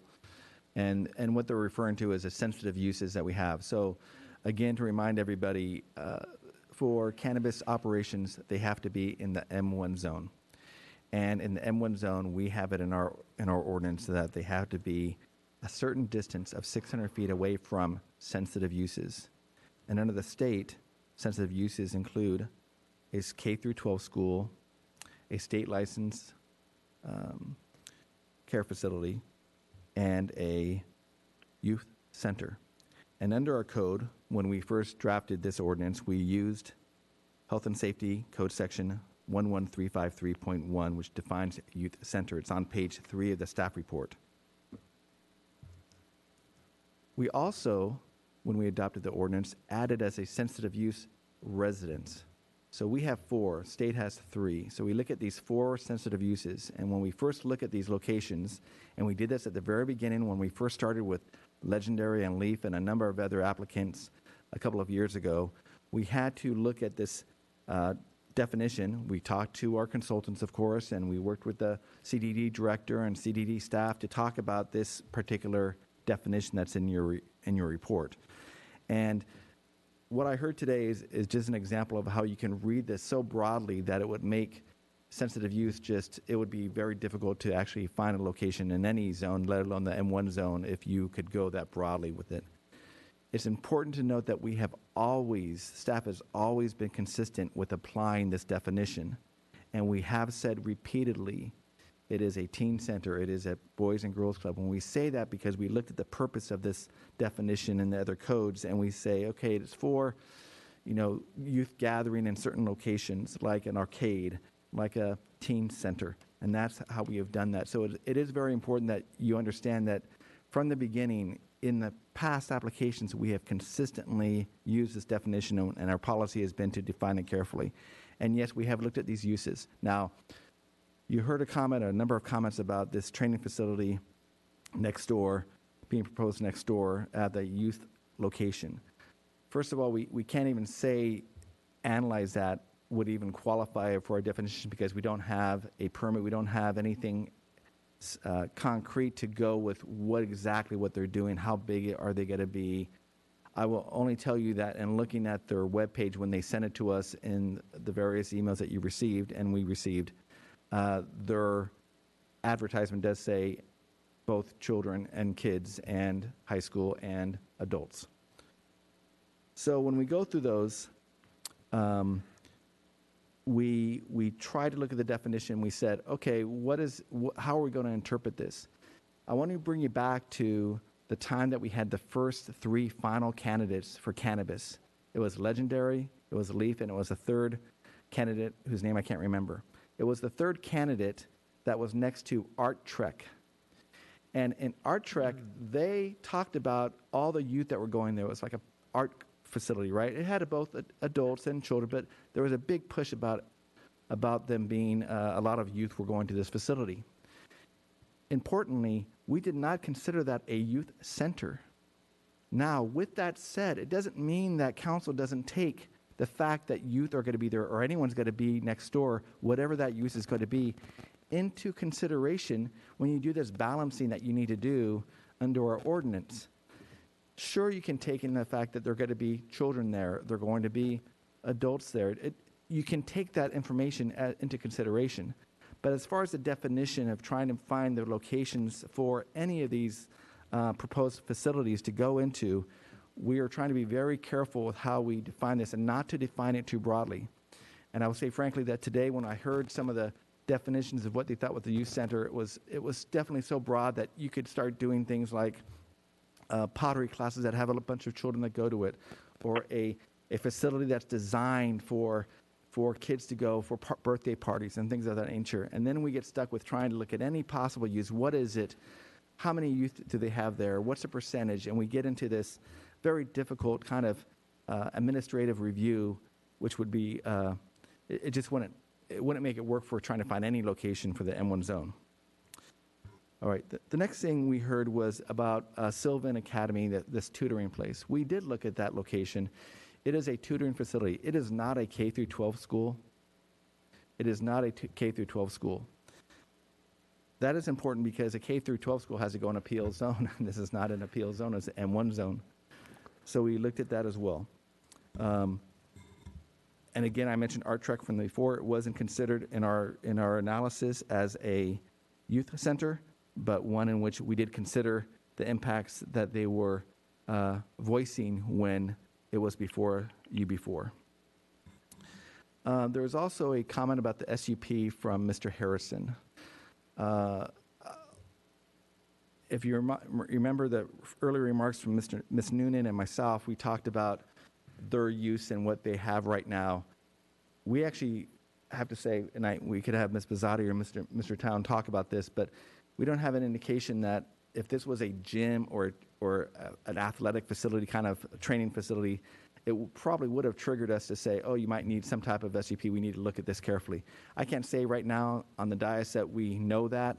and what they're referring to as the sensitive uses that we have. So again, to remind everybody, for cannabis operations, they have to be in the M1 zone. And in the M1 zone, we have it in our ordinance that they have to be a certain distance of 600 feet away from sensitive uses. And under the state, sensitive uses include a K through 12 school, a state licensed care facility, and a youth center. And under our code, when we first drafted this ordinance, we used Health and Safety Code Section 11353.1, which defines youth center. It's on page 3 of the staff report. We also, when we adopted the ordinance, added as a sensitive use residence. So we have 4, state has 3. So we look at these 4 sensitive uses, and when we first look at these locations, and we did this at the very beginning when we first started with Legendary and Leaf and a number of other applicants a couple of years ago, we had to look at this definition. We talked to our consultants, of course, and we worked with the CDD director and CDD staff to talk about this particular definition that's in your report. And what I heard today is just an example of how you can read this so broadly that it would make sensitive use it would be very difficult to actually find a location in any zone, let alone the M1 zone, if you could go that broadly with it. It's important to note that staff has always been consistent with applying this definition. And we have said repeatedly, it is a teen center, it is a boys and girls club. And we say that because we looked at the purpose of this definition in the other codes, and we say, okay, it's for, youth gathering in certain locations, like an arcade, like a teen center. And that's how we have done that. So it is very important that you understand that from the beginning, in the past applications, we have consistently used this definition, and our policy has been to define it carefully. And yes, we have looked at these uses. Now, you heard a number of comments about this training facility next door, being proposed next door at the youth location. First of all, we can't even analyze that would even qualify for a definition because we don't have a permit, we don't have anything concrete to go with exactly what they're doing, how big are they going to be. I will only tell you that in looking at their webpage when they sent it to us in the various emails that you received and we received, their advertisement does say both children and kids and high school and adults. So when we go through those, we try to look at the definition. We said, okay, how are we going to interpret this? I want to bring you back to the time that we had the first 3 final candidates for cannabis. It was Legendary, it was Leaf, and it was a third candidate whose name I can't remember. It was the third candidate that was next to Art Trek. And in Art Trek, they talked about all the youth that were going there. It was like an art facility, right? It had both adults and children, but there was a big push about them being, a lot of youth were going to this facility. Importantly, we did not consider that a youth center. Now, with that said, it doesn't mean that council doesn't take the fact that youth are going to be there or anyone's going to be next door, whatever that use is going to be, into consideration when you do this balancing that you need to do under our ordinance. Sure, you can take in the fact that there are going to be children there, there are going to be adults there. You can take that information into consideration. But as far as the definition of trying to find the locations for any of these proposed facilities to go into, we are trying to be very careful with how we define this and not to define it too broadly. And I will say frankly that today when I heard some of the definitions of what they thought was the youth center, it was definitely so broad that you could start doing things like pottery classes that have a bunch of children that go to it, or a facility that's designed for kids to go for birthday parties and things of that nature. And then we get stuck with trying to look at any possible use. What is it? How many youth do they have there? What's the percentage? And we get into this very difficult kind of administrative review, which would be, it wouldn't make it work for trying to find any location for the M1 zone. All right, the next thing we heard was about Sylvan Academy, this tutoring place. We did look at that location. It is a tutoring facility. It is not a K through 12 school. It is not a K through 12 school. That is important because a K through 12 school has to go in an appeal zone. This is not an appeal zone, it's an M1 zone. So we looked at that as well. And again, I mentioned Art Trek from before. It wasn't considered in our analysis as a youth center, but one in which we did consider the impacts that they were voicing when it was before UB4. There was also a comment about the SUP from Mr. Harrison. If you remember the earlier remarks from Ms. Noonan and myself, we talked about their use and what they have right now. We actually have to say, and we could have Ms. Bazzotti or Mr. Town talk about this, but we don't have an indication that if this was a gym or or an athletic facility, kind of training facility, it probably would have triggered us to say, oh, you might need some type of SUP. We need to look at this carefully. I can't say right now on the dais that we know that.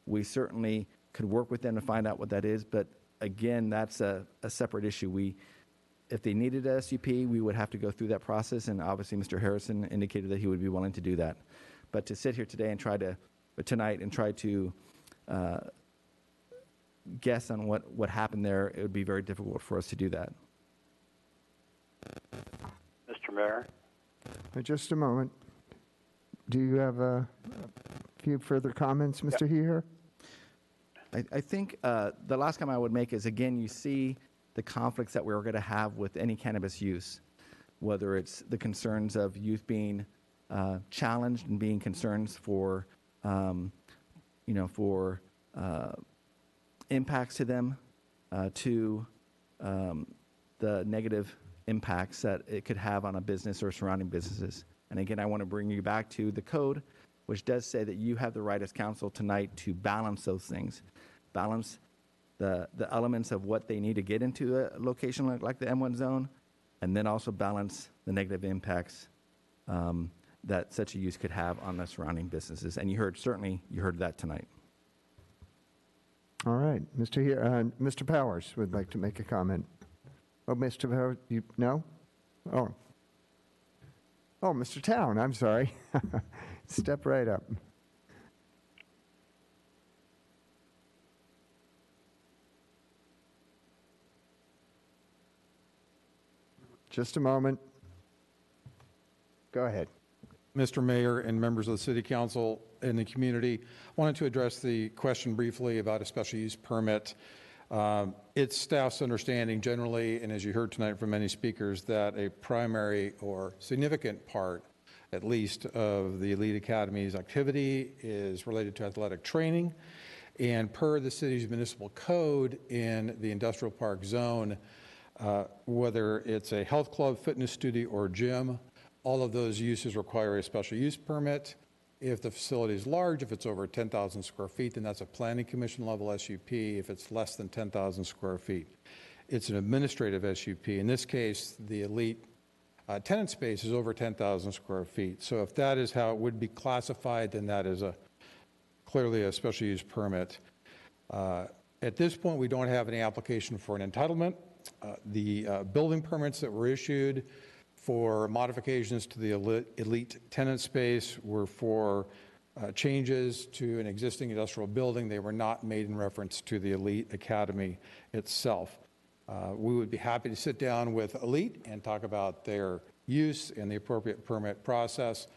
We certainly could work with them to find out what that is, but again, that's a separate issue. If they needed a SUP, we would have to go through that process, and obviously Mr. Harrison indicated that he would be willing to do that. But to sit here today and try to guess on what happened there, it would be very difficult for us to do that. Mr. Mayor? Just a moment. Do you have a few further comments, Mr. Heer? I think the last comment I would make is, again, you see the conflicts that we're going to have with any cannabis use, whether it's the concerns of youth being challenged and being concerns for, impacts to them, to the negative impacts that it could have on a business or surrounding businesses. And again, I want to bring you back to the code, which does say that you have the right as council tonight to balance those things, balance the elements of what they need to get into a location like the M1 zone, and then also balance the negative impacts that such a use could have on the surrounding businesses. And you heard that tonight. All right, Mr. Powers would like to make a comment. Oh, Mr. Powers, no? Oh, Mr. Town, I'm sorry. Step right up. Just a moment. Go ahead. Mr. Mayor and members of the City Council and the community, I wanted to address the question briefly about a special use permit. It's staff's understanding generally, and as you heard tonight from many speakers, that a primary or significant part, at least, of the Elite Academy's activity is related to athletic training. And per the city's municipal code in the industrial park zone, whether it's a health club, fitness studio, or gym, all of those uses require a special use permit. If the facility is large, if it's over 10,000 square feet, then that's a planning commission level SUP. If it's less than 10,000 square feet, it's an administrative SUP. In this case, the Elite tenant space is over 10,000 square feet. So if that is how it would be classified, then that is clearly a special use permit. At this point, we don't have any application for an entitlement. The building permits that were issued for modifications to the Elite tenant space were for changes to an existing industrial building. They were not made in reference to the Elite Academy itself. We would be happy to sit down with Elite and talk about their use and the appropriate permit process.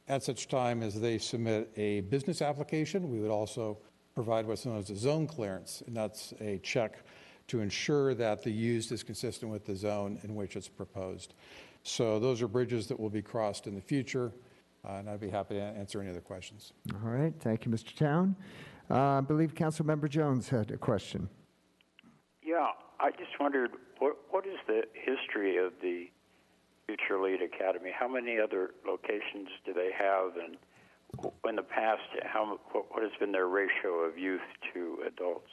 At such time as they submit a business application, we would also provide what's known as a zone clearance, and that's a check to ensure that the use is consistent with the zone in which it's proposed. So those are bridges that will be crossed in the future, and I'd be happy to answer any other questions. All right, thank you, Mr. Town. I believe Councilmember Jones had a question. Yeah, I just wondered, what is the history of the Future Elite Academy? How many other locations do they have, and in the past, what has been their ratio of youth to adults?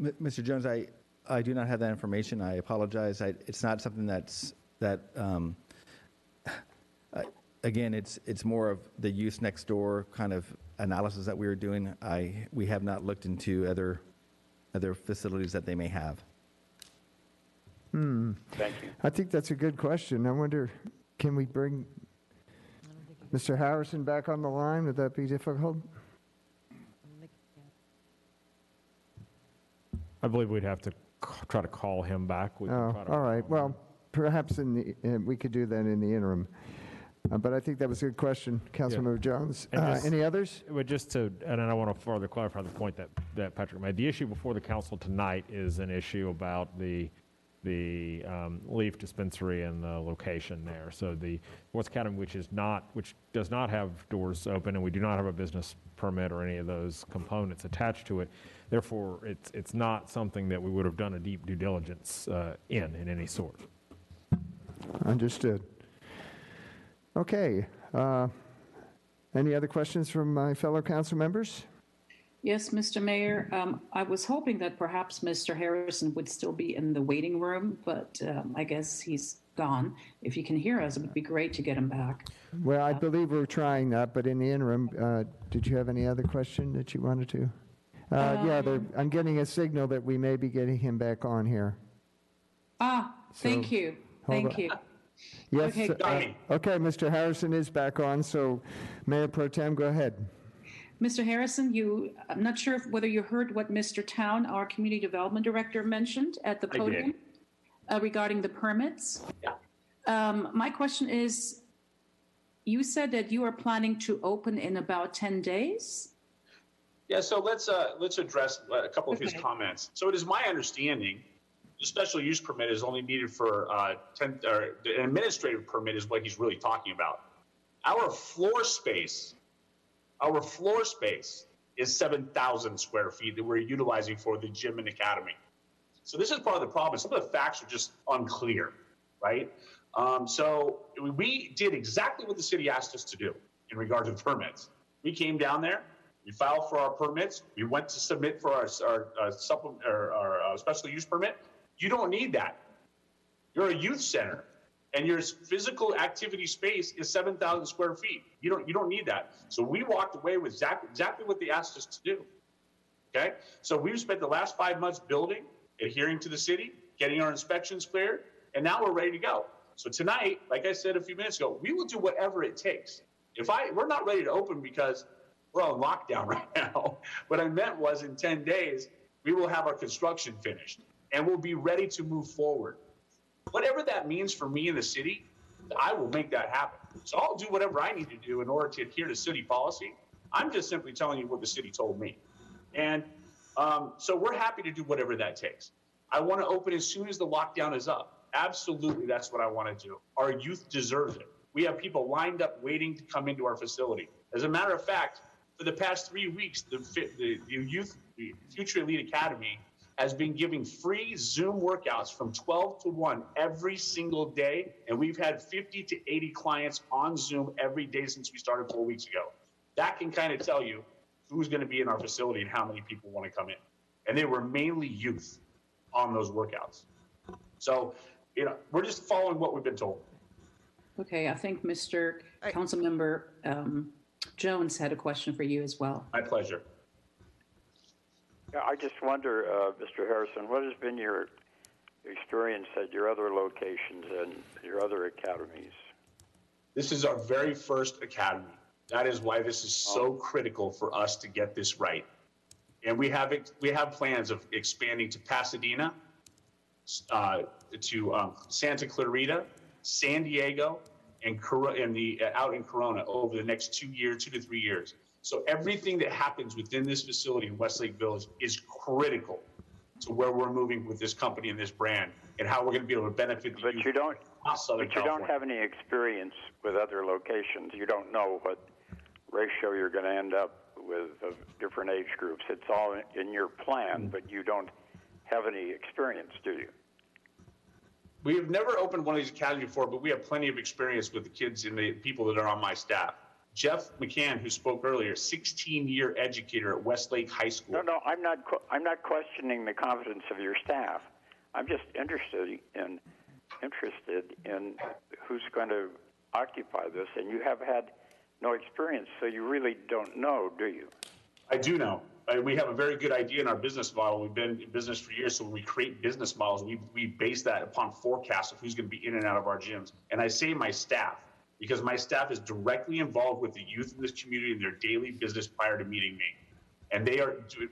Mr. Jones, I do not have that information. I apologize. It's not something again, it's more of the use next door kind of analysis that we were doing. We have not looked into other facilities that they may have. Thank you. I think that's a good question. I wonder, can we bring Mr. Harrison back on the line? Would that be difficult? I believe we'd have to try to call him back. All right. Well, perhaps we could do that in the interim. But I think that was a good question, Councilmember Jones. Any others? And I want to further clarify the point that Patrick made. The issue before the council tonight is an issue about the Leaf Dispensary and the location there. So the Fourth Academy, which does not have doors open, and we do not have a business permit or any of those components attached to it. Therefore, it's not something that we would have done a deep due diligence in any sort. Understood. Okay. Any other questions from my fellow council members? Yes, Mr. Mayor. I was hoping that perhaps Mr. Harrison would still be in the waiting room, but I guess he's gone. If you can hear us, it would be great to get him back. Well, I believe we're trying that, but in the interim, did you have any other question that you wanted to? I'm getting a signal that we may be getting him back on here. Thank you. Thank you. Yes. Okay, okay, Mr. Harrison is back on, so Mayor Pro Tem, go ahead. Mr. Harrison, I'm not sure whether you heard what Mr. Town, our Community Development Director, mentioned at the podium regarding the permits. Yeah. My question is, you said that you are planning to open in about 10 days? Yeah, so let's address a couple of his comments. So it is my understanding the special use permit is only needed for an administrative permit is what he's really talking about. Our floor space is 7,000 square feet that we're utilizing for the gym and academy. So this is part of the problem. Some of the facts are just unclear, right? So we did exactly what the city asked us to do in regard to permits. We came down there, we filed for our permits, we went to submit for our special use permit. You don't need that. You're a youth center, and your physical activity space is 7,000 square feet. You don't need that. So we walked away with exactly what they asked us to do. Okay? So we've spent the last 5 months building, adhering to the city, getting our inspections cleared, and now we're ready to go. So tonight, like I said a few minutes ago, we will do whatever it takes. We're not ready to open because we're on lockdown right now. What I meant was in 10 days, we will have our construction finished, and we'll be ready to move forward. Whatever that means for me in the city, I will make that happen. So I'll do whatever I need to do in order to adhere to city policy. I'm just simply telling you what the city told me. And so we're happy to do whatever that takes. I want to open as soon as the lockdown is up. Absolutely, that's what I want to do. Our youth deserves it. We have people lined up waiting to come into our facility. As a matter of fact, for the past 3 weeks, the Future Elite Academy has been giving free Zoom workouts from 12 to 1 every single day. And we've had 50 to 80 clients on Zoom every day since we started 4 weeks ago. That can kind of tell you who's going to be in our facility and how many people want to come in. And they were mainly youth on those workouts. So, we're just following what we've been told. Okay, I think Mr. Councilmember Jones had a question for you as well. My pleasure. Yeah, I just wonder, Mr. Harrison, what has been your experience at your other locations and your other academies? This is our very first academy. That is why this is so critical for us to get this right. And we have plans of expanding to Pasadena, to Santa Clarita, San Diego, and out in Corona over the next 2 to 3 years. So everything that happens within this facility in Westlake Village is critical to where we're moving with this company and this brand and how we're going to be able to benefit the youth across Southern California. Don't have any experience with other locations. You don't know what ratio you're going to end up with of different age groups. It's all in your plan, but you don't have any experience, do you? We have never opened one of these academies before, but we have plenty of experience with the kids and the people that are on my staff. Jeff McCann, who spoke earlier, 16-year educator at Westlake High School. No, I'm not questioning the competence of your staff. I'm just interested in who's going to occupy this, and you have had no experience, so you really don't know, do you? I do know. We have a very good idea in our business model. We've been in business for years, so when we create business models, we base that upon forecasts of who's going to be in and out of our gyms. And I say my staff, because my staff is directly involved with the youth in this community in their daily business prior to meeting me. And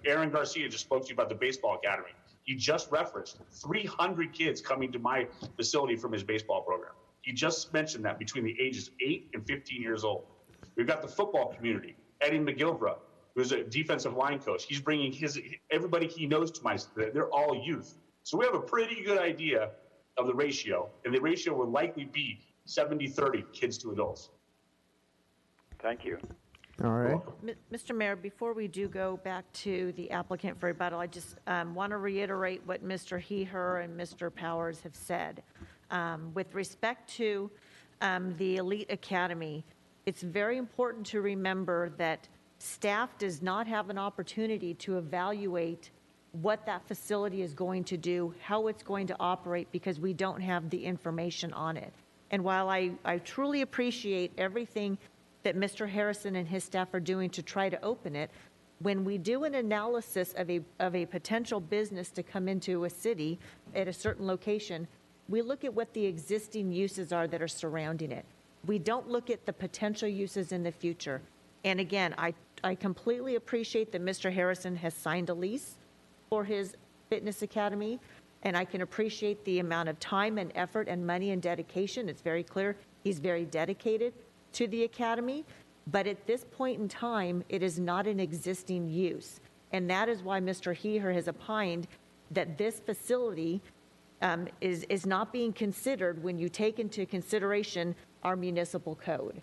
Aaron Garcia just spoke to you about the baseball academy. He just referenced 300 kids coming to my facility from his baseball program. He just mentioned that between the ages of 8 and 15 years old. We've got the football community. Eddie McGilvra, who's a defensive line coach. He's bringing everybody he knows to they're all youth. So we have a pretty good idea of the ratio, and the ratio will likely be 70-30 kids to adults. Thank you. All right. Mr. Mayor, before we do go back to the applicant for rebuttal, I just want to reiterate what Mr. He/Her and Mr. Powers have said. With respect to the Elite Academy, it's very important to remember that staff does not have an opportunity to evaluate what that facility is going to do, how it's going to operate, because we don't have the information on it. And while I truly appreciate everything that Mr. Harrison and his staff are doing to try to open it, when we do an analysis of a potential business to come into a city at a certain location, we look at what the existing uses are that are surrounding it. We don't look at the potential uses in the future. And again, I completely appreciate that Mr. Harrison has signed a lease for his fitness academy, and I can appreciate the amount of time and effort and money and dedication. It's very clear he's very dedicated to the academy, but at this point in time, it is not an existing use. And that is why Mr. Heher has opined that this facility is not being considered when you take into consideration our municipal code.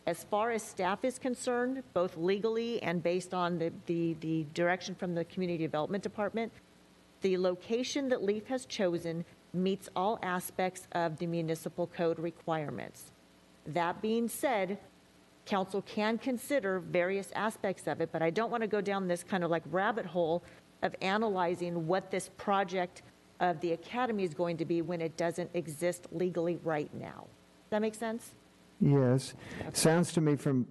As far as staff is concerned, both legally and based on the direction from the Community Development Department, the location that LEAF has chosen meets all aspects of the municipal code requirements. That being said, council can consider various aspects of it, but I don't want to go down this kind of like rabbit hole of analyzing what this project of the academy is going to be when it doesn't exist legally right now. Does that make sense? Yes. Sounds to me from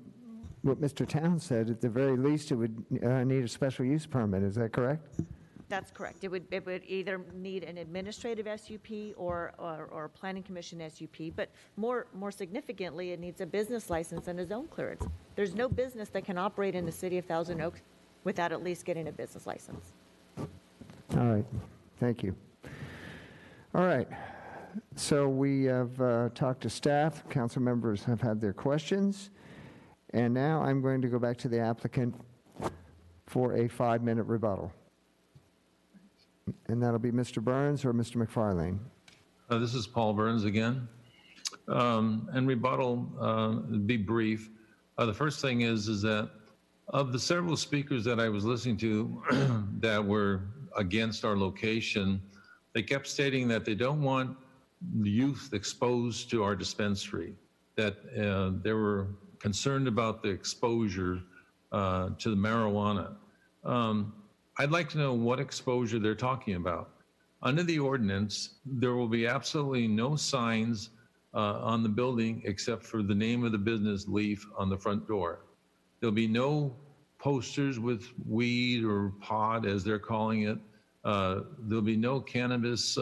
what Mr. Towns said, at the very least, it would need a special use permit. Is that correct? That's correct. It would either need an administrative SUP or a planning commission SUP, but more significantly, it needs a business license and a zone clearance. There's no business that can operate in the city of Thousand Oaks without at least getting a business license. All right. Thank you. All right. So we have talked to staff. Council members have had their questions. And now I'm going to go back to the applicant for a 5-minute rebuttal. And that'll be Mr. Burns or Mr. McFarlane. This is Paul Burns again. And rebuttal, be brief. The first thing is that of the several speakers that I was listening to that were against our location, they kept stating that they don't want youth exposed to our dispensary, that they were concerned about the exposure to the marijuana. I'd like to know what exposure they're talking about. Under the ordinance, there will be absolutely no signs on the building except for the name of the business, Leaf, on the front door. There'll be no posters with weed or pot, as they're calling it. There'll be no cannabis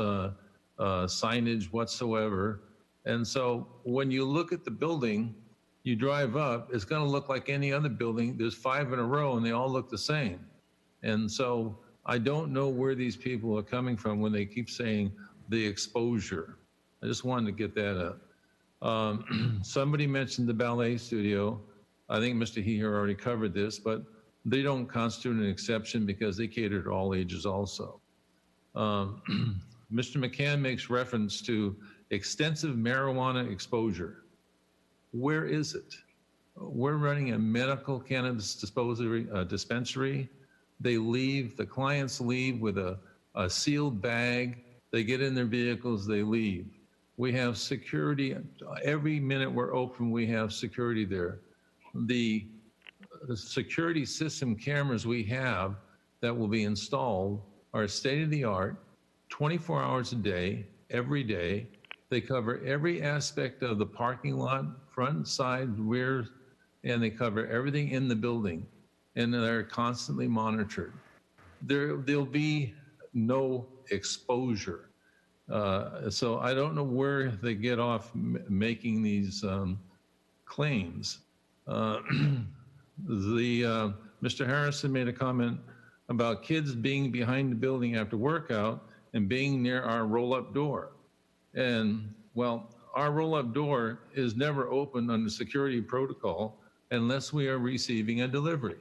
signage whatsoever. And so when you look at the building, you drive up, it's going to look like any other building. There's 5 in a row and they all look the same. And so I don't know where these people are coming from when they keep saying the exposure. I just wanted to get that up. Somebody mentioned the ballet studio. I think Mr. Heher already covered this, but they don't constitute an exception because they cater to all ages also. Mr. McCann makes reference to extensive marijuana exposure. Where is it? We're running a medical cannabis dispensary. They leave, the clients leave with a sealed bag. They get in their vehicles, they leave. We have security. Every minute we're open, we have security there. The security system cameras we have that will be installed are state-of-the-art, 24 hours a day, every day. They cover every aspect of the parking lot, front, side, rear, and they cover everything in the building, and they're constantly monitored. There'll be no exposure. So I don't know where they get off making these claims. Mr. Harrison made a comment about kids being behind the building after workout and being near our roll-up door. And well, our roll-up door is never open under security protocol unless we are receiving a delivery.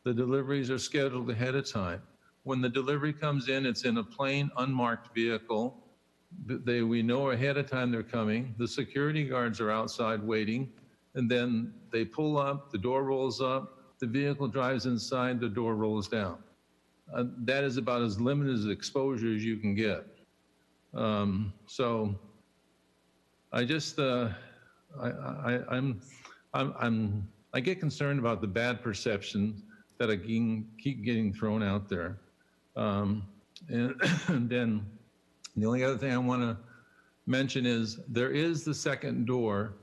The deliveries are scheduled ahead of time. When the delivery comes in, it's in a plain, unmarked vehicle. We know ahead of time they're coming. The security guards are outside waiting, and then they pull up, the door rolls up, the vehicle drives inside, the door rolls down. That is about as limited as exposure as you can get. So I just, I'm I get concerned about the bad perception that I keep getting thrown out there. And, and then the only other thing I want to mention is there is the second door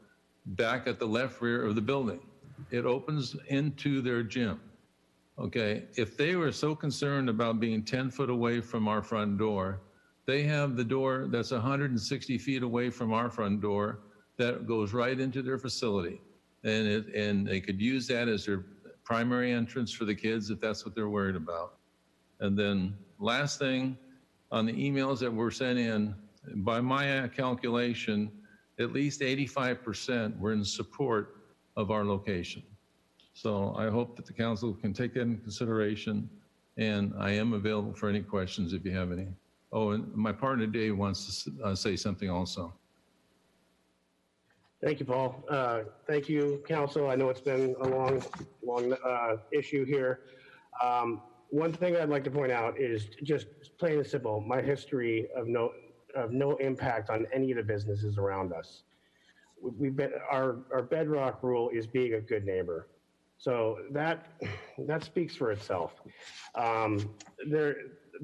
back at the left rear of the building. It opens into their gym. Okay, if they were so concerned about being 10 foot away from our front door, they have the door that's 160 feet away from our front door that goes right into their facility. And they could use that as their primary entrance for the kids if that's what they're worried about. And then last thing, on the emails that were sent in, by my calculation, at least 85% were in support of our location. So I hope that the council can take that into consideration, and I am available for any questions if you have any. Oh, and my partner Dave wants to say something also. Thank you, Paul. Thank you, council. I know it's been a long issue here. One thing I'd like to point out is just plain and simple, my history of no impact on any of the businesses around us. Our bedrock rule is being a good neighbor. So that speaks for itself. There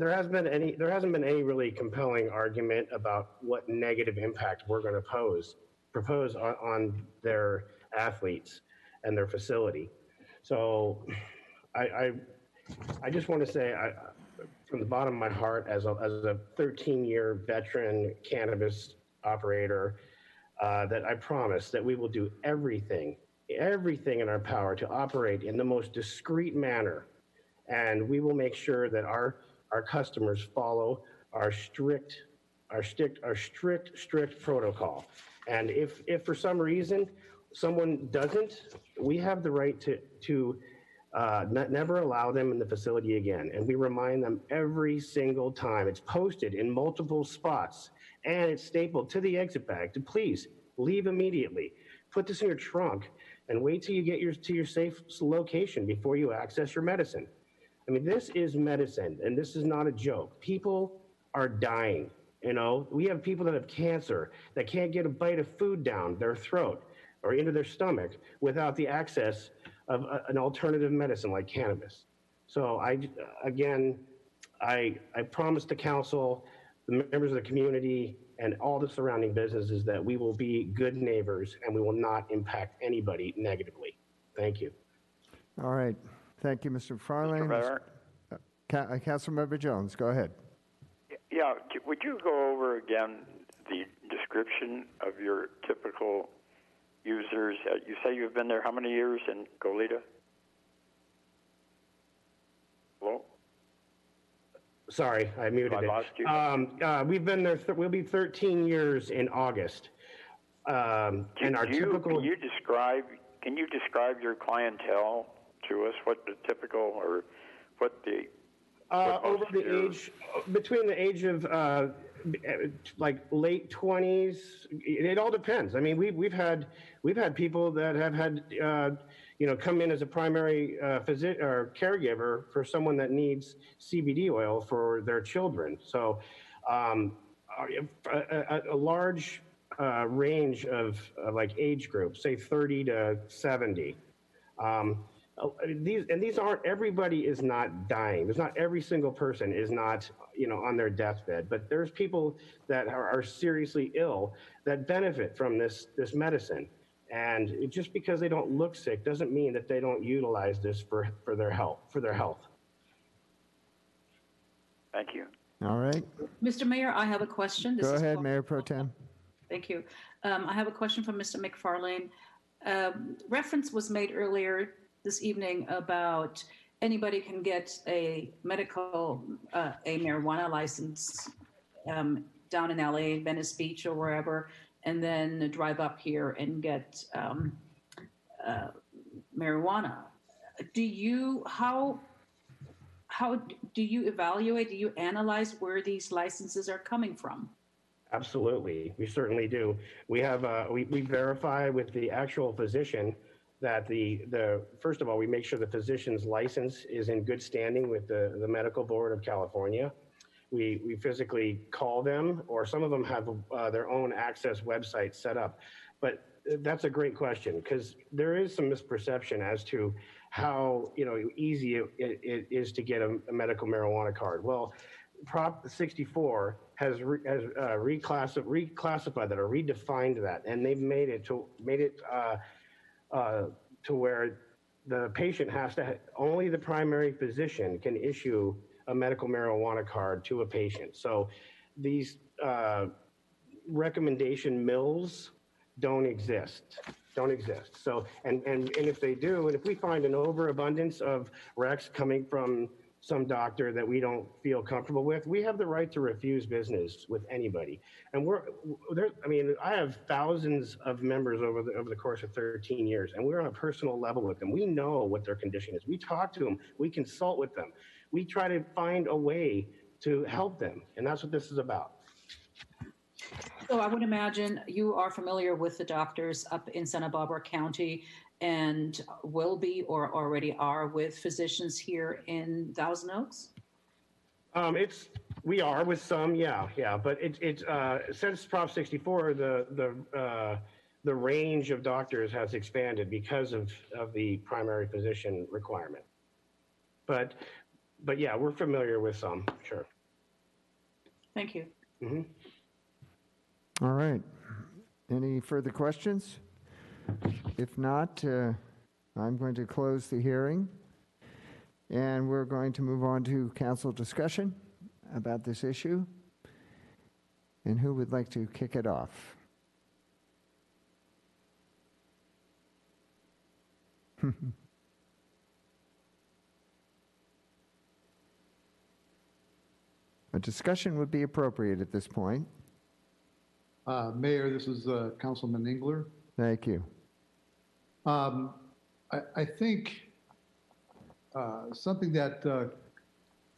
hasn't been any really compelling argument about what negative impact we're going to propose on their athletes and their facility. So I just want to say, from the bottom of my heart, as a 13-year veteran cannabis operator, that I promise that we will do everything in our power to operate in the most discreet manner, and we will make sure that our customers follow our strict protocol. And if for some reason someone doesn't, we have the right to never allow them in the facility again. And we remind them every single time. It's posted in multiple spots and it's stapled to the exit bag to please leave immediately. Put this in your trunk and wait till you get to your safe location before you access your medicine. I mean, this is medicine, and this is not a joke. People are dying. You know, we have people that have cancer that can't get a bite of food down their throat or into their stomach without the access of an alternative medicine like cannabis. So I promise the council, the members of the community, and all the surrounding businesses that we will be good neighbors and we will not impact anybody negatively. Thank you. All right. Thank you, Mr. Farlane. Councilmember Jones, go ahead. Yeah, would you go over again the description of your typical users? You say you've been there how many years in Goleta? Hello? Sorry, I muted it. Lost you. We've been there, we'll be 13 years in August. And our typical... Can you describe your clientele to us, what the typical, or what the... over the age, between the age of like late 20s, it all depends. I mean, we've had people that have had come in as a primary physician or caregiver for someone that needs CBD oil for their children. So a large range of like age groups, say 30 to 70. These aren't, everybody is not dying. There's not every single person is not, on their deathbed, but there's people that are seriously ill that benefit from this medicine. And just because they don't look sick doesn't mean that they don't utilize this for their health. Thank you. All right. Mr. Mayor, I have a question. Go ahead, Mayor Pro Tem. Thank you. I have a question from Mr. McFarlane. Reference was made earlier this evening about anybody can get a marijuana license down in LA, Venice Beach or wherever, and then drive up here and get marijuana. How do you evaluate, do you analyze where these licenses are coming from? Absolutely, we certainly do. We have we verify with the actual physician that first of all, we make sure the physician's license is in good standing with the Medical Board of California. we physically call them, or some of them have their own access website set up. But that's a great question, because there is some misperception as to how easy it is to get a medical marijuana card. Well, Prop 64 has reclassified that or redefined that, and they've made it to where the patient has to only the primary physician can issue a medical marijuana card to a patient. So these recommendation mills don't exist. So, and if they do, and if we find an overabundance of recs coming from some doctor that we don't feel comfortable with, we have the right to refuse business with anybody. And I have thousands of members over the course of 13 years, and we're on a personal level with them. We know what their condition is. We talk to them. We consult with them. We try to find a way to help them, and that's what this is about. So I would imagine you are familiar with the doctors up in Santa Barbara County and will be or already are with physicians here in Thousand Oaks? We are with some, yeah. But since Prop 64, the range of doctors has expanded because of the primary physician requirement. But yeah, we're familiar with some, sure. Thank you. Mm-hmm. All right. Any further questions? If not, I'm going to close the hearing, and we're going to move on to council discussion about this issue. And who would like to kick it off? A discussion would be appropriate at this point. Mayor, this is Councilman Engler. Thank you. I think something that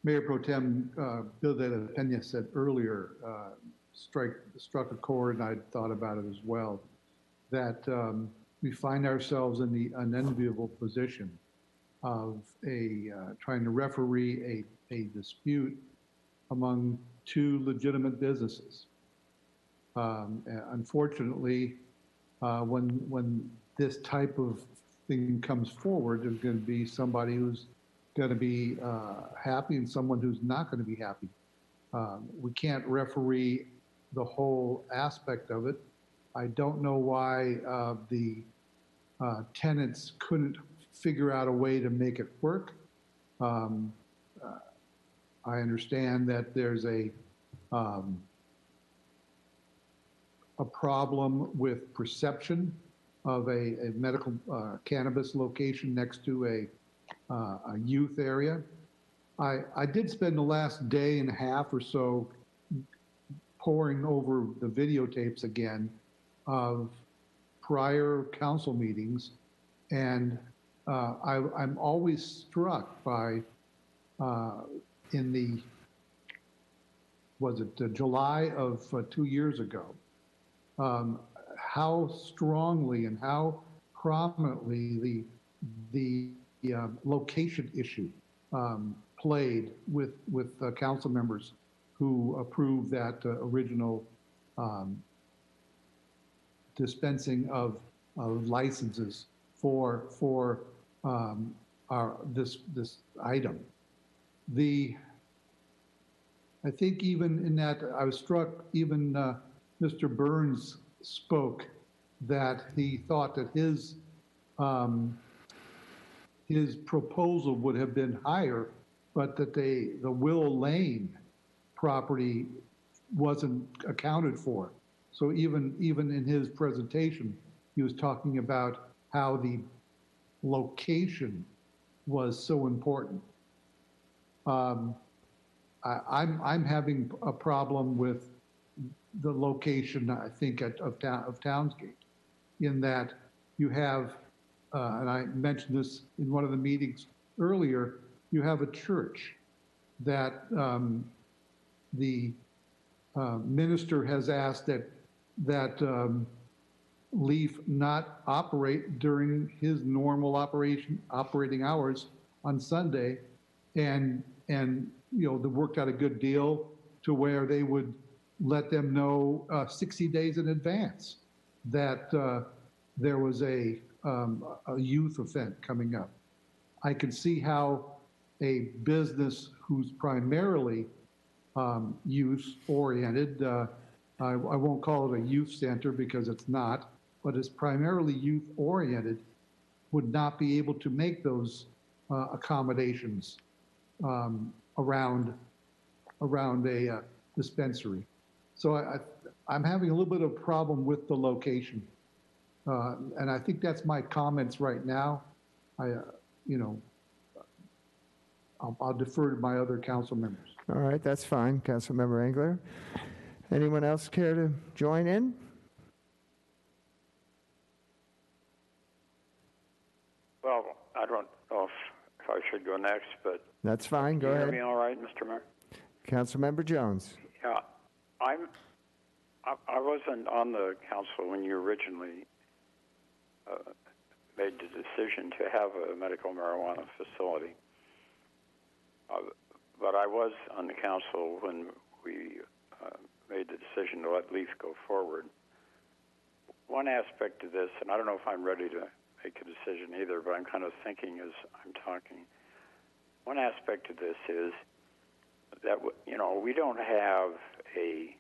Mayor Pro Tem Bill de la Pena said earlier struck a chord, and I thought about it as well, that we find ourselves in the unenviable position of trying to referee a dispute among two legitimate businesses. Unfortunately, when this type of thing comes forward, there's going to be somebody who's going to be happy and someone who's not going to be happy. We can't referee the whole aspect of it. I don't know why the tenants couldn't figure out a way to make it work. I understand that there's a problem with perception of a medical cannabis location next to a youth area. I did spend the last day and a half or so poring over the videotapes again of prior council meetings, and I'm always struck by July of 2 years ago, how strongly and how prominently the location issue played with council members who approved that original dispensing of licenses for this item. I think even in that, I was struck, even Mr. Burns spoke that he thought that his proposal would have been higher, but that the Willow Lane property wasn't accounted for. So even in his presentation, he was talking about how the location was so important. I'm having a problem with the location, I think, of Townsgate, in that you have, and I mentioned this in one of the meetings earlier, you have a church that the minister has asked that Leaf not operate during his normal operating hours on Sunday, and they worked out a good deal. to where they would let them know 60 days in advance that there was a youth event coming up. I can see how a business who's primarily youth-oriented, I won't call it a youth center because it's not, but it's primarily youth-oriented, would not be able to make those accommodations around a dispensary. So I'm having a little bit of a problem with the location. And I think that's my comments right now. I'll defer to my other council members. All right, that's fine, Councilmember Engler. Anyone else care to join in? Well, I don't know if I should go next, but That's fine. Go you ahead. hear me all right, Mr. Mayor? Councilmember Jones. Yeah, I wasn't on the council when you originally made the decision to have a medical marijuana facility. But I was on the council when we made the decision to let LEAF go forward. One aspect of this, and I don't know if I'm ready to make a decision either, but I'm kind of thinking as I'm talking. One aspect of this is that, we don't have a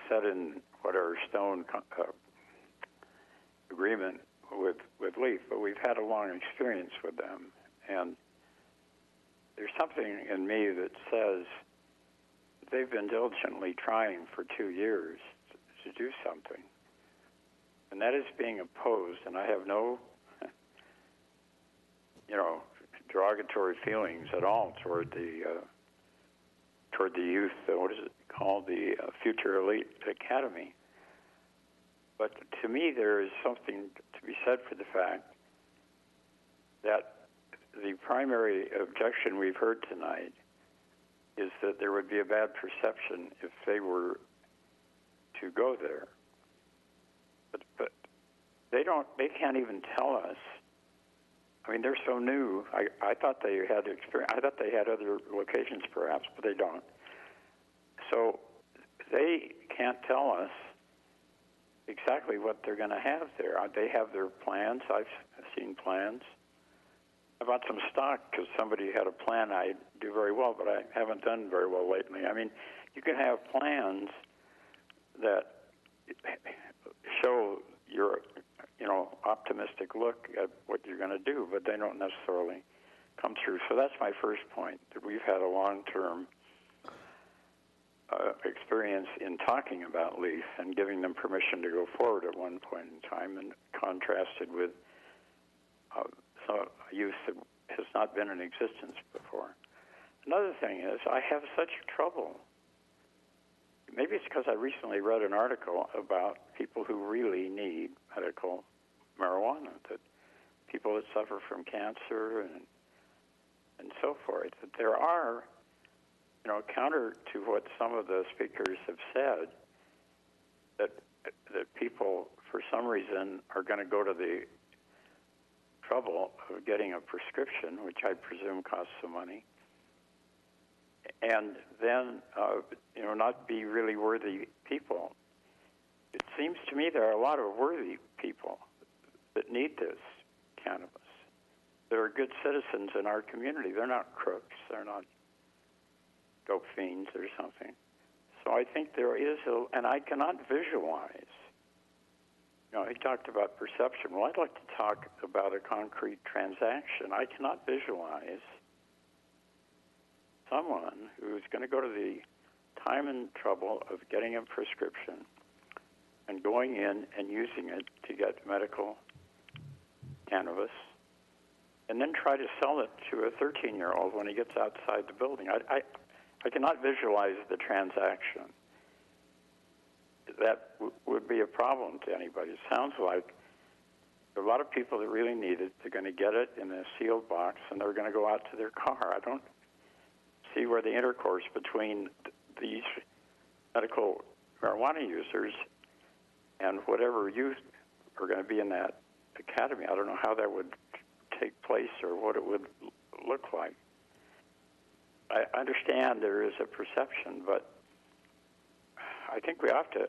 set in whatever stone agreement with LEAF, but we've had a long experience with them. And there's something in me that says they've been diligently trying for 2 years to do something. And that is being opposed, and I have no, derogatory feelings at all toward the youth, what is it called, the Future Elite Academy. But to me, there is something to be said for the fact that the primary objection we've heard tonight is that there would be a bad perception if they were to go there. But they can't even tell us. I mean, they're so new. I thought they had experience. I thought they had other locations perhaps, but they don't. So they can't tell us exactly what they're going to have there. They have their plans. I've seen plans. I bought some stock because somebody had a plan I do very well, but I haven't done very well lately. I mean, you can have plans that show your, optimistic look at what you're going to do, but they don't necessarily come through. So that's my first point, that we've had a long-term experience in talking about LEAF and giving them permission to go forward at one point in time, and contrasted with some youth that has not been in existence before. Another thing is I have such trouble. Maybe it's because I recently read an article about people who really need medical marijuana, that people that suffer from cancer and so forth, that there are, counter to what some of the speakers have said, that people, for some reason, are going to go to the trouble of getting a prescription, which I presume costs some money, and then, not be really worthy people. It seems to me there are a lot of worthy people that need this cannabis. They're good citizens in our community. They're not crooks. They're not dope fiends or something. So I think there is, and I cannot visualize. He talked about perception. Well, I'd like to talk about a concrete transaction. I cannot visualize someone who's going to go to the time and trouble of getting a prescription and going in and using it to get medical cannabis, and then try to sell it to a 13-year-old when he gets outside the building. I cannot visualize the transaction. That would be a problem to anybody. It sounds like there are a lot of people that really need it. They're going to get it in a sealed box, and they're going to go out to their car. I don't see where the intercourse between these medical marijuana users and whatever youth are going to be in that academy. I don't know how that would take place or what it would look like. I understand there is a perception, but I think we have to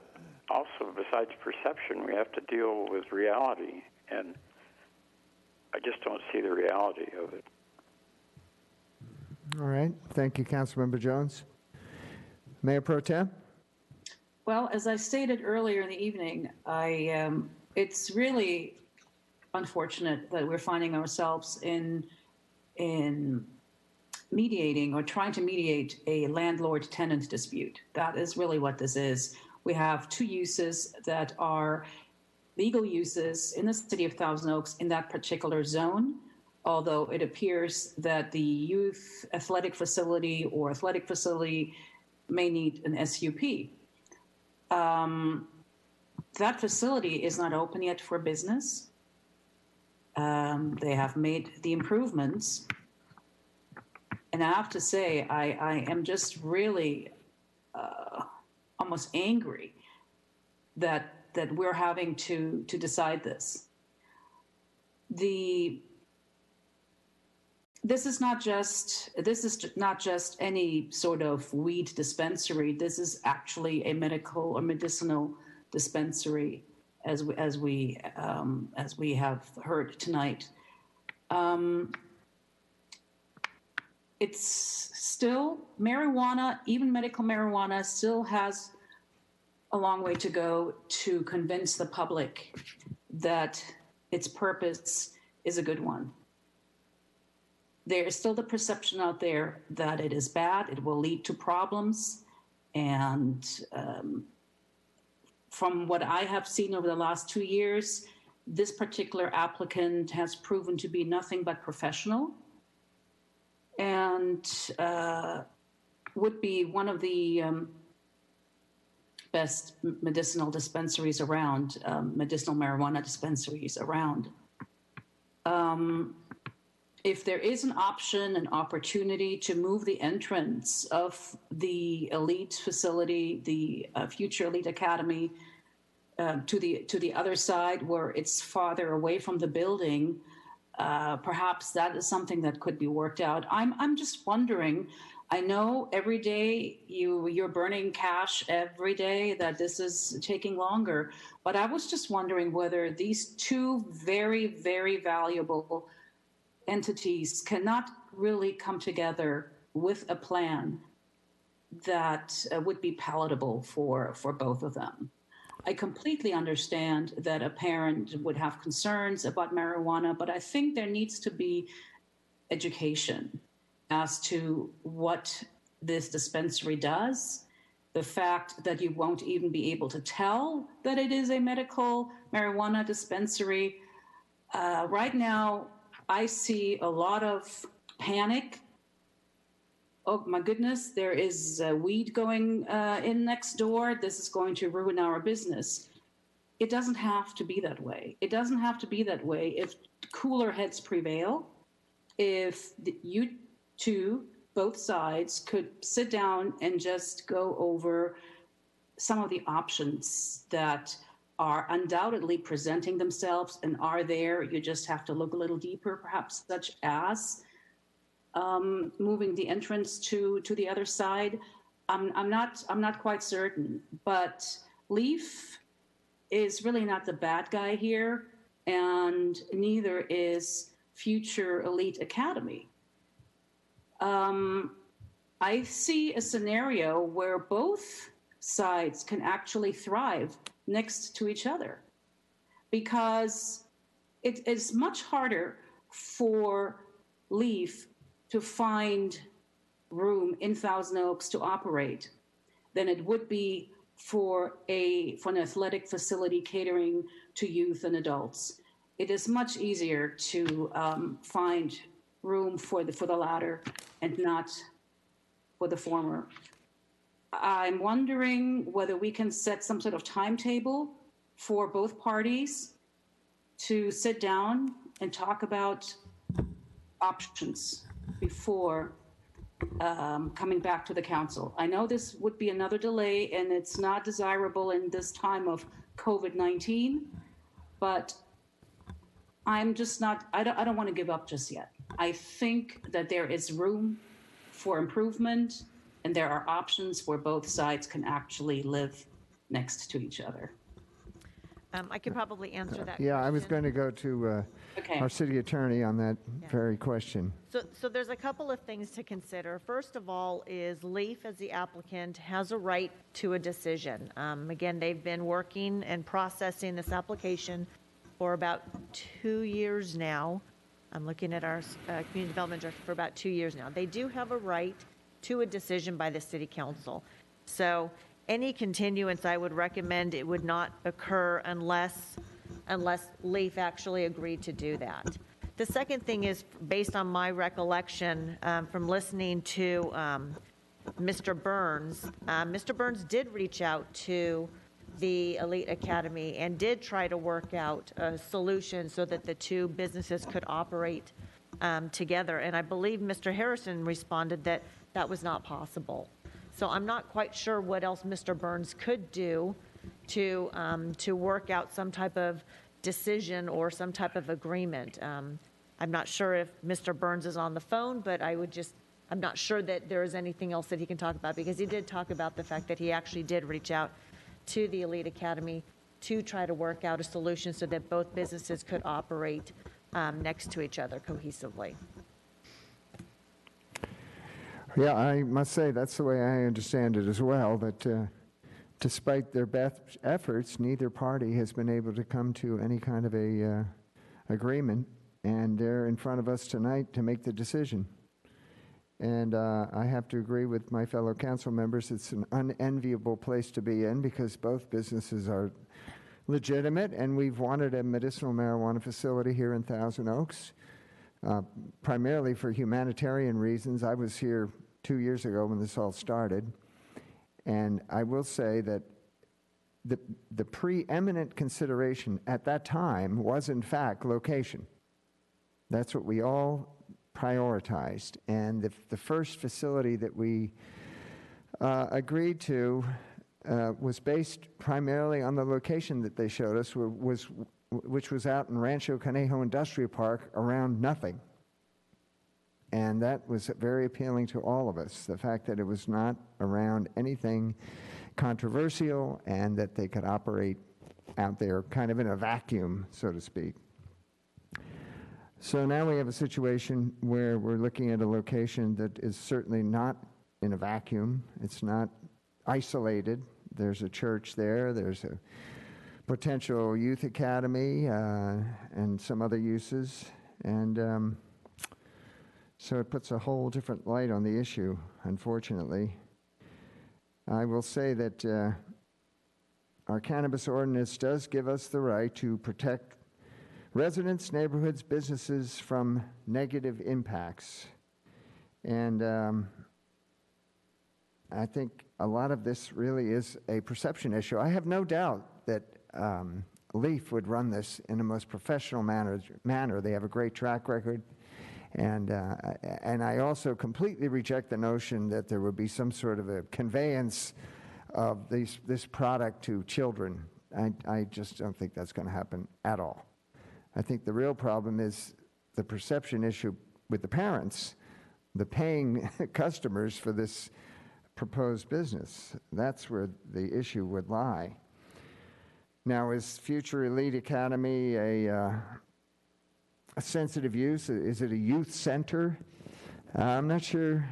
also, besides perception, we have to deal with reality, and I just don't see the reality of it. All right. Thank you, Councilmember Jones. Mayor Pro Tem? Well, as I stated earlier in the evening, it's really unfortunate that we're finding ourselves in mediating or trying to mediate a landlord-tenant dispute. That is really what this is. We have two uses that are legal uses in the city of Thousand Oaks in that particular zone, although it appears that the youth athletic facility or athletic facility may need an SUP. That facility is not open yet for business. They have made the improvements. And I have to say, I am just really almost angry that we're having to decide this. This is not just any sort of weed dispensary. This is actually a medical or medicinal dispensary, as we have heard tonight. It's still marijuana, even medical marijuana, still has a long way to go to convince the public that its purpose is a good one. There is still the perception out there that it is bad, it will lead to problems, and from what I have seen over the last 2 years, this particular applicant has proven to be nothing but professional and would be one of the best medicinal dispensaries around, medicinal marijuana dispensaries around. If there is an option, an opportunity to move the entrance of the elite facility, the future elite academy, to the other side where it's farther away from the building, perhaps that is something that could be worked out. I'm just wondering. I know every day you're burning cash every day, that this is taking longer, but I was just wondering whether these two very, very valuable entities cannot really come together with a plan that would be palatable for both of them. I completely understand that a parent would have concerns about marijuana, but I think there needs to be education as to what this dispensary does. The fact that you won't even be able to tell that it is a medical marijuana dispensary. Right now, I see a lot of panic. Oh my goodness, there is weed going in next door. This is going to ruin our business. It doesn't have to be that way. It doesn't have to be that way if cooler heads prevail, if you two, both sides, could sit down and just go over some of the options that are undoubtedly presenting themselves and are there. You just have to look a little deeper, perhaps, such as moving the entrance to the other side. I'm not quite certain, but Leaf is really not the bad guy here, and neither is Future Elite Academy. I see a scenario where both sides can actually thrive next to each other, because it is much harder for Leaf to find room in Thousand Oaks to operate than it would be for an athletic facility catering to youth and adults. It is much easier to find room for the latter and not for the former. I'm wondering whether we can set some sort of timetable for both parties to sit down and talk about options before coming back to the council. I know this would be another delay, and it's not desirable in this time of COVID-19, but I'm just not, I don't want to give up just yet. I think that there is room for improvement, and there are options where both sides can actually live next to each other. I could probably answer that Yeah, question. I was going to go to Okay. our city attorney on that very question. So there's a couple of things to consider. First of all is Leaf, as the applicant, has a right to a decision. Again, they've been working and processing this application for about 2 years now. I'm looking at our community development director for about 2 years now. They do have a right to a decision by the city council. So any continuance, I would recommend it would not occur unless Leaf actually agreed to do that. The second thing is, based on my recollection from listening to Mr. Burns, Mr. Burns did reach out to the Elite Academy and did try to work out a solution so that the two businesses could operate together. And I believe Mr. Harrison responded that that was not possible. So I'm not quite sure what else Mr. Burns could do to work out some type of decision or some type of agreement. I'm not sure if Mr. Burns is on the phone, but I'm not sure that there is anything else that he can talk about, because he did talk about the fact that he actually did reach out to the Elite Academy to try to work out a solution so that both businesses could operate next to each other cohesively. Yeah, I must say that's the way I understand it as well, that despite their best efforts, neither party has been able to come to any kind of a agreement, and they're in front of us tonight to make the decision. And I have to agree with my fellow council members, it's an unenviable place to be in because both businesses are legitimate, and we've wanted a medicinal marijuana facility here in Thousand Oaks, primarily for humanitarian reasons. I was here 2 years ago when this all started, and I will say that the preeminent consideration at that time was, in fact, location. That's what we all prioritized, and the first facility that we agreed to was based primarily on the location that they showed us, which was out in Rancho Conejo Industrial Park around nothing. And that was very appealing to all of us, the fact that it was not around anything controversial and that they could operate out there kind of in a vacuum, so to speak. So now we have a situation where we're looking at a location that is certainly not in a vacuum. It's not isolated. There's a church there. There's a potential youth academy and some other uses. And so it puts a whole different light on the issue, unfortunately. I will say that our cannabis ordinance does give us the right to protect residents, neighborhoods, businesses from negative impacts. And I think a lot of this really is a perception issue. I have no doubt that Leaf would run this in the most professional manner. They have a great track record. And I also completely reject the notion that there would be some sort of a conveyance of this product to children. I just don't think that's going to happen at all. I think the real problem is the perception issue with the parents, the paying customers for this proposed business. That's where the issue would lie. Now, is Future Elite Academy a sensitive use? Is it a youth center? I'm not sure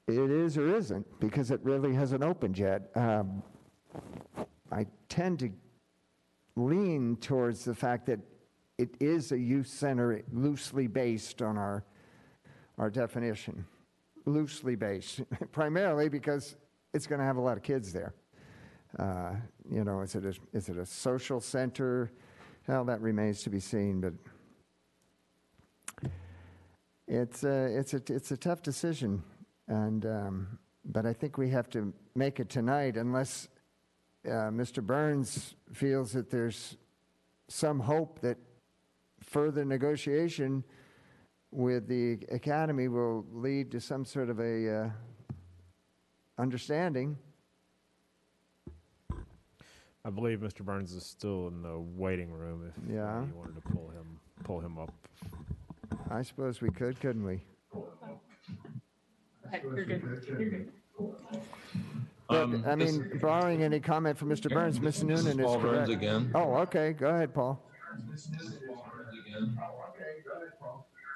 it is or isn't, because it really hasn't opened yet. I tend to lean towards the fact that it is a youth center loosely based on our definition. Loosely based, primarily because it's going to have a lot of kids there. Is it a social center? Well, that remains to be seen, but it's a tough decision, and but I think we have to make it tonight, unless Mr. Burns feels that there's some hope that further negotiation with the academy will lead to some sort of a understanding. I believe Mr. Burns is still in the waiting room. If you wanted to pull him up. I suppose we could, couldn't we? You're good. You're good. But, I mean, barring any comment from Mr. Burns, Ms. Noonan is Paul correct. Burns again. Oh, okay. Go ahead, Paul.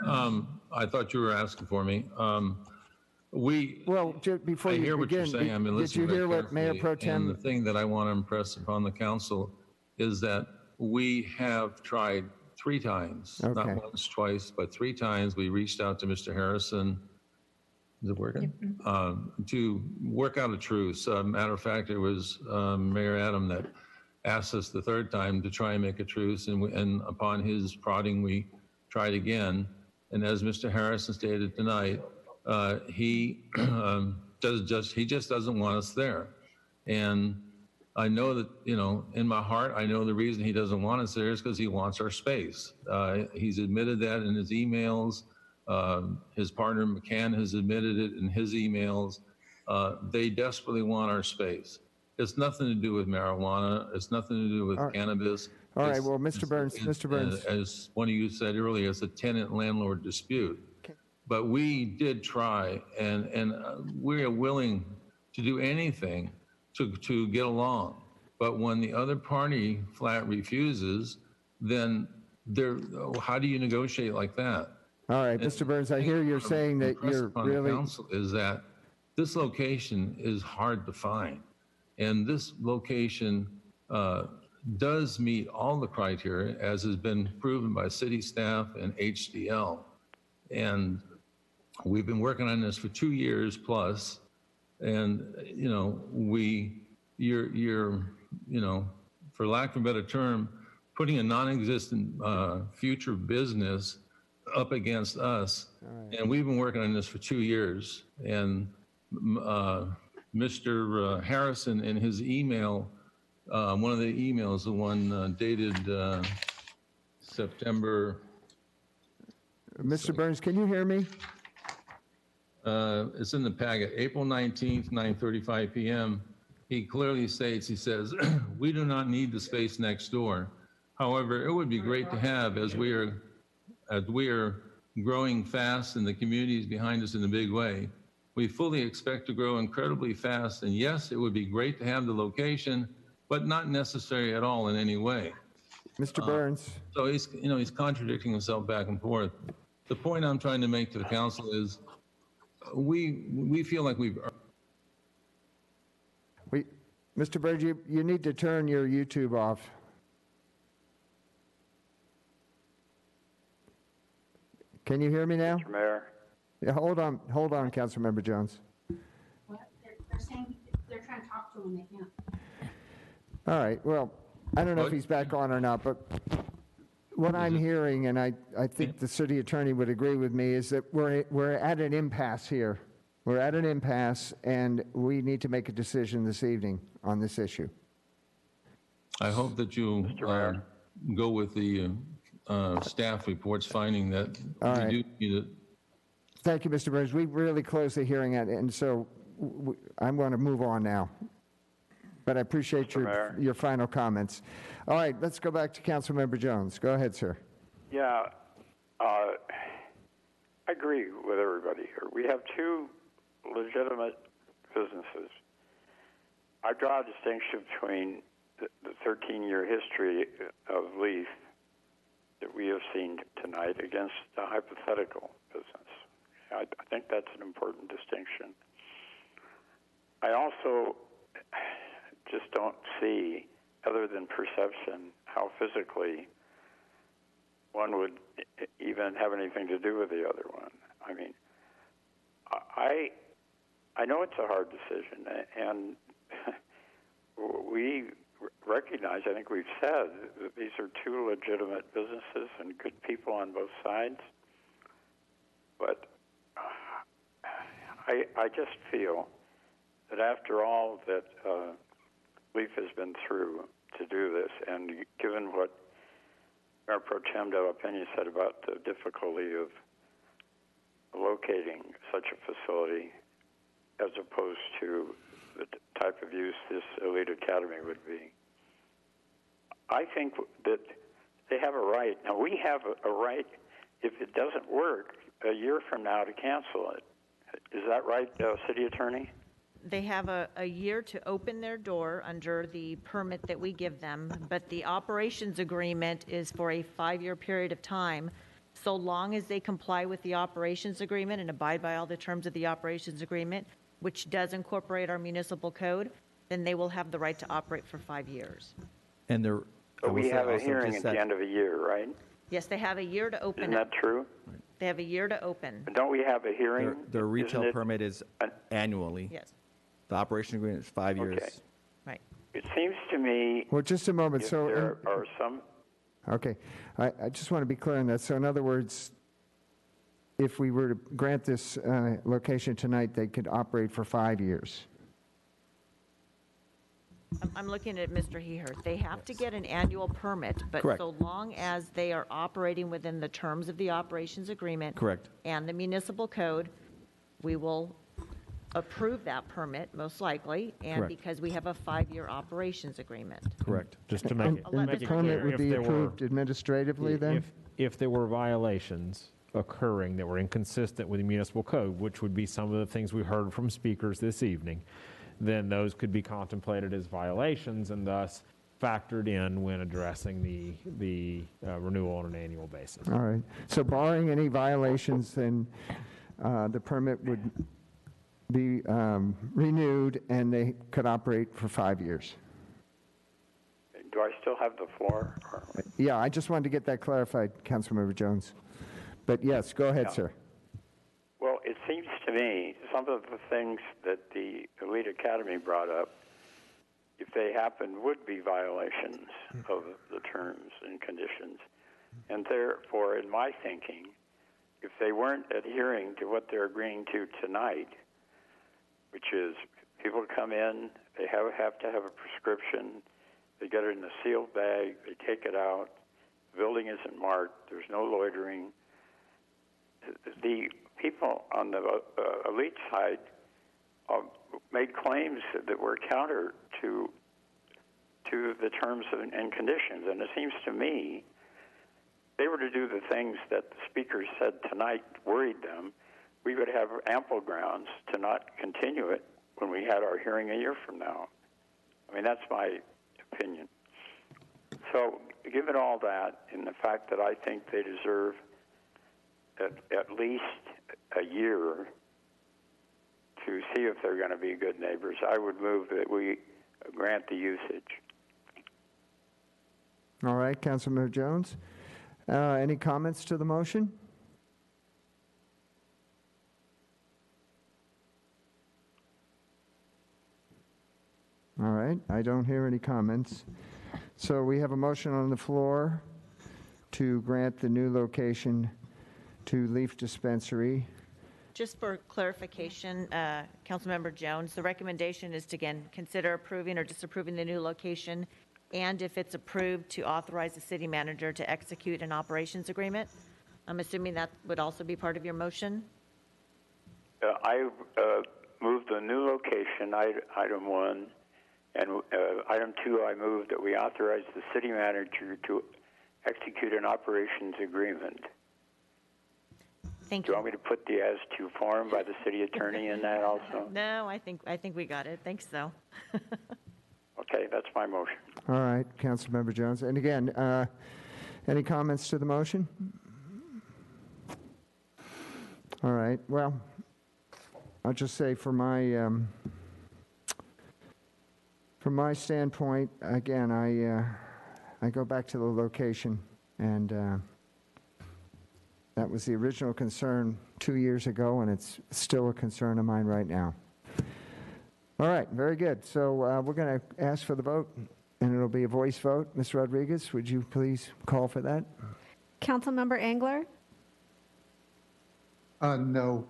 I thought you were asking for me. Well, before I you hear begin, what you're saying. I've been listening did you hear very what Mayor carefully, Pro Tem? And the thing that I want to impress upon the council is that we have tried 3 times, not once, twice, but 3 times. We reached out to Mr. Harrison. Is it working? To work out a truce. Matter of fact, it was Mayor Adam that asked us the 3rd time to try and make a truce, and upon his prodding, we tried again. And as Mr. Harrison stated tonight, he just doesn't want us there. And I know that, in my heart, I know the reason he doesn't want us there is because he wants our space. He's admitted that in his emails. His partner McCann has admitted it in his emails. They desperately want our space. It's nothing to do with marijuana. It's nothing to do with cannabis. All right. Well, Mr. Burns, as one of you said earlier, it's a tenant-landlord dispute. But we did try, and we are willing to do anything to get along. But when the other party flat refuses, then how do you negotiate like that? All right, Mr. Burns, I hear you're saying that you're really... Council is that this location is hard to find. And this location does meet all the criteria, as has been proven by city staff and HDL. And we've been working on this for 2 years plus. And, you're for lack of a better term, putting a non-existent future business up against us. Right. And we've been working on this for 2 years. And Mr. Harrison, in his email, one of the emails, the one dated September. Mr. Burns, can you hear me? It's in the packet, April 19th, 9:35 p.m. He clearly states, he says, we do not need the space next door. However, it would be great to have, as we are growing fast and the community is behind us in a big way. We fully expect to grow incredibly fast. And yes, it would be great to have the location, but not necessary at all in any way. Mr. Burns. So he's contradicting himself back and forth. The point I'm trying to make to the council is we feel like Mr. Burns, you need to turn your YouTube off. Can you hear me now? Mr. Mayor. Yeah, hold on, Councilmember Jones. What? They're saying they're trying to talk to him and they can't. All right, well, I don't know if he's back on or not, but what I'm hearing, and I think the city attorney would agree with me, is that we're at an impasse here. We're at an impasse, and we need to make a decision this evening on this issue. I hope that you go with the staff reports finding that we do need it. Thank you, Mr. Burns. We really closed the hearing, and so I'm going to move on now. But I appreciate your final comments. All right, let's go back to Councilmember Jones. Go ahead, sir. Yeah, I agree with everybody here. We have 2 legitimate businesses. I draw a distinction between the 13-year history of Leaf that we have seen tonight against a hypothetical business. I think that's an important distinction. I also just don't see, other than perception, how physically one would even have anything to do with the other one. I mean, I know it's a hard decision, and we recognize, I think we've said, that these are 2 legitimate businesses and good people on both sides. But I just feel that after all that Leaf has been through to do this, and given what Mayor Pro Tem Del Pena said about the difficulty of locating such a facility as opposed to the type of use this elite academy would be, I think that they have a right. Now, we have a right, if it doesn't work, a year from now to cancel it. Is that right, City Attorney? They have a year to open their door under the permit that we give them, but the operations agreement is for a 5-year period of time. So long as they comply with the operations agreement and abide by all the terms of the operations agreement, which does incorporate our municipal code, then they will have the right to operate for 5 years. And there, But we have a hearing at the end of a year, right? Yes, they have a year to open Isn't it. that true? They have a year to open. But don't we have a hearing? their retail Isn't it- permit is annually. Yes. The operation agreement is 5 years. Okay. Right. It seems to me. Well, just a moment. If So there are some. Okay. I just want to be clear on that. So in other words, if we were to grant this location tonight, they could operate for 5 years. I'm looking at Mr. Heher. They have to get an annual permit, but Correct. so long as they are operating within the terms of the operations agreement. Correct. And the municipal code, we will approve that permit, most likely, and Correct. because we have a 5-year operations agreement. Correct. Just to make it, And make the it permit clear, would if be there were- approved administratively then? If there were violations occurring that were inconsistent with the municipal code, which would be some of the things we heard from speakers this evening, then those could be contemplated as violations and thus factored in when addressing the renewal on an annual basis. All right. So barring any violations, then the permit would be renewed and they could operate for 5 years. Do I still have the floor? Yeah, I just wanted to get that clarified, Councilmember Jones. But yes, go ahead, Yeah. sir. Well, it seems to me some of the things that the Elite Academy brought up, if they happened, would be violations of the terms and conditions. And therefore, in my thinking, if they weren't adhering to what they're agreeing to tonight, which is people come in, they have to have a prescription, they get it in a sealed bag, they take it out, the building isn't marked, there's no loitering. The people on the elite side made claims that were counter to the terms and conditions, and it seems to me they were to do the things that the speakers said tonight worried them, we would have ample grounds to not continue it when we had our hearing a year from now. I mean, that's my opinion. So given all that and the fact that I think they deserve at least a year to see if they're going to be good neighbors, I would move that we grant the usage. All right, Councilmember Jones. Any comments to the motion? All right, I don't hear any comments. So we have a motion on the floor to grant the new location to Leaf Dispensary. Just for clarification, Councilmember Jones, the recommendation is to, again, consider approving or disapproving the new location, and if it's approved, to authorize the city manager to execute an operations agreement. I'm assuming that would also be part of your motion? I moved the new location, item 1, and item 2, I moved that we authorize the city manager to execute an operations agreement. Thank you. Do you want me to put the as to form by the city attorney in that also? No, I think we got it. Thanks, though. Okay, that's my motion. All right, Councilmember Jones. And again, any comments to the motion? All right, well, I'll just say from my standpoint, again, I go back to the location, and that was the original concern 2 years ago, and it's still a concern of mine right now. All right, very good. So we're going to ask for the vote, and it'll be a voice vote. Ms. Rodriguez, would you please call for that? Councilmember Engler? No.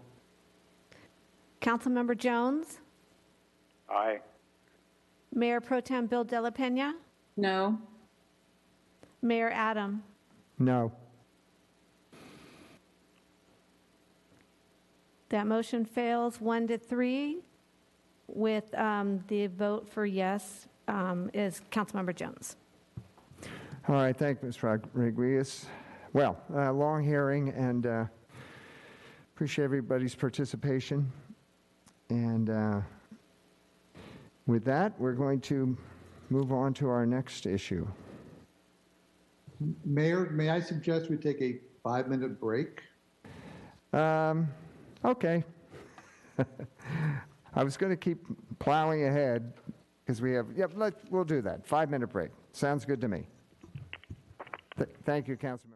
Councilmember Jones? Aye. Mayor Pro Tem Bill De La Pena? No. Mayor Adam? No. That motion fails 1-3 with the vote for yes is Councilmember Jones. All right, thank you, Ms. Rodriguez. Well, long hearing, and Appreciate everybody's participation. And with that, we're going to move on to our next issue. Mayor, may I suggest we take a 5-minute break? Okay. I was going to keep plowing ahead because we have, we'll do that. 5-minute break. Sounds good to me. Thank you, Councilmember.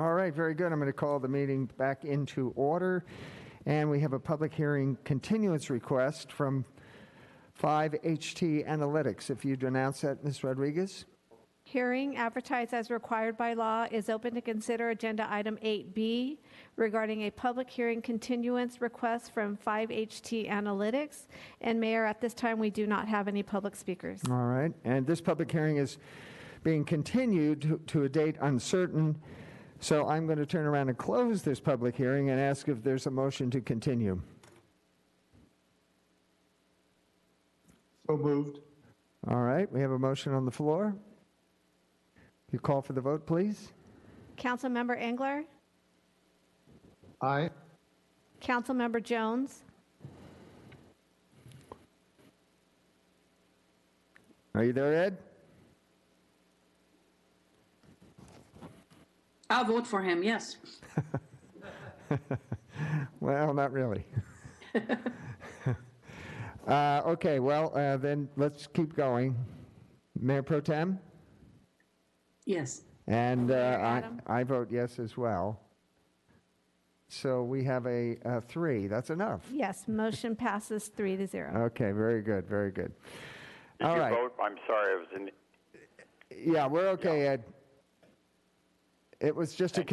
All right, very good. I'm going to call the meeting back into order. And we have a public hearing continuance request from 5HT Analytics. If you'd announce that, Ms. Rodriguez. Hearing advertised as required by law is open to consider agenda item 8B regarding a public hearing continuance request from 5HT Analytics. And Mayor, at this time, we do not have any public speakers. All right. And this public hearing is being continued to a date uncertain. So I'm going to turn around and close this public hearing and ask if there's a motion to continue. So moved. All right, we have a motion on the floor. You call for the vote, please. Councilmember Engler? Aye. Councilmember Jones? Are you there, Ed? I'll vote for him, yes. Well, not really. Okay, well, then let's keep going. Mayor Pro Tem? Yes. And I vote yes as well. So we have a 3. That's enough. Yes, motion passes 3-0. Okay, very good, very good. Did All you right. vote? I'm sorry, I was in. Yeah, we're okay, Ed. It was just a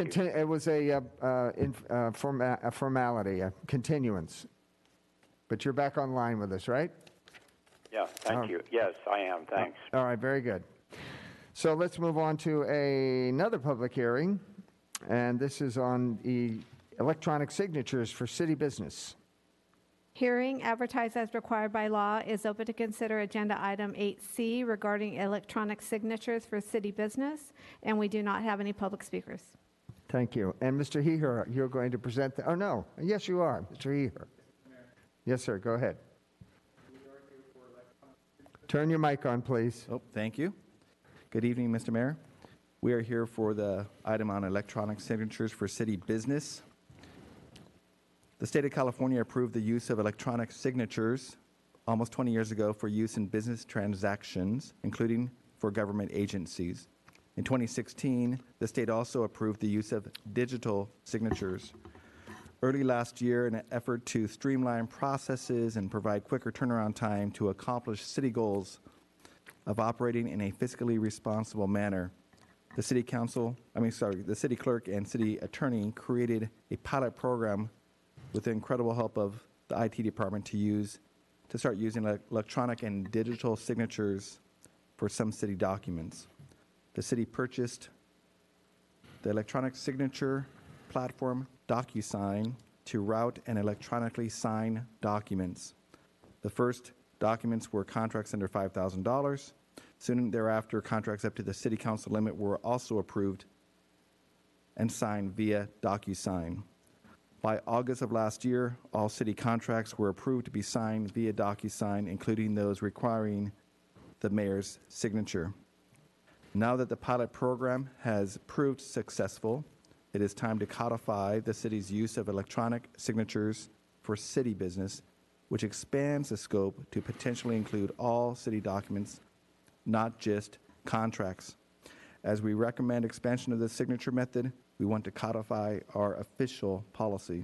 formality, a continuance. But you're back online with us, right? Yeah, thank you. Yes, I am. Thanks. All right, very good. So let's move on to another public hearing, and this is on the electronic signatures for city business. Hearing advertised as required by law is open to consider agenda item 8C regarding electronic signatures for city business, and we do not have any public speakers. Thank you. And Mr. Heher, you're going to present the, oh no, yes you are, Mr. Heher. Yes, sir, go ahead. Turn your mic on, please. Oh, thank you. Good evening, Mr. Mayor. We are here for the item on electronic signatures for city business. The state of California approved the use of electronic signatures almost 20 years ago for use in business transactions, including for government agencies. In 2016, the state also approved the use of digital signatures. Early last year, in an effort to streamline processes and provide quicker turnaround time to accomplish city goals of operating in a fiscally responsible manner, the city clerk and city attorney created a pilot program with the incredible help of the IT department to start using electronic and digital signatures for some city documents. The city purchased the electronic signature platform DocuSign to route and electronically sign documents. The first documents were contracts under $5,000. Soon thereafter, contracts up to the city council limit were also approved and signed via DocuSign. By August of last year, all city contracts were approved to be signed via DocuSign, including those requiring the mayor's signature. Now that the pilot program has proved successful, it is time to codify the city's use of electronic signatures for city business, which expands the scope to potentially include all city documents, not just contracts. As we recommend expansion of the signature method, we want to codify our official policy.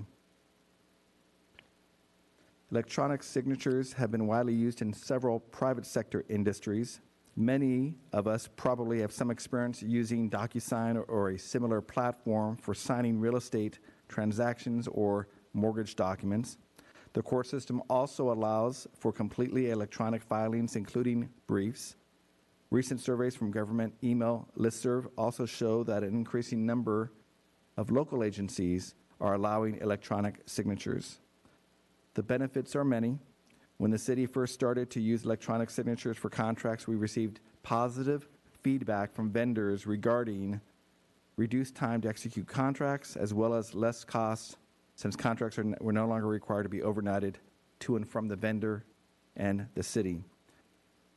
Electronic signatures have been widely used in several private sector industries. Many of us probably have some experience using DocuSign or a similar platform for signing real estate transactions or mortgage documents. The court system also allows for completely electronic filings, including briefs. Recent surveys from government email listserv also show that an increasing number of local agencies are allowing electronic signatures. The benefits are many. When the city first started to use electronic signatures for contracts, we received positive feedback from vendors regarding reduced time to execute contracts, as well as less costs, since contracts were no longer required to be overnighted to and from the vendor and the city.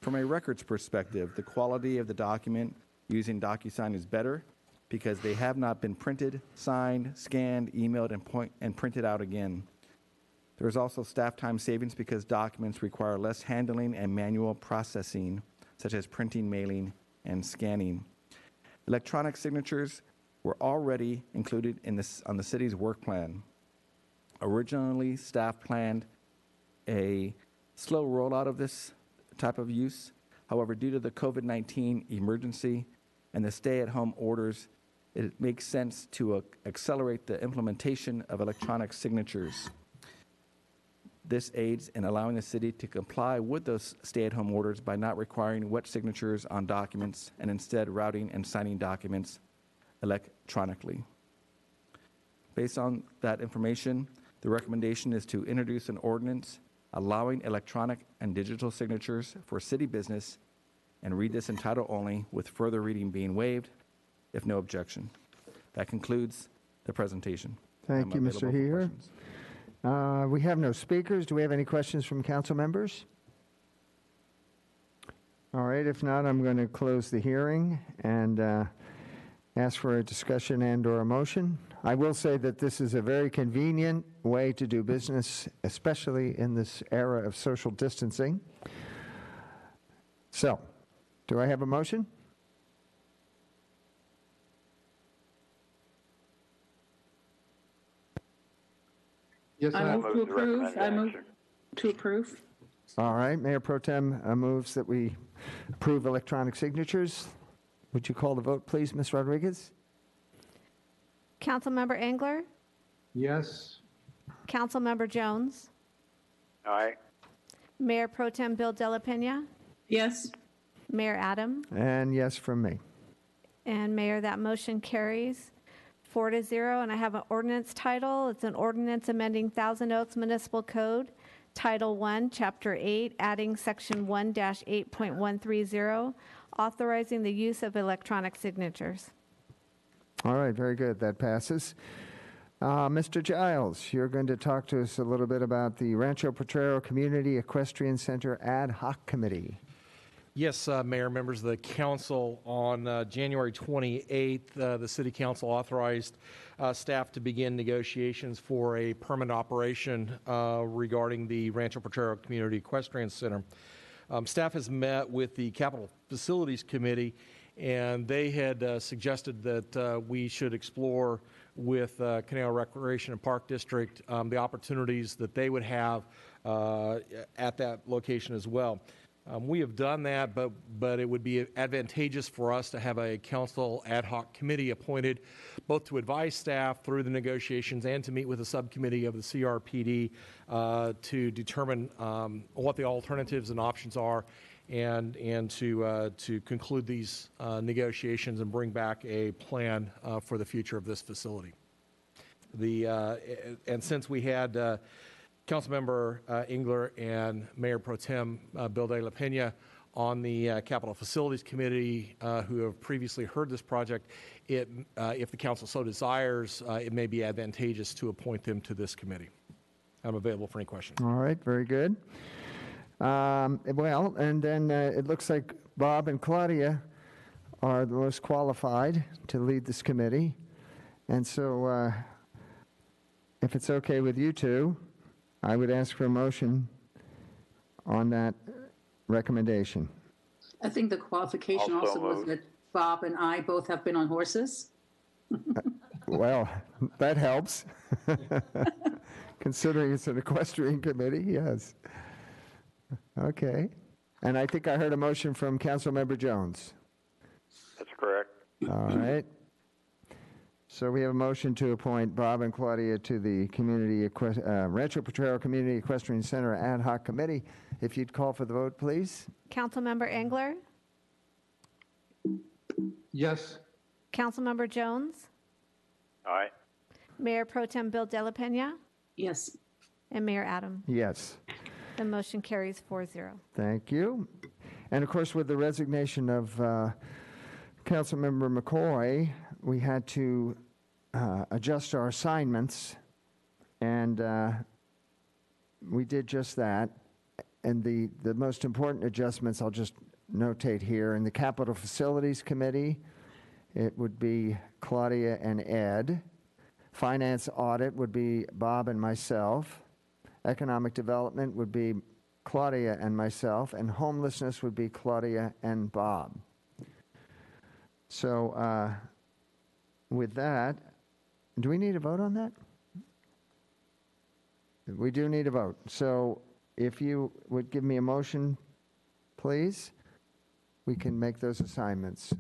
From a records perspective, the quality of the document using DocuSign is better because they have not been printed, signed, scanned, emailed, and printed out again. There is also staff time savings because documents require less handling and manual processing, such as printing, mailing, and scanning. Electronic signatures were already included on the city's work plan. Originally, staff planned a slow rollout of this type of use. However, due to the COVID-19 emergency and the stay-at-home orders, it makes sense to accelerate the implementation of electronic signatures. This aids in allowing the city to comply with those stay-at-home orders by not requiring wet signatures on documents and instead routing and signing documents electronically. Based on that information, the recommendation is to introduce an ordinance allowing electronic and digital signatures for city business and read this in title only, with further reading being waived, if no objection. That concludes the presentation. Thank you, Mr. Heer. We have no speakers. Do we have any questions from council members? All right, if not, I'm going to close the hearing and ask for a discussion and/or a motion. I will say that this is a very convenient way to do business, especially in this era of social distancing. So, do I have a motion? Yes, I move to approve. I move to approve. All right, Mayor Pro Tem moves that we approve electronic signatures. Would you call the vote, please, Ms. Rodriguez? Councilmember Engler? Yes. Councilmember Jones? Aye. Mayor Pro Tem Bill Dela Pena? Yes. Mayor Adam? And yes from me. And Mayor, that motion carries 4-0. And I have an ordinance title. It's an ordinance amending Thousand Oaks Municipal Code, Title 1, Chapter 8, adding Section 1-8.130, authorizing the use of electronic signatures. All right, very good. That passes. Mr. Giles, you're going to talk to us a little bit about the Rancho Potrero Community Equestrian Center Ad Hoc Committee. Yes, Mayor, members of the council, on January 28th, the City Council authorized staff to begin negotiations for a permanent operation regarding the Rancho Potrero Community Equestrian Center. Staff has met with the Capital Facilities Committee, and they had suggested that we should explore with Canal Recreation and Park District the opportunities that they would have at that location as well. We have done that, but it would be advantageous for us to have a council ad hoc committee appointed, both to advise staff through the negotiations and to meet with a subcommittee of the CRPD to determine what the alternatives and options are, and to conclude these negotiations and bring back a plan for the future of this facility. And since we had Councilmember Engler and Mayor Pro Tem Bill De La Pena on the Capital Facilities Committee who have previously heard this project, if the council so desires, it may be advantageous to appoint them to this committee. I'm available for any questions. All right, very good. Well, and then it looks like Bob and Claudia are the most qualified to lead this committee. And so if it's okay with you two, I would ask for a motion on that recommendation. I think the qualification also was that Bob and I both have been on horses. Well, that helps. Considering it's an equestrian committee, yes. Okay. And I think I heard a motion from Councilmember Jones. That's correct. All right. So we have a motion to appoint Bob and Claudia to the Rancho Potrero Community Equestrian Center Ad Hoc Committee. If you'd call for the vote, please. Councilmember Engler? Yes. Councilmember Jones? Aye. Mayor Pro Tem Bill De La Pena? Yes. And Mayor Adam? Yes. The motion carries 4-0. Thank you. And of course, with the resignation of Councilmember McCoy, we had to adjust our assignments, and we did just that. And the most important adjustments I'll just notate here. In the Capital Facilities Committee, it would be Claudia and Ed. Finance Audit would be Bob and myself. Economic Development would be Claudia and myself. And Homelessness would be Claudia and Bob. So with that, do we need a vote on that? We do need a vote. So if you would give me a motion, please, we can make those assignments.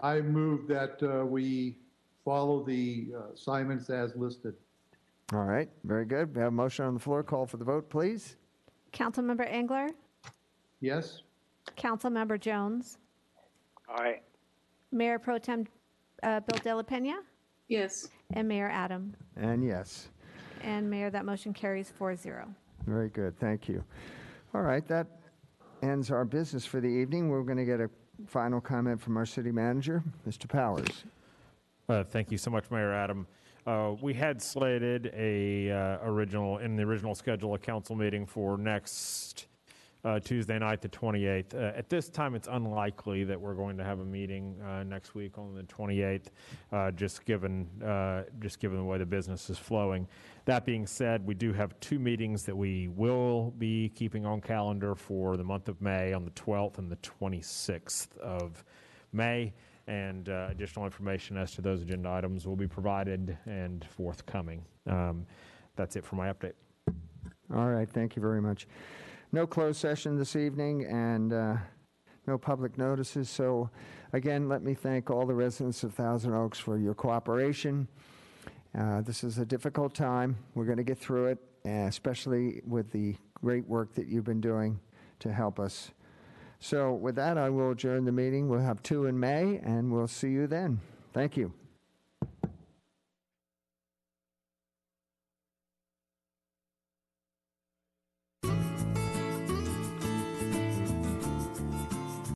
I move that we follow the assignments as listed. All right, very good. We have a motion on the floor. Call for the vote, please. Councilmember Engler, Yes? Councilmember Jones, Aye. Mayor Pro Tem Bill De La Pena, Yes. and Mayor Adam. And yes. And Mayor, that motion carries 4-0. Very good, thank you. All right, that ends our business for the evening. We're going to get a final comment from our city manager, Mr. Powers. Thank you so much, Mayor Adam. We had slated in the original schedule a council meeting for next Tuesday night, the 28th. At this time, it's unlikely that we're going to have a meeting next week on the 28th, just given the way the business is flowing. That being said, we do have two meetings that we will be keeping on calendar for the month of May on the 12th and the 26th of May. And additional information as to those agenda items will be provided and forthcoming. That's it for my update. All right, thank you very much. No closed session this evening and no public notices. So again, let me thank all the residents of Thousand Oaks for your cooperation. This is a difficult time. We're going to get through it, especially with the great work that you've been doing to help us. So with that, I will adjourn the meeting. We'll have two in May, and we'll see you then. Thank you.